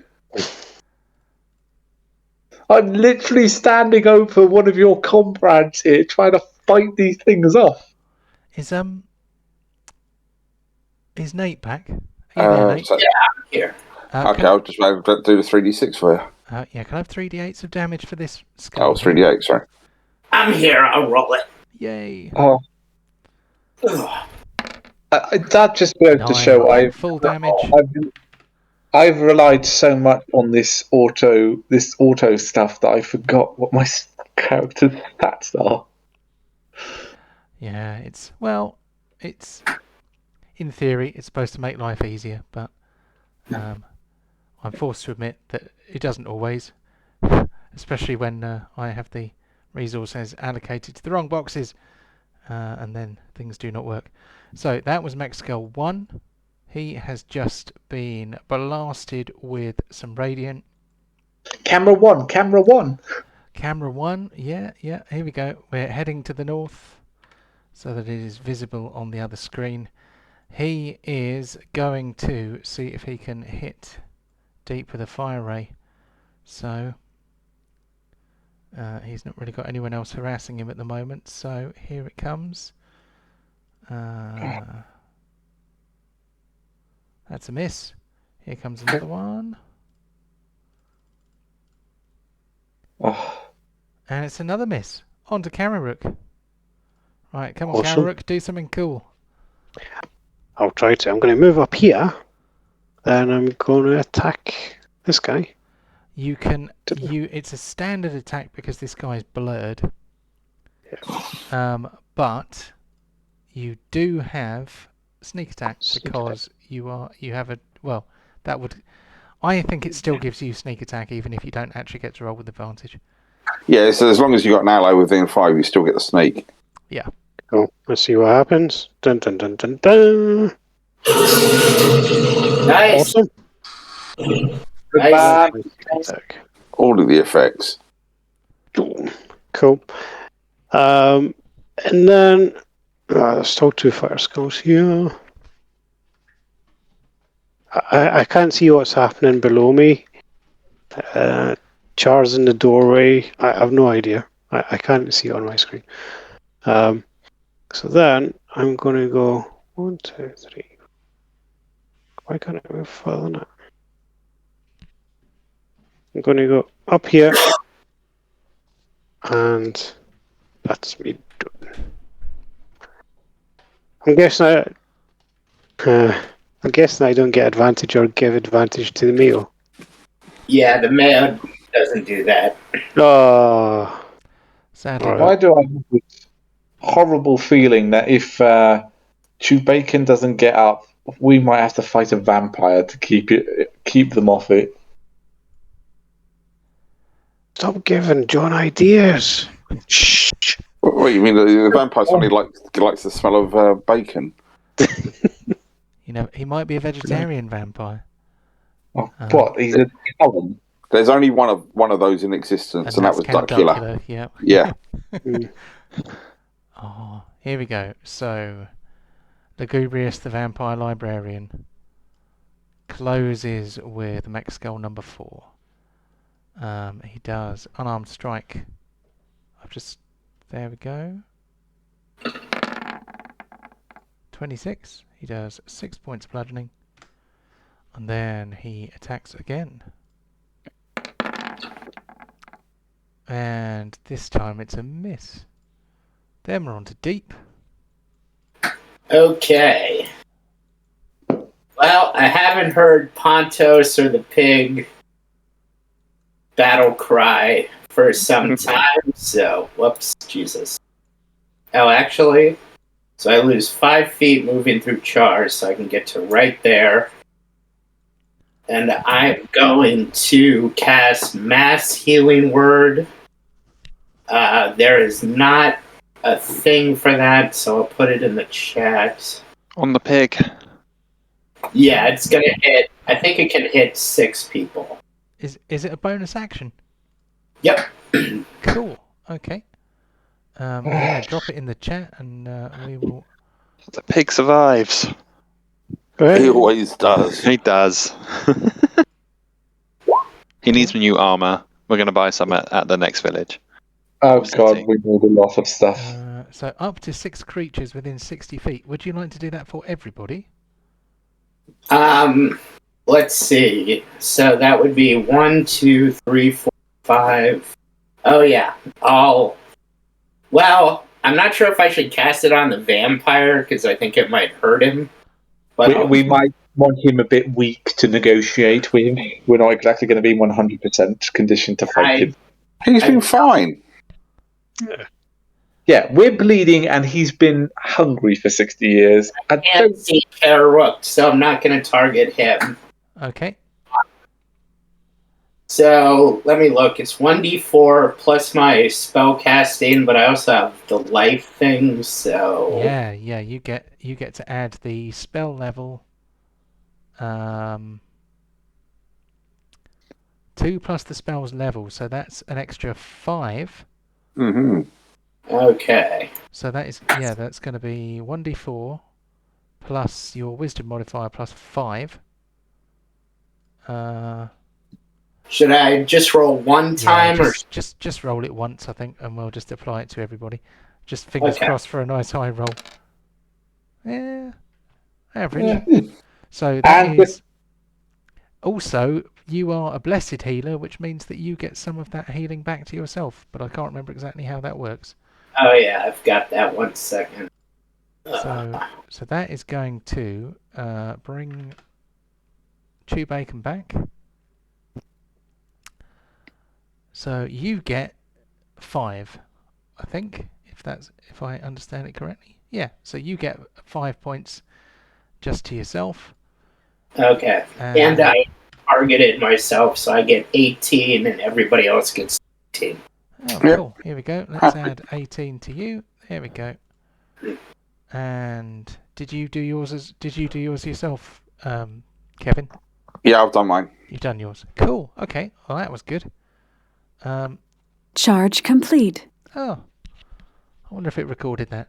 I'm literally standing over one of your comrades here, trying to fight these things off. Is Nate back? Are you there, Nate? So, Yeah, I'm here. okay, I'll just do the 3d6 for you. Yeah, can I have 3d8s of damage for this skull? Oh, 3d8, sorry. I'm here. I'll roll it. Yay. Oh, Ugh. that just goes to show full damage. I've relied so much on this auto stuff that I forgot what my character's stats are. Yeah, it's in theory it's supposed to make life easier, but I'm forced to admit that it doesn't always, especially when I have the resources allocated to the wrong boxes, and then things do not work. So that was Mech Skull 1. He has just been blasted with some radiant. Camera one. Camera 1, yeah, here we go. We're heading to the north so that it is visible on the other screen. He is going to see if he can hit deep with a fire ray. So he's not really got anyone else harassing him at the moment, so here it comes. That's a miss. Here comes another one. Oh. And it's another miss. On to Kararook. Right, come on, Awesome. Kararook, do something cool. I'll try to. I'm going to move up here. Then I'm going to attack this guy. You can. It's a standard attack because this guy's blurred. But you do have sneak attack because you have a that would. I think it still gives you sneak attack even if you don't actually get to roll with advantage. Yeah, so as long as you got an ally within 5, you still get the sneak. Yeah. Cool. Let's see what happens. Dun dun dun dun dun. Nice. Awesome. Nice. Attack. All of the effects. Cool. And then there's still 2 fire skulls here. I can't see what's happening below me. Char's in the doorway. I have no idea. I can't see it on my screen. So then I'm going to go 1, 2, 3. Why can't I move further than that? I'm going to go up here. And that's me done. I'm guessing I don't get advantage or give advantage to the meal. Yeah, the mayo doesn't do that. Oh. Sadly. Why do I have this horrible feeling that if Chewbacon doesn't get up, we might have to fight a vampire to keep them off it? Stop giving John ideas. Shh. What you mean? The vampire suddenly likes the smell of bacon? He might be a vegetarian vampire. Oh, what? He's a Talon. There's only one of those in existence, and that was Count Duckula. Yeah. Yeah. Oh, here we go. So, Lugubrious the Vampire Librarian closes with Mech Skull number 4. He does unarmed strike. There we go. 26. He does 6 points bludgeoning. And then he attacks again. And this time it's a miss. Then we're on to deep. Okay. Well, I haven't heard Pontos or the pig battle cry for some time, so whoops, Jesus. Oh, actually, So I lose 5 feet moving through char, so I can get to right there. And I'm going to cast Mass Healing Word. There is not a thing for that, so I'll put it in the chat. On the pig. Yeah, it's going to hit. I think it can hit 6 people. Is it a bonus action? Yep. Cool. Okay. Yeah, drop it in the chat and we will. The pig survives. He always does. He does. He needs new armor. We're going to buy some at the next village. Oh Or god, city. we need a lot of stuff. So up to 6 creatures within 60 feet. Would you like to do that for everybody? Let's see. So that would be 1, 2, 3, 4, 5. Oh yeah. Well, I'm not sure if I should cast it on the vampire because I think it might hurt him. But We might want him a bit weak to negotiate with. We're not exactly going to be 100% conditioned to fight him. He's been fine. Yeah, we're bleeding and he's been hungry for 60 years. I can't see Rook, so I'm not going to target him. Okay. So let me look. It's 1d4 plus my spell casting, but I also have the life thing. So Yeah. You get to add the spell level. 2 plus the spell's level, so that's an extra 5. Mm-hmm. Okay. So that's going to be 1d4 plus your wisdom modifier plus 5. Should I just roll one time, or just roll it once, I think, and we'll just apply it to everybody. Just fingers crossed for a nice high roll. Yeah, average. Yeah. So that is. Also, you are a blessed healer, which means that you get some of that healing back to yourself. But I can't remember exactly how that works. Oh yeah, I've got that. 1 second. So that is going to bring Chew Bacon back. So you get 5, I think, if I understand it correctly. Yeah. So you get 5 points just to yourself. Okay. And I targeted myself, so I get 18, and everybody else gets 18. Oh, cool. Here we go. Let's add 18 to you. There we go. And did you do yours yourself, Kevin? Yeah, I've done mine. You've done yours. Cool. Okay. Well, that was good. Charge complete. Oh, I wonder if it recorded that.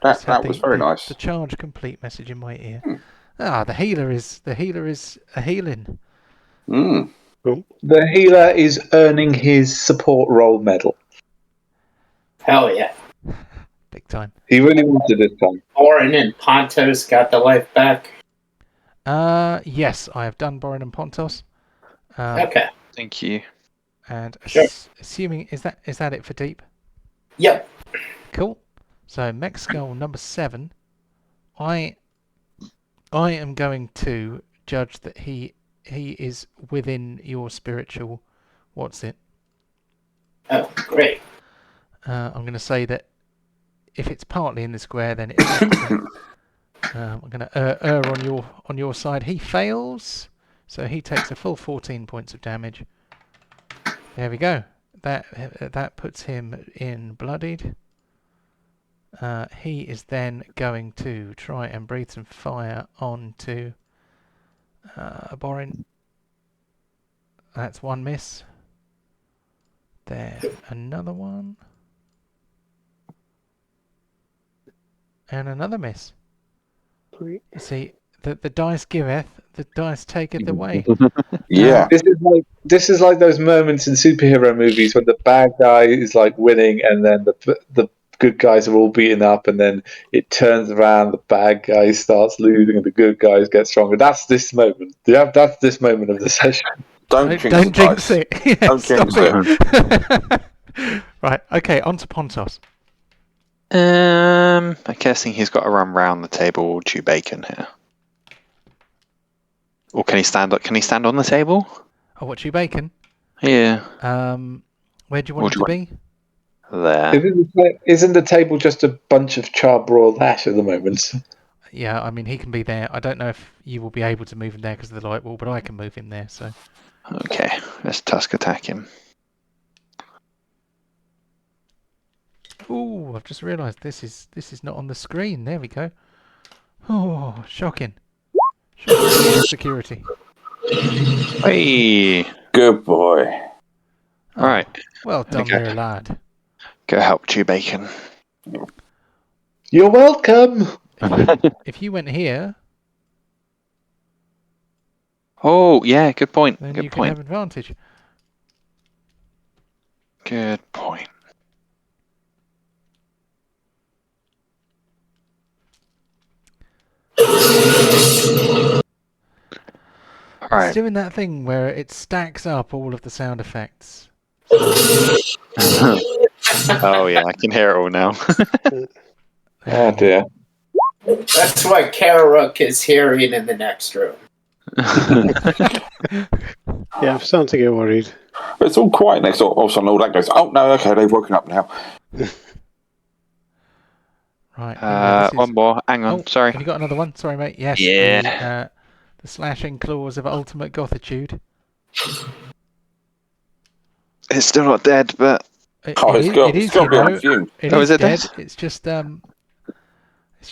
That was very nice. The charge complete message in my ear. The healer is a healing. Mm. The healer is earning his support role medal. Hell yeah. Big time. He really wanted this time. Orin and Pontos got the life back. Yes, I have done Borin and Pontos. Okay. Thank you. And Sure. assuming is that it for deep? Yep. Cool. So mech skull number 7. I am going to judge that he is within your spiritual. What's it? Oh, great. I'm going to say that if it's partly in the square, then it's. I'm going to err on your side. He fails, so he takes a full 14 points of damage. There we go. That puts him in bloodied. He is then going to try and breathe some fire onto Borin. That's 1 miss. There, another one. And another miss. See, the dice giveth, the dice taketh away. Yeah. This is like those moments in superhero movies when the bad guy is like winning, and then the good guys are all beaten up, and then it turns around, the bad guy starts losing, and the good guys get stronger. That's this moment. Yeah, that's this moment of the session. Don't jinx it. Don't jinx it. Right. Okay. On to Pontos. I'm guessing he's got to run round the table, chew bacon here. Or can he stand up? Can he stand on the table? Oh, what, Chew Bacon? Yeah. Where do you want him to be? there. Isn't the table just a bunch of charbroiled ash at the moment? Yeah, I mean, he can be there. I don't know if you will be able to move him there because of the light wall, but I can move him there, so... Okay, let's tusk attack him. Ooh, I've just realised this is not on the screen. There we go. Oh, shocking. Shocking security. Hey! Good boy. Oh, Alright. well done Okay. there, lad. Go help Chew Bacon. You're welcome. If you went here, Oh, yeah, good point. then Good you can point. have advantage. Good point. It's Alright. doing that thing where it stacks up all of the sound effects. Oh, yeah, I can hear it all now. Oh dear. That's what Kararuk is hearing in the next room. Yeah, I'm starting to get worried. It's all quiet next door. All of a sudden, all that goes, oh, no, okay, they've woken up now. Right. Anyway, this is... One more. Hang on. Oh, Sorry. have you got another one? Sorry, mate. Yes. Yeah. The slashing claws of ultimate gothitude. It's still not dead, but... It It's got to be on fume. It Oh, is is it dead. dead? It's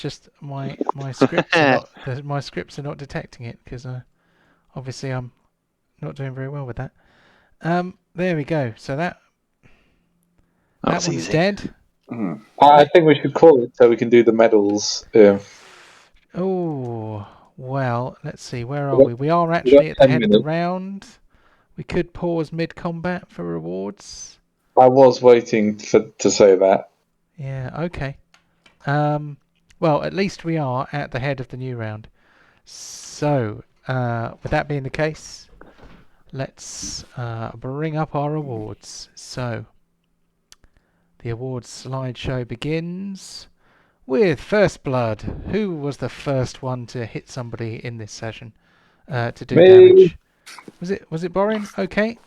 just my scripts are not my scripts are not detecting it because obviously I'm not doing very well with that. There we go. So that That's one's easy. dead. I think we should call it so we can do the medals. Oh well, let's see. Where are got- we? We are got actually at the 10 head of the minutes. round. We could pause mid-combat for rewards. I was waiting to say that. Yeah. Okay. Well, at least we are at the head of the new round. So, with that being the case, let's bring up our awards. So, the awards slideshow begins with First Blood. Who was the first one to hit somebody in this session to do Me. damage? Was it Borin? Okay.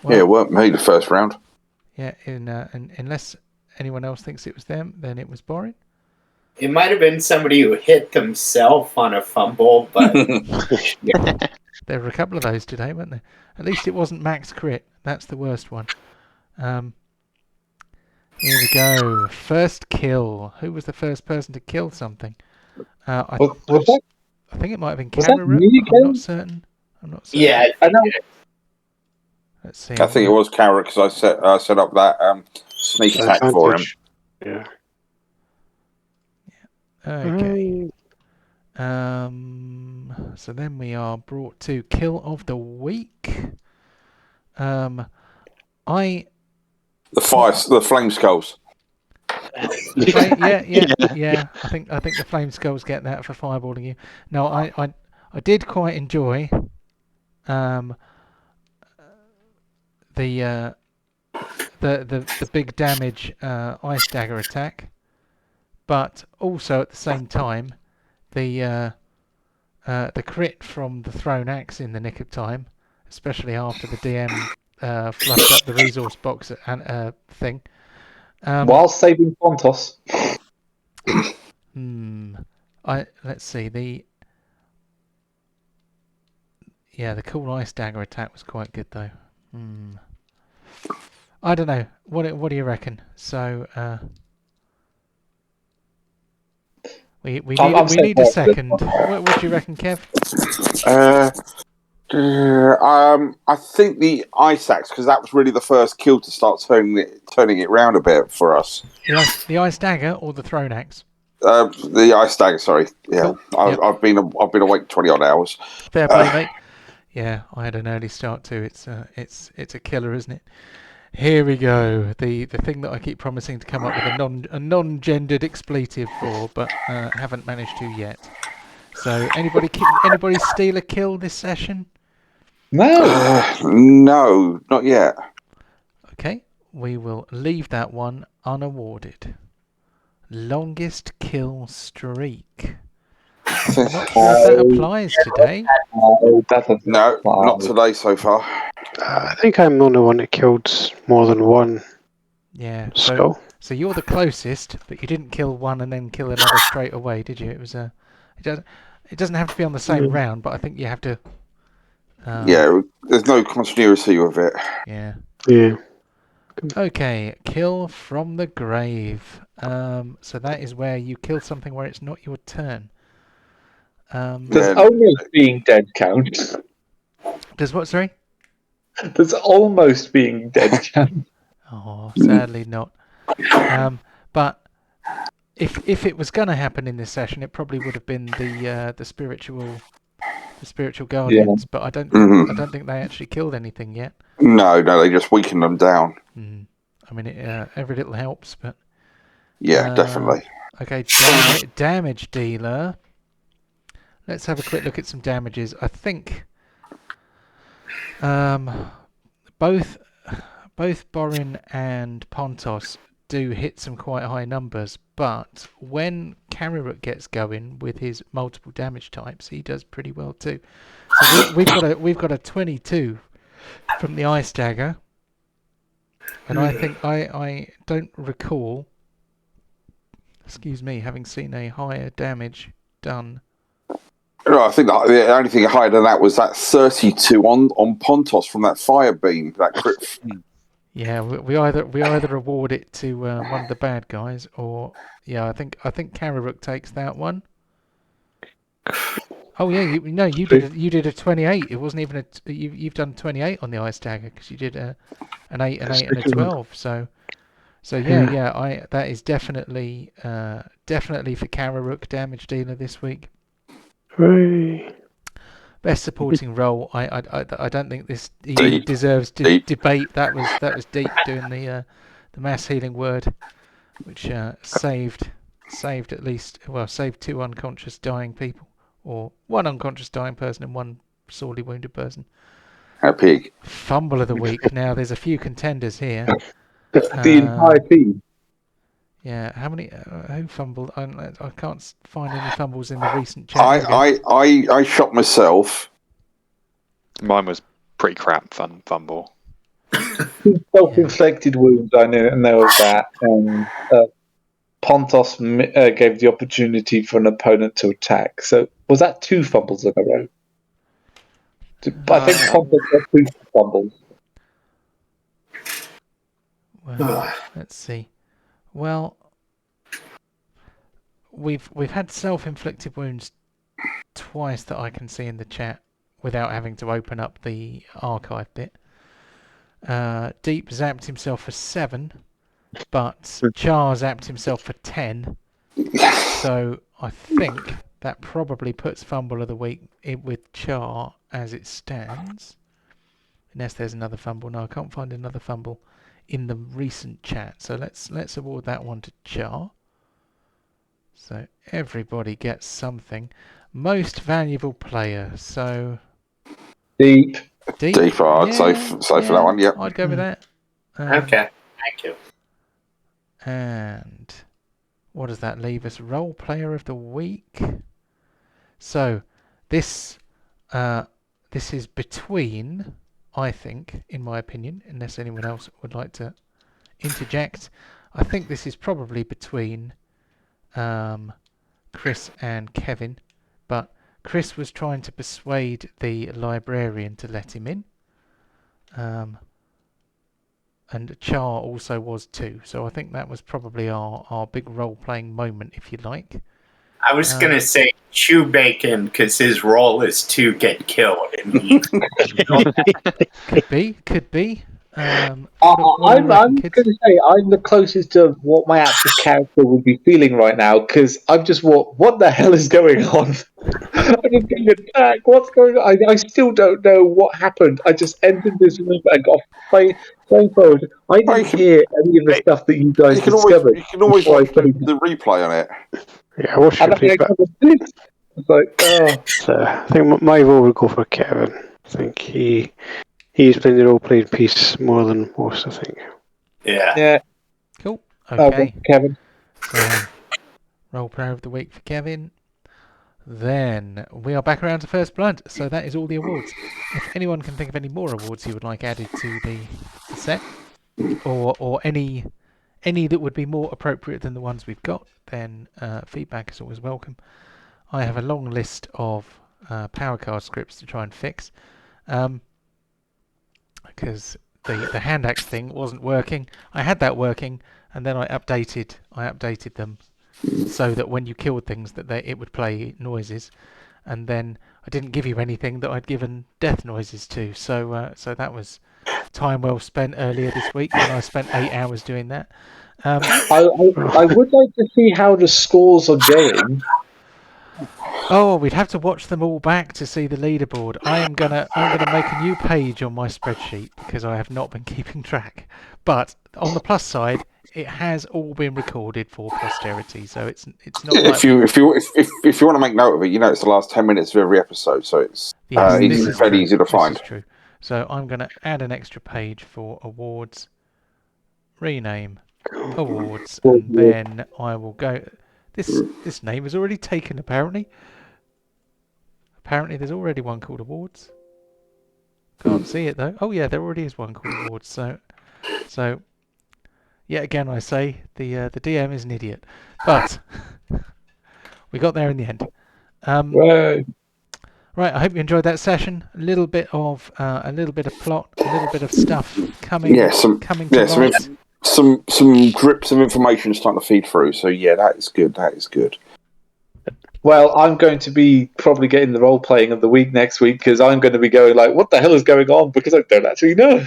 Well, Yeah, it weren't me the first round. Yeah, unless anyone else thinks it was them, then it was Borin. It might have been somebody who hit themselves on a fumble, but There were a couple of those today, weren't there? At least it wasn't max crit. That's the worst one. Here we go. First kill. Who was the first person to kill something? I think it might have been Was that Kararuk. me I'm not again? certain. yeah, I know. Let's see. I think it was Carrot because I set up that sneak attack for him. Advantage. Yeah. Okay. So then we are brought to kill of the week. The flame skulls. Yeah. I think the flame skulls get that for fireballing you. No, I did quite enjoy the big damage ice dagger attack, but also at the same time the crit from the thrown axe in the nick of time, especially after the DM fluffed up the resource box thing. While saving Pontos. Let's see the cool ice dagger attack was quite good though. I don't know. What do you reckon? So we need a second. What do you reckon, Kev? I think the ice axe, because that was really the first kill to start turning it round a bit for us. The ice dagger or the thrown axe? The ice dagger, sorry. Yeah, Cool. Yep. I've been awake 20 odd hours. Fair play, mate. Yeah, I had an early start too. It's a killer, isn't it? Here we go. The thing that I keep promising to come up with a non-gendered expletive for, but haven't managed to yet. So anybody steal a kill this session? No. No, not yet. Okay, we will leave that one unawarded. Longest kill streak. I'm not sure if that applies today. No, not today so far. I think I'm the only one that killed more than one. Yeah. skull. So you're the closest, but you didn't kill one and then kill another straight away, did you? It was a. It doesn't have to be on the same round, but I think you have to. Yeah, there's no continuity with it. Yeah. Yeah. Okay, kill from the grave. So that is where you kill something where it's not your turn. Does almost being dead count? Does what, sorry? Does almost being dead count? Oh, sadly not. But if it was going to happen in this session, it probably would have been the spiritual guardians. But I don't think they actually killed anything yet. No, they just weakened them down. I mean, every little helps, but yeah, definitely. Okay, damage dealer. Let's have a quick look at some damages. I think both Borin and Pontos do hit some quite high numbers, but when Kariruk gets going with his multiple damage types, he does pretty well too. So we've got a 22 from the Ice Dagger, and I think I don't recall, excuse me, having seen a higher damage done. No, I think the only thing higher than that was that 32 on Pontos from that fire beam, that crit. Yeah, we either award it to one of the bad guys, or I think Kariruk takes that one. Oh yeah, you did a 28. It wasn't even you've done 28 on the Ice Dagger because you did an 8 and a 12. So yeah, that is definitely for Kariruk damage dealer this week. Hooray. Best supporting role. I don't think this even deserves debate. That was deep doing the mass healing word, which saved at least saved 2 unconscious dying people, or 1 unconscious dying person and 1 sorely wounded person. A pig. Fumble of the week. Now there's a few contenders here. The entire team. Yeah, how many? Who fumbled? I can't find any fumbles in the recent chat. I shot myself. Mine was pretty crap fumble. Self-inflicted wounds, I know of that. And Pontos gave the opportunity for an opponent to attack. So was that 2 fumbles in a row? I think Pontos got 3 fumbles. Well, let's see. Well, we've had self-inflicted wounds twice that I can see in the chat without having to open up the archive bit. Deep zapped himself for 7, but Char zapped himself for 10. So I think that probably puts Fumble of the Week with Char as it stands. Unless there's another fumble. No, I can't find another fumble in the recent chat. So let's award that one to Char. So everybody gets something. Most valuable player. So Deep. I'd say for that one. Yeah, I'd go with that. Okay, thank you. And what does that leave us? Role player of the week. So this is between, I think, in my opinion, unless anyone else would like to interject, I think this is probably between Chris and Kevin, but Chris was trying to persuade the librarian to let him in, and Char also was too, so I think that was probably our big role-playing moment, if you like. I was going to say Chew Bacon because his role is to get killed. And Could be. I'm going to say I'm the closest to what my actual character would be feeling right now, because I've just what the hell is going on? I'm just getting attacked. What's going on? I still don't know what happened. I just entered this room and got going forward. I didn't hear any of the stuff that you guys discovered. You can always watch the replay on it. Yeah, I watched it. It's like, oh. So I think my vote would go for Kevin. I think he's playing the role-playing piece more than most, I think. Yeah. Cool. Okay. Kevin. So, role player of the week for Kevin. Then we are back around to First Blood. So that is all the awards. If anyone can think of any more awards you would like added to the set, or any any that would be more appropriate than the ones we've got, then feedback is always welcome. I have a long list of power card scripts to try and fix, because the hand axe thing wasn't working. I had that working, and then I updated them so that when you killed things, that it would play noises, and then I didn't give you anything that I'd given death noises to. So that was time well spent earlier this week, and I spent 8 hours doing that. I would like to see how the scores are going. Oh, we'd have to watch them all back to see the leaderboard. I'm gonna make a new page on my spreadsheet because I have not been keeping track. But on the plus side, it has all been recorded for posterity, so it's not. If you want to make note of it, it's the last 10 minutes of every episode, so it's fairly easy to find. This is true. So I'm going to add an extra page for awards, rename awards, and then I will go. This name is already taken, apparently. Apparently, there's already one called awards. Can't see it though. Oh yeah, there already is one called awards. So yet again, I say the DM is an idiot, but we got there in the end. Right, I hope you enjoyed that session. A little bit of plot, a little bit of stuff coming. Coming to light. Some drips of information starting to feed through. So yeah, that is good. That is good. Well, I'm going to be probably getting the role playing of the week next week because I'm going to be going like, "What the hell is going on?" Because I don't actually know.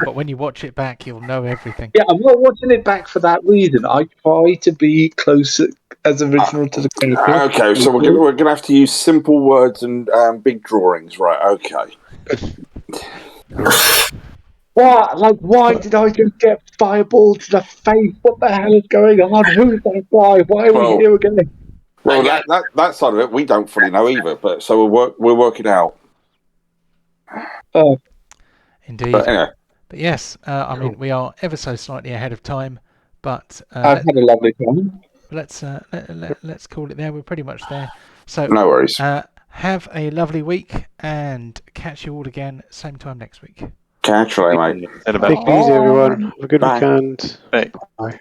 But when you watch it back, you'll know everything. Yeah, I'm not watching it back for that reason. I try to be close as original to the character. Okay, so we're gonna have to use simple words and big drawings, right? Okay. What? Like, why did I just get fireballed to the face? What the hell is going on? Who's that guy? Why are we here again? Well, that side of it we don't fully know either, but so we'll work it out. Indeed. But anyway. But yes, I mean we are ever so slightly ahead of time, but I've had a lovely time. Let's call it there. We're pretty much there. So no worries. Have a lovely week and catch you all again same time next week. Catch you later, mate. Take it easy, everyone. Have a good weekend. Bye. Bye.